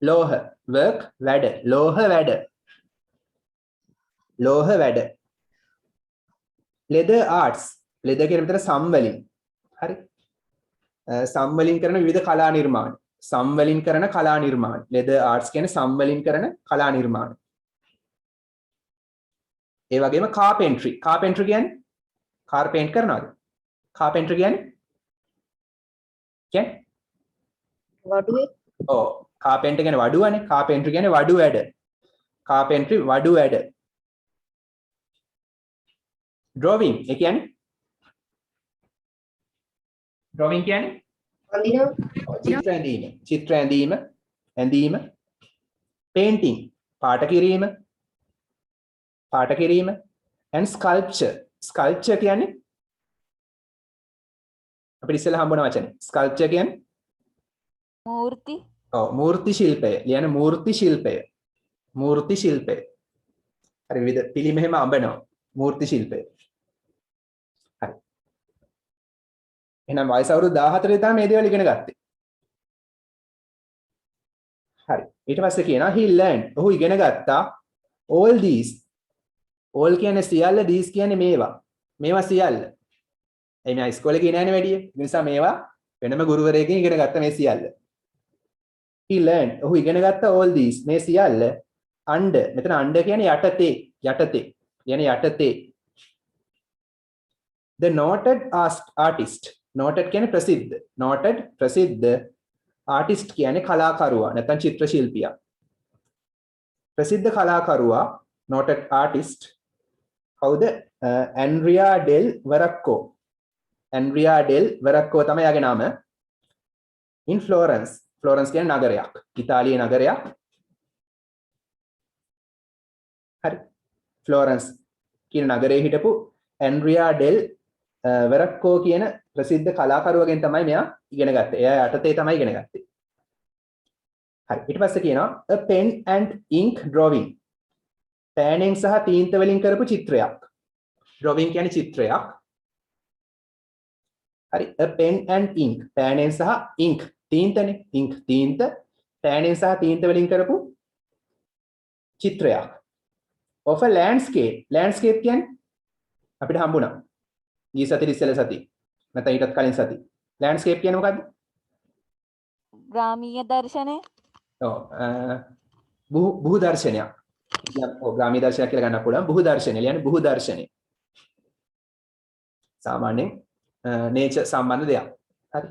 ලෝහ work වැඩ ලෝහ වැඩ leather arts leather කියන විතර සම්වලින් හරි සම්වලින් කරන විවිධ කලා නිර්මාණ leather arts කියන්නේ සම්වලින් කරන කලා නිර්මාණ ඒ වගේම carpentry කියන්නේ carpent කරනවාද carpentry කියන්නේ වඩුවේ carpenter කියන්නේ වඩුවනේ carpentry කියන්නේ වඩු වැඩ carpentry වඩු වැඩ drawing ඒ කියන්නේ චිත්‍ර ඇඳීම painting පාට කිරීම and sculpture කියන්නේ අපිට ඉස්සෙල්ලා හම්බුන වචනේ sculpture කියන්නේ ඔව් මූර්ති ශිල්පය. ලියන්න මූර්ති ශිල්පය. මූර්ති ශිල්පය. හරි විවිධ පිළි මෙහෙම අඹනවා. මූර්ති ශිල්පය. හරි. එහෙනම් වයස අවුරුදු 14 තමයි මේ දේවල් ඉගෙන ගත්තේ. හරි. ඊට පස්සේ කියනවා he learned. ඔහු ඉගෙන ගත්තා all these. all කියන්නේ සියල්ල, these කියන්නේ මේවා. මේවා සියල්ල. එයි මම ඉස්කෝලේ ගියේ නෑනේ වැඩි. ඒ නිසා මේවා වෙනම ගුරුවරයෙක්ගෙන් ඉගෙන ගත්ත මේ සියල්ල. he learned. ඔහු ඉගෙන ගත්තා all these. මේ සියල්ල under. මෙතන under කියන්නේ යටතේ. යටතේ. කියන්නේ යටතේ. the noted artist. noted කියන්නේ ප්‍රසිද්ධ. noted ප්‍රසිද්ධ ආටිස්ට් කියන්නේ කලාකරුවා නැත්නම් චිත්‍ර ශිල්පියා. ප්‍රසිද්ධ කලාකරුවා noted artist කවුද? ඇන්ඩ්‍රියා ඩෙල් වරක්කෝ. ඇන්ඩ්‍රියා ඩෙල් වරක්කෝ තමයි යාගේ නම. in Florence. Florence කියන්නේ නගරයක්. ඉතාලියේ නගරයක්. හරි. Florence කියන නගරයේ හිටපු ඇන්ඩ්‍රියා ඩෙල් වරක්කෝ කියන ප්‍රසිද්ධ කලාකරුවගෙන් තමයි මෙයා ඉගෙන ගත්තේ. එයා යටතේ තමයි ඉගෙන ගත්තේ. හරි. ඊට පස්සේ කියනවා a pen and ink drawing. පෑනෙන් සහ තීන්ත වලින් කරපු චිත්‍රයක්. drawing කියන්නේ චිත්‍රයක්. හරි. a pen and ink. පෑනෙන් සහ ink තීන්තනේ. ink තීන්ත. පෑනෙන් සහ තීන්ත වලින් කරපු චිත්‍රයක්. of a landscape. landscape කියන්නේ අපිට හම්බුණා. ගිය සතියේ ඉස්සෙල්ලා සතියේ. නැත්නම් ඊටත් කලින් සතියේ. landscape කියන්නේ මොකද්ද? ග්‍රාමීය දර්ශනය. ඔව් බුහු දර්ශනයක්. ඔව් ග්‍රාමීය දර්ශනයක් කියලා ගන්න පුළුවන්. බුහු දර්ශනය. කියන්නේ බුහු දර්ශනය. සාමාන්‍යයෙන් nature සම්බන්ධ දෙයක්. හරි.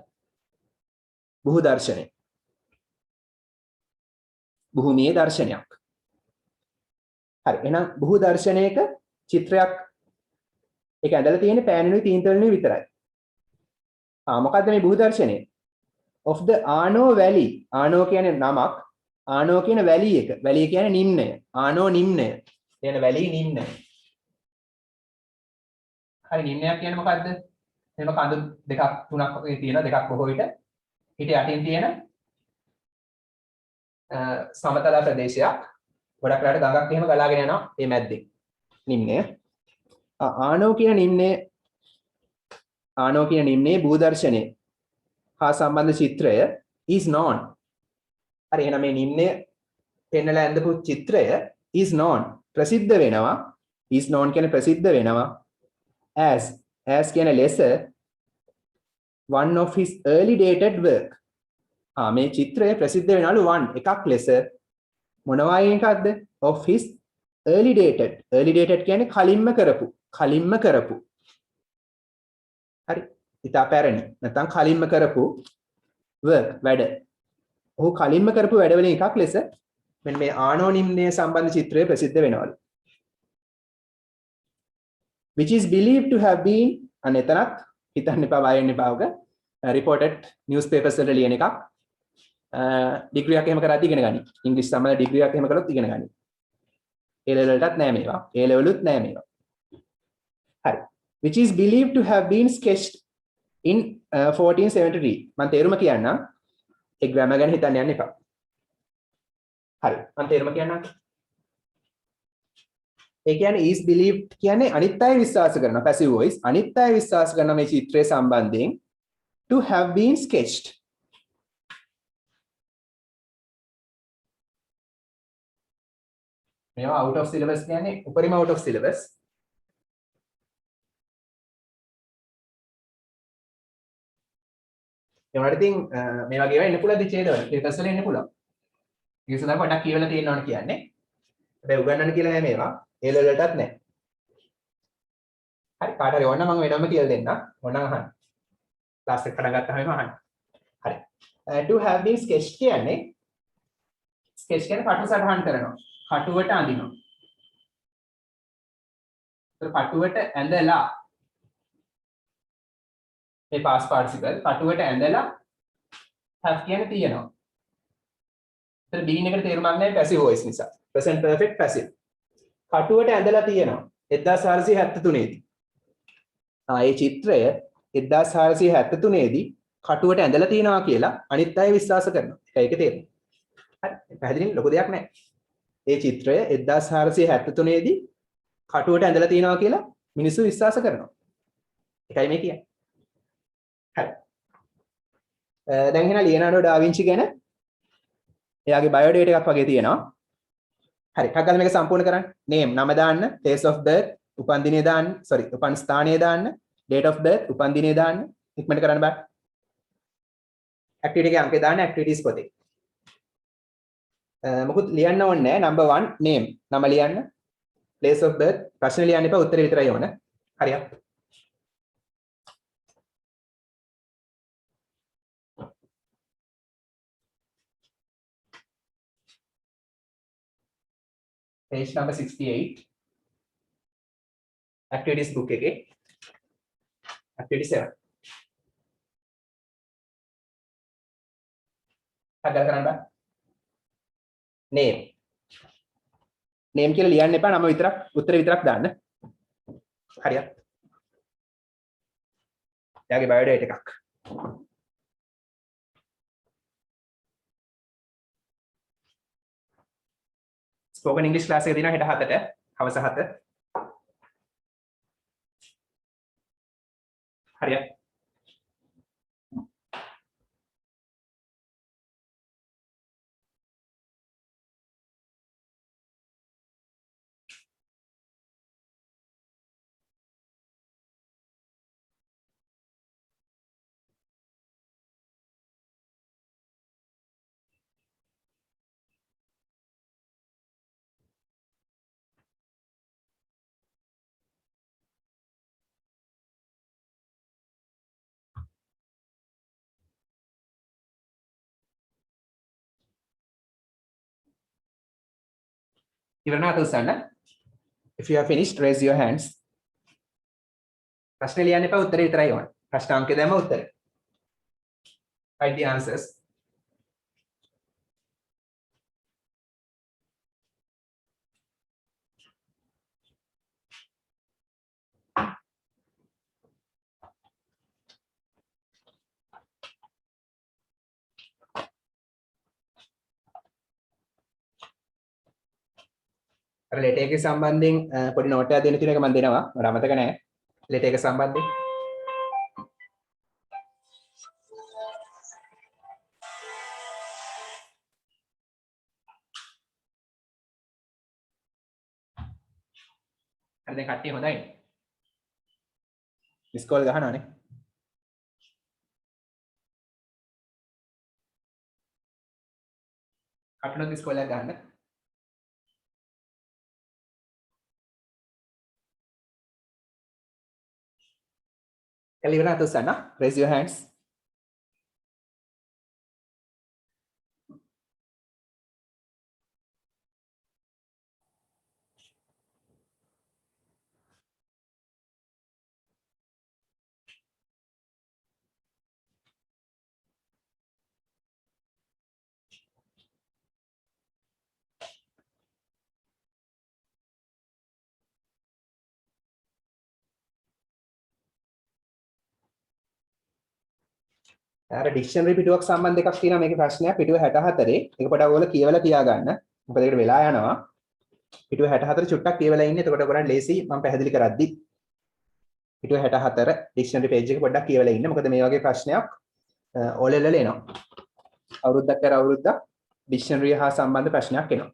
බුහු දර්ශනය. බුහුමීය දර්ශනයක්. හරි. එහෙනම් බුහු දර්ශනයක චිත්‍රයක් ඒක ඇඳලා තියෙන්නේ පෑනෙනුයි තීන්තවලිනුයි විතරයි. මොකද්ද මේ බුහු දර්ශනය? of the Arno Valley. Arno කියන්නේ නමක්. Arno කියන වැලි එක. වැලි කියන්නේ නිම්නය. Arno නිම්නය. කියන වැලි නිම්නය. හරි නිම්නයක් කියන්නේ මොකද්ද? එහෙම කඳු දෙකක් තුනක් වගේ තියෙනවා. දෙකක් බොහෝ විට. ඊට යටින් තියෙන සමතල ප්‍රදේශයක්. ගොඩක් රට ගඟක් එහෙම ගලාගෙන යනවා මේ මැද්දේ. නිම්නය. Arno කියන නිම්නයේ බුහු දර්ශනය හා සම්බන්ධ චිත්‍රය is known. හරි එහෙනම් මේ නිම්නය පෙන්නලා ඇඳපු චිත්‍රය is known ප්‍රසිද්ධ වෙනවා. is known කියන්නේ ප්‍රසිද්ධ වෙනවා as කියන්නේ ලෙස one of his early dated work. මේ චිත්‍රය ප්‍රසිද්ධ වෙනවලු one එකක් ලෙස මොනවා එකක්ද? of his early dated. early dated කියන්නේ කලින්ම කරපු. හරි. ඉතා පැරණි. නැත්නම් කලින්ම කරපු work වැඩ. ඔහු කලින්ම කරපු වැඩවලින් එකක් ලෙස මෙන්න මේ ආනෝ නිම්නයේ සම්බන්ධ චිත්‍රය ප්‍රසිද්ධ වෙනවලු. which is believed to have been අනෙතනත් හිතන්න එපා බය වෙන්න එපා ඔක reported newspapers වල ලියන එකක්. ඩිග්‍රී එකක් එහෙම කරද්දී ඉගෙන ගනි. ඉංග්‍රීසි සම්බන්ධ ඩිග්‍රී එකක් එහෙම කළොත් ඉගෙන ගනි. A level වලටත් නෑ මේවා. A level උත් නෑ මේවා. හරි. which is believed to have been sketched in 1473. මම තේරුම කියන්නම්. ඒ ග්‍රැමර් ගැන හිතන්න යන්න එපා. හරි. මම තේරුම කියන්නම්. ඒ කියන්නේ is believed කියන්නේ අනිත් අය විශ්වාස කරනවා passive voice. අනිත් අය විශ්වාස කරන මේ චිත්‍රය සම්බන්ධයෙන් to have been sketched. මේවා out of syllabus කියන්නේ උපරිම out of syllabus. ඒ වුණාට ඉතින් මේ වගේ ඒවා එන්න පුළුවන් දිචේදවල. පේපර්ස් වල එන්න පුළුවන්. ඒක සඳහා පොඩ්ඩක් කියවලා තියෙන්න ඕන කියන්නේ. හැබැයි උගන්වන්න කියලා නෑ මේවා. ඒ level වලටත් නෑ. හරි කාට හරි ඕන නම් මම වෙනම කියලා දෙන්නම්. ඕනනම් අහන්න. ක්ලාස් එක පටන් ගත්තාම අහන්න. හරි. to have been sketched කියන්නේ sketch කියන්නේ කටු සටහන් කරනවා. කටුවට අඳිනවා. ඒක කටුවට ඇඳලා මේ past participle කටුවට ඇඳලා have කියන්නේ තියෙනවා. ඒතර begin එකට තේරුමක් නැහැ passive voice නිසා. present perfect passive. කටුවට ඇඳලා තියෙනවා 1473 දී. ඒ චිත්‍රය 1473 දී කටුවට ඇඳලා තියෙනවා කියලා අනිත් අය විශ්වාස කරනවා. ඒකේ තේරුම. හරි පැහැදිලි ලොකු දෙයක් නැහැ. ඒ චිත්‍රය 1473 දී කටුවට ඇඳලා තියෙනවා කියලා මිනිස්සු විශ්වාස කරනවා. ඒකයි මේ කියන්නේ. හරි. දැන් එහෙනම් ලියනාඩෝ ඩා වින්චි ගැන එයාගේ බයෝඩේටා එකක් වගේ තියෙනවා. හරි. ටක් ගාලා මේක සම්පූර්ණ කරන්න. name නම දාන්න, place of birth උපන් දිනේ දාන්න, උපන් ස්ථානය දාන්න, date of birth උපන් දිනේ දාන්න. ඉක්මනට කරන්න බෑ. activity එකේ අංකය දාන්න activities පොතේ. මොකුත් ලියන්න ඕනේ නැහැ. number 1 name නම ලියන්න. place of birth ප්‍රශ්න ලියන්න එපා උත්තරේ විතරයි ඕන. හරියට. page number 68 activities book එකේ activity 7 හදලා කරන්න බෑ. name කියලා ලියන්න එපා නම විතරක් උත්තරේ විතරක් දාන්න. හරියට. එයාගේ බයෝඩේටා එකක්. ස්පෝකන් ඉංග්‍රීසි ක්ලාස් එක දිනවා හෙට 7ට හවස 7. හරියට. ඉවරනා තුසන්න. If you have finished, raise your hands. ප්‍රශ්න ලියන්න එපා උත්තරේ විතරයි ඕන. ප්‍රශ්න අංකය දැම්ම උත්තරේ. Write the answers. අර ලෙටර් එකේ සම්බන්ධයෙන් පොඩි නෝට් එකක් දෙන්න තියෙන එක මම දෙනවා. මට අමතක නැහැ. ලෙටර් එක සම්බන්ධයෙන්. හරි දැන් කට්ටිය හොඳයි. මිස් කෝල් ගහනවානේ. කටුනොත් මිස් කෝල් එකක් ගන්න. Kalivana Tusana, raise your hands. අර ඩික්ෂනරි පිටුවක් සම්බන්ධ එකක් තියෙනවා මේකේ ප්‍රශ්නයක් පිටුව 64 ඒක පොඩක් ඔයගොල්ලෝ කියවලා තියාගන්න. මොකද ඒකට වෙලා යනවා. පිටුව 64 චුට්ටක් කියවලා ඉන්න. එතකොට ඔයගොල්ලන් ලේසි මම පැහැදිලි කරද්දි. පිටුව 64 ඩික්ෂනරි පේජ් එක පොඩ්ඩක් කියවලා ඉන්න. මොකද මේ වගේ ප්‍රශ්නයක් O level එනවා. අවුරුද්දක් කර අවුරුද්දක් ඩික්ෂනරි හා සම්බන්ධ ප්‍රශ්නයක් එනවා.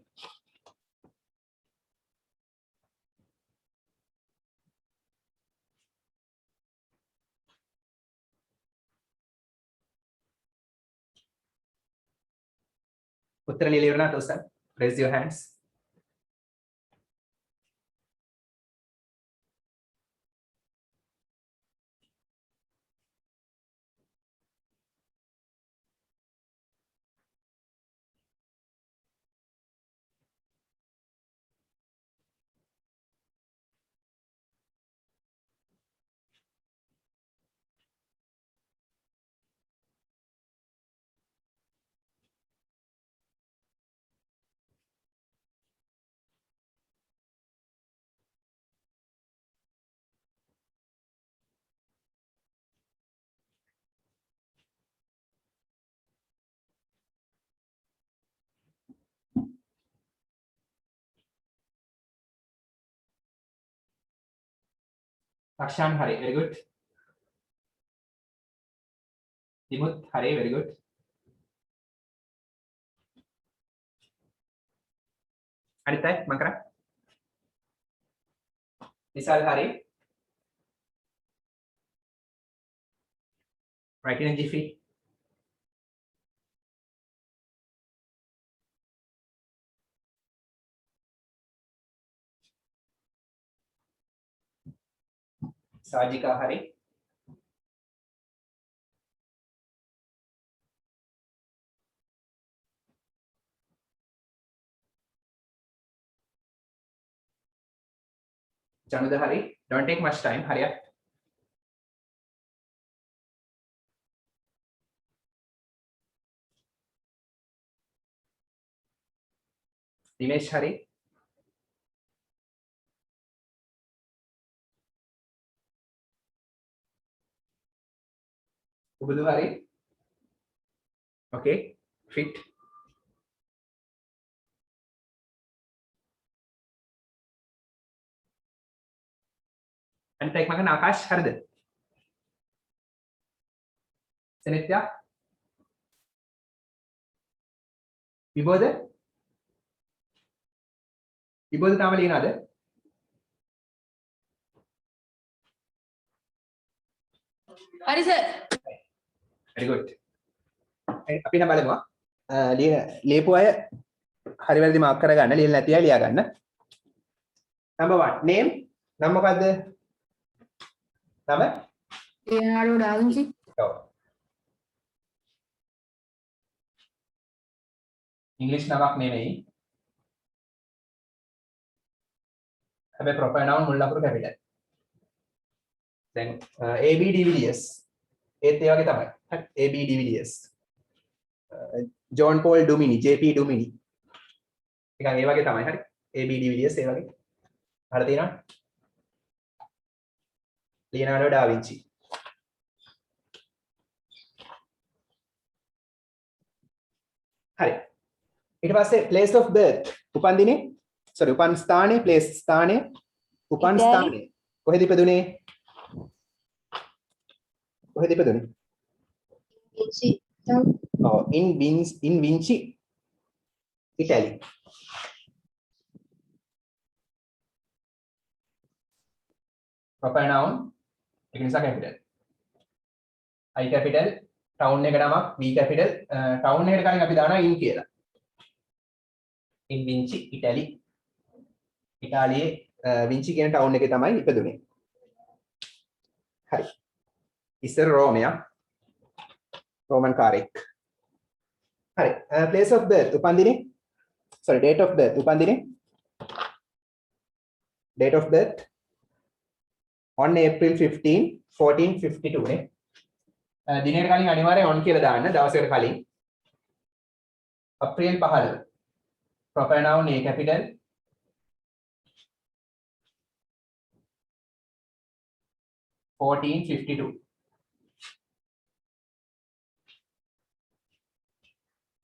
උත්තර ලියලා ඉවරනා තෝසන්. Raise your hands. Akshan Hari, very good. Dimut Hari, very good. Anita, Makara. Nisal Hari. Right in a jiffy. Sajika Hari. Januda Hari. Don't take much time. Hurry up. Dinesh Hari. Ubudu Hari. Okay. Fit. And take makan Akash Harde. Senitya. Vibode. Vibode Tamali another. Hari sir. Very good. අපි නම් බලමු. ලියපු අය හරි වැරදි mark කරගන්න, ලියලා නැති අය ලියා ගන්න. Number 1 name නම් මොකද්ද? නම? Leonardo da Vinci. ඔව්. ඉංග්‍රීසි නමක් නෙමෙයි. හැබැයි proper noun මුල් ලකුණු capital. දැන් AB DVDs ඒත් ඒ වගේ තමයි. AB DVDs. John Paul Dumini, JP Dumini. නිකන් ඒ වගේ තමයි. හරි. AB DVDs ඒ වගේ. අහලා තියෙනවද? Leonardo da Vinci. හරි. ඊට පස්සේ place of birth උපන් දිනේ sorry උපන් ස්ථානේ place ස්ථානේ උපන් Italy. ස්ථානේ කොහෙද ඉපදුනේ? කොහෙද ඉපදුනේ? Vinci town. Oh, in Vinci, Italy. Proper noun, ඒක නිසා capital. I capital, town එක නමක් V capital, town එකට කලින් අපි දානවා in කියලා. In Vinci, Italy. ඉතාලියේ වින්චි කියන town එකේ තමයි ඉපදුනේ. හරි. ඉස්සර රෝමයා Roman කාරෙක්. හරි. Place of birth උපන් දිනේ sorry date of birth උපන් දිනේ date of birth on April 15 1452 නේ. දිනේට කලින් අනිවාර්යෙන් on කියලා දාන්න දවසකට කලින්. අප්‍රේල් 15 proper noun A capital 1452.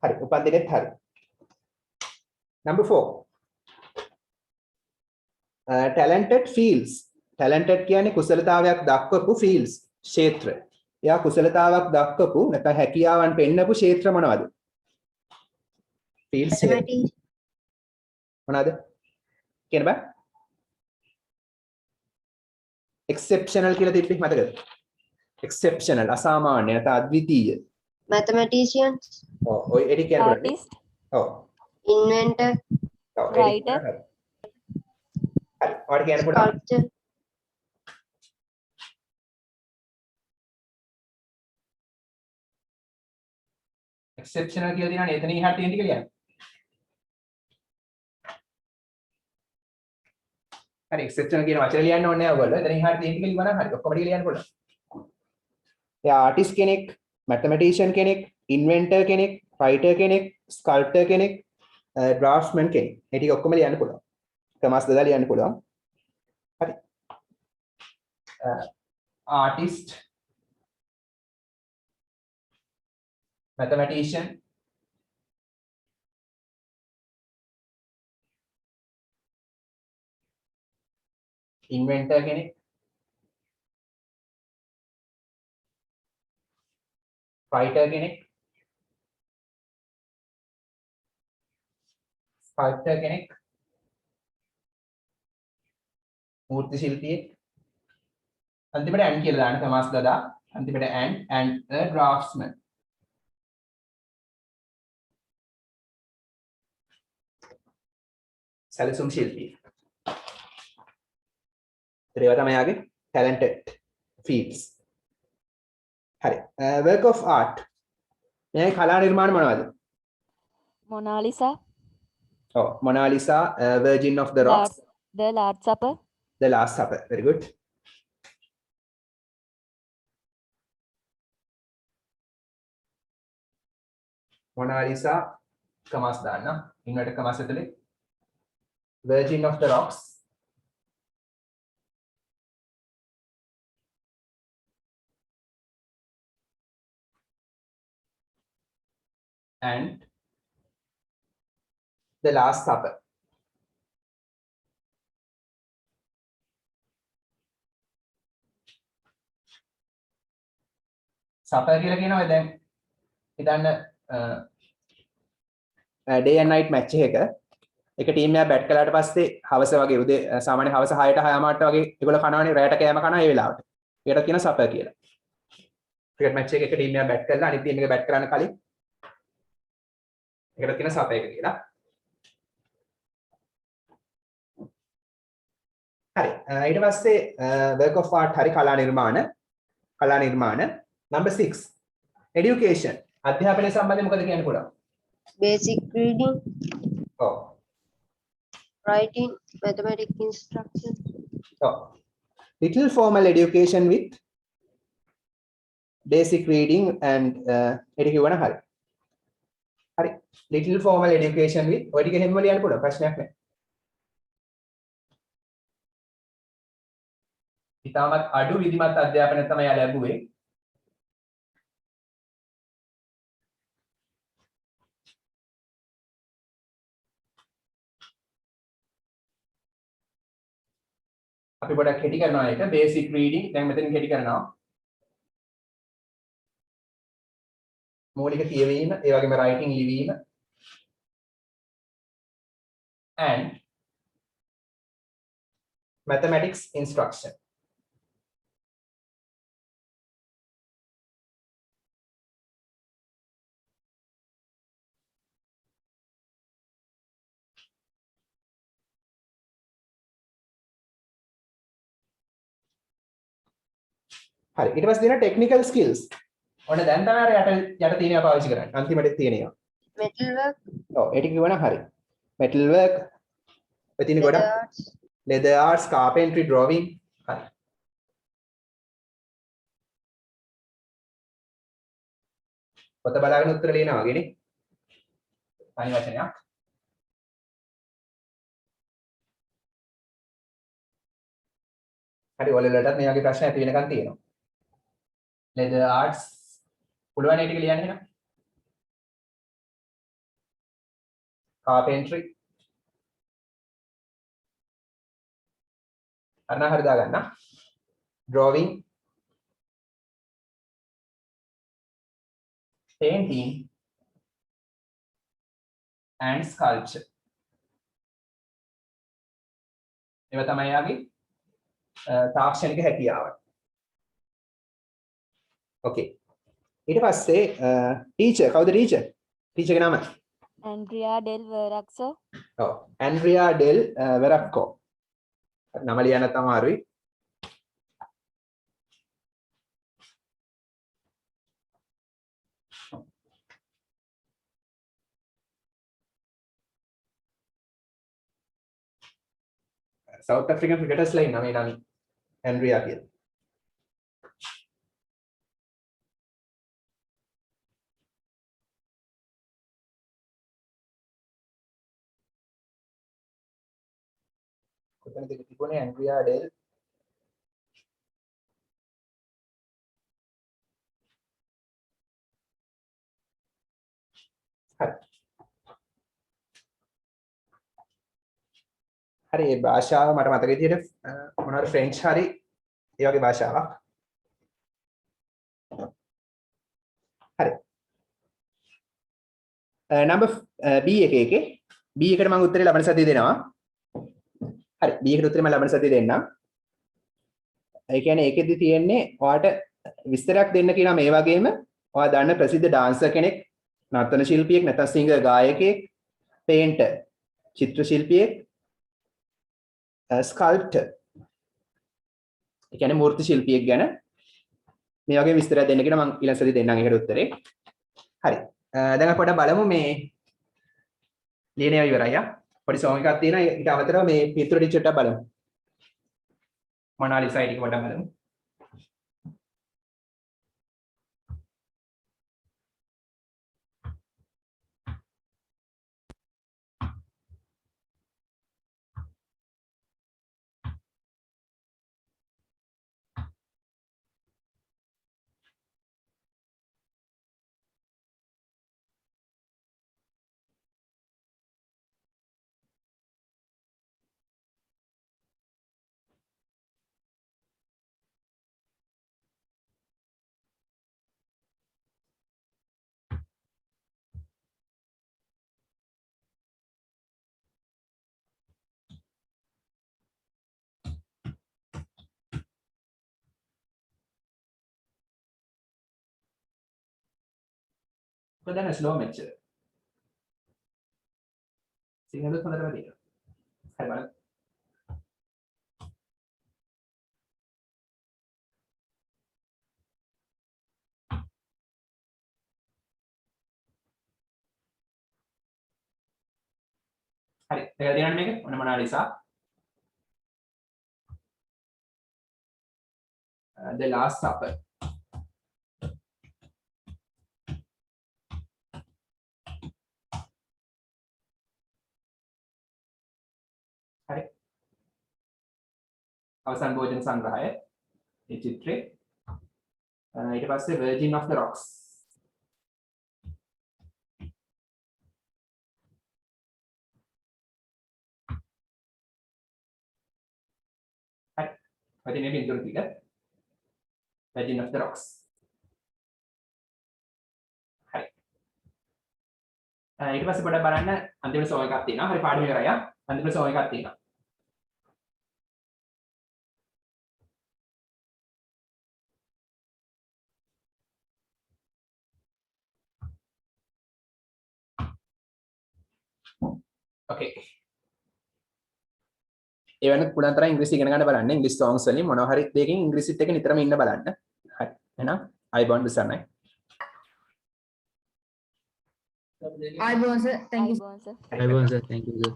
හරි උපන් දිනෙත් හරි. Number 4 talented fields. talented කියන්නේ කුසලතාවයක් දක්වපු fields ක්ෂේත්‍ර. එයා කුසලතාවක් දක්වපු නැත්නම් හැකියාවන් පෙන්නපු ක්ෂේත්‍ර මොනවද? fields Mathematics. මොනවාද? කියන්න බෑ. exceptional කියලා තිබ්බේ මතකද? exceptional අසාමාන්‍ය නැත්නම් අද්විතීය. Mathematicians. ඔව් ඔය එඩි කියන්න පුළුවන්. Artist. ඔව්. Inventor. ඔව් Writer. හරි. ඔයාලට කියන්න පුළුවන්. Sculptor. exceptional කියලා දිනන එතන ඉහට තියෙන ටික ලියන්න. හරි exceptional කියන වචන ලියන්න ඕනේ නැහැ ඔයගොල්ලෝ. එතන ඉහට තියෙන ටික ලියවනම් හරි. ඔක්කොම ටික ලියන්න පුළුවන්. එයා ආටිස්ට් කෙනෙක්, mathematician කෙනෙක්, inventor කෙනෙක්, writer කෙනෙක්, sculptor කෙනෙක්, draftsman කෙනෙක්. මේ ටික ඔක්කොම ලියන්න පුළුවන්. කමාස් දාලා ලියන්න පුළුවන්. හරි. artist, mathematician, inventor කෙනෙක්, fighter කෙනෙක් fighter කෙනෙක් මූර්ති ශිල්පියෙක් අන්තිමට and කියලා දාන්න සමාස් දදා අන්තිමට and a draftsman සැලසුම් ශිල්පියෙක් ඒවා තමයි යාගේ talented fields හරි work of art මේ කලා නිර්මාණ මොනවද මොනාලිසා ඔව් Mona Lisa virgin of the rocks the last supper the last supper very good Mona Lisa commas දාන්න ඉන්නට කමාස් ඇතුලේ virgin of the rocks and the last supper supper කියලා කියනවා දැන් හිතන්න day and night match එක ටීම් එකක් බැට් කළාට පස්සේ හවස වගේ උදේ සාමාන්‍ය හවස 6ට 6:00 වගේ ඒගොල්ලෝ කනවනේ රැයට කෑම කනවා ඒ වෙලාවට. ඒකට කියනවා supper කියලා. ක්‍රිකට් මැච් එකක එක ටීම් එකක් බැට් කරලා අනිත් ටීම් එක බැට් කරන්න කලින් ඒකට කියනවා supper එක කියලා. හරි. ඊට පස්සේ work of art හරි කලා නිර්මාණ number 6 education අධ්‍යාපනය සම්බන්ධයෙන් මොකද කියන්න පුළුවන්? basic reading, ඔව්. writing, mathematics instruction, ඔව්. little formal education with basic reading and ඒක කියවන හරි. හරි. little formal education with ඔය ටික හැමෝම ලියන්න පුළුවන් ප්‍රශ්නයක් නැහැ. ඉතාමත් අඩු විධිමත් අධ්‍යාපනය තමයි ලැබුවේ. අපි පොඩක් කෙටි කරනවා ඒක basic reading දැන් මෙතනින් කෙටි කරනවා මූලික කියවීම ඒ වගේම writing ලිවීම and mathematics instruction හරි ඊට පස්සේ දෙන technical skills ඔන්න දැන් තමයි අර යට තියෙනවා පාවිච්චි කරන්නේ අන්තිමට තියෙනවා metal work, ඔව් ඒක කියවන හරි metal work වෙතින leather ගොඩක් arts, leather arts carpentry drawing හරි පොත බලාගෙන උත්තර ලියනවා වගේනේ තනි වචනයක් හරි ඔයාලටත් මේ වගේ ප්‍රශ්න ඇති වෙනකන් තියෙනවා leather arts පුළුවන් ඒ ටික ලියන්න එහෙනම් carpentry අරන හරි දාගන්න drawing painting and sculpture ඒවා තමයි යාගේ තාක්ෂණික හැකියාව okay ඊට පස්සේ ටීචර් කවුද ටීචර්ගේ නම ඇන්ඩ්‍රියා ඩෙල් වරක්සෝ ඔව් ඇන්ඩ්‍රියා ඩෙල් වෙරක්කෝ නම ලියන්න තමයි South African cricketers ලා ඉන්නවා මේ නම ඇන්ඩ්‍රියා කියලා. කොතනද තිබුණේ ඇන්ඩ්‍රියා ඩෙල් හරි. හරි මේ භාෂාව මට මතක විදිහට මොනවාරි ෆ්‍රෙන්ච් හරි ඒ වගේ භාෂාවක්. හරි number B එකේ B එකට මම උත්තරේ ලබන සතියේ දෙනවා. හරි B එකට උත්තරේ මම ලබන සතියේ දෙන්නම්. ඒ කියන්නේ ඒකෙදි තියෙන්නේ ඔයාලට විස්තරයක් දෙන්න කියනවා මේ වගේම ඔයා දන්න ප්‍රසිද්ධ ඩාන්සර් කෙනෙක්, නර්තන ශිල්පියෙක්, නැත්නම් සිංගර් ගායකයෙක්, පේන්ටර් චිත්‍ර ශිල්පියෙක්, ස්කල්ප්ටර් ඒ කියන්නේ මූර්ති ශිල්පියෙක් ගැන මේ වගේ විස්තරයක් දෙන්න කියනවා. මම ඊළඟ සතියේ දෙන්නම් ඒකට උත්තරේ. හරි. දැන් අපි පොඩ්ඩක් බලමු මේ ලියන ඒවා ඉවරයි. පොඩි සෝන් එකක් තියෙනවා. ඊට අමතරව මේ පිටුර ටීචර්ට බලමු. මොනාලිසා ටික පොඩ්ඩක් බලමු. දැන් ස්ලෝ මෙච්චර. සිංහලත් හොඳටම තියෙනවා. හරි බලන්න. හරි. දැන් දිනන්න මේක ඔන්න මොනාලිසා. The Last Supper. හරි. අවසන් භෝජන සංග්‍රහය මේ චිත්‍රේ. ඊට පස්සේ Virgin of the Rocks. හරි. ඔය මේ බින්දුව ටික Virgin of the Rocks. හරි. ඊට පස්සේ පොඩ්ඩක් බලන්න අන්තිමට සෝන් එකක් තියෙනවා. හරි පාඩම ඉවරයි. අන්තිමට සෝන් එකක් තියෙනවා. Okay. ඒ වෙනත් පුළුවන් තරම් ඉංග්‍රීසි ඉගෙන ගන්න බලන්න. ඉංග්‍රීසි songs වලින් මොනවා හරි දෙකකින් ඉංග්‍රීසිත් එක්ක නිතරම ඉන්න බලන්න. හරි. එහෙනම් අයබෝන් දෙසන්නයි. ආයුබෝවන් සර්. thank you අයිබෝන් sir. Everyone, sir. Thank you, sir.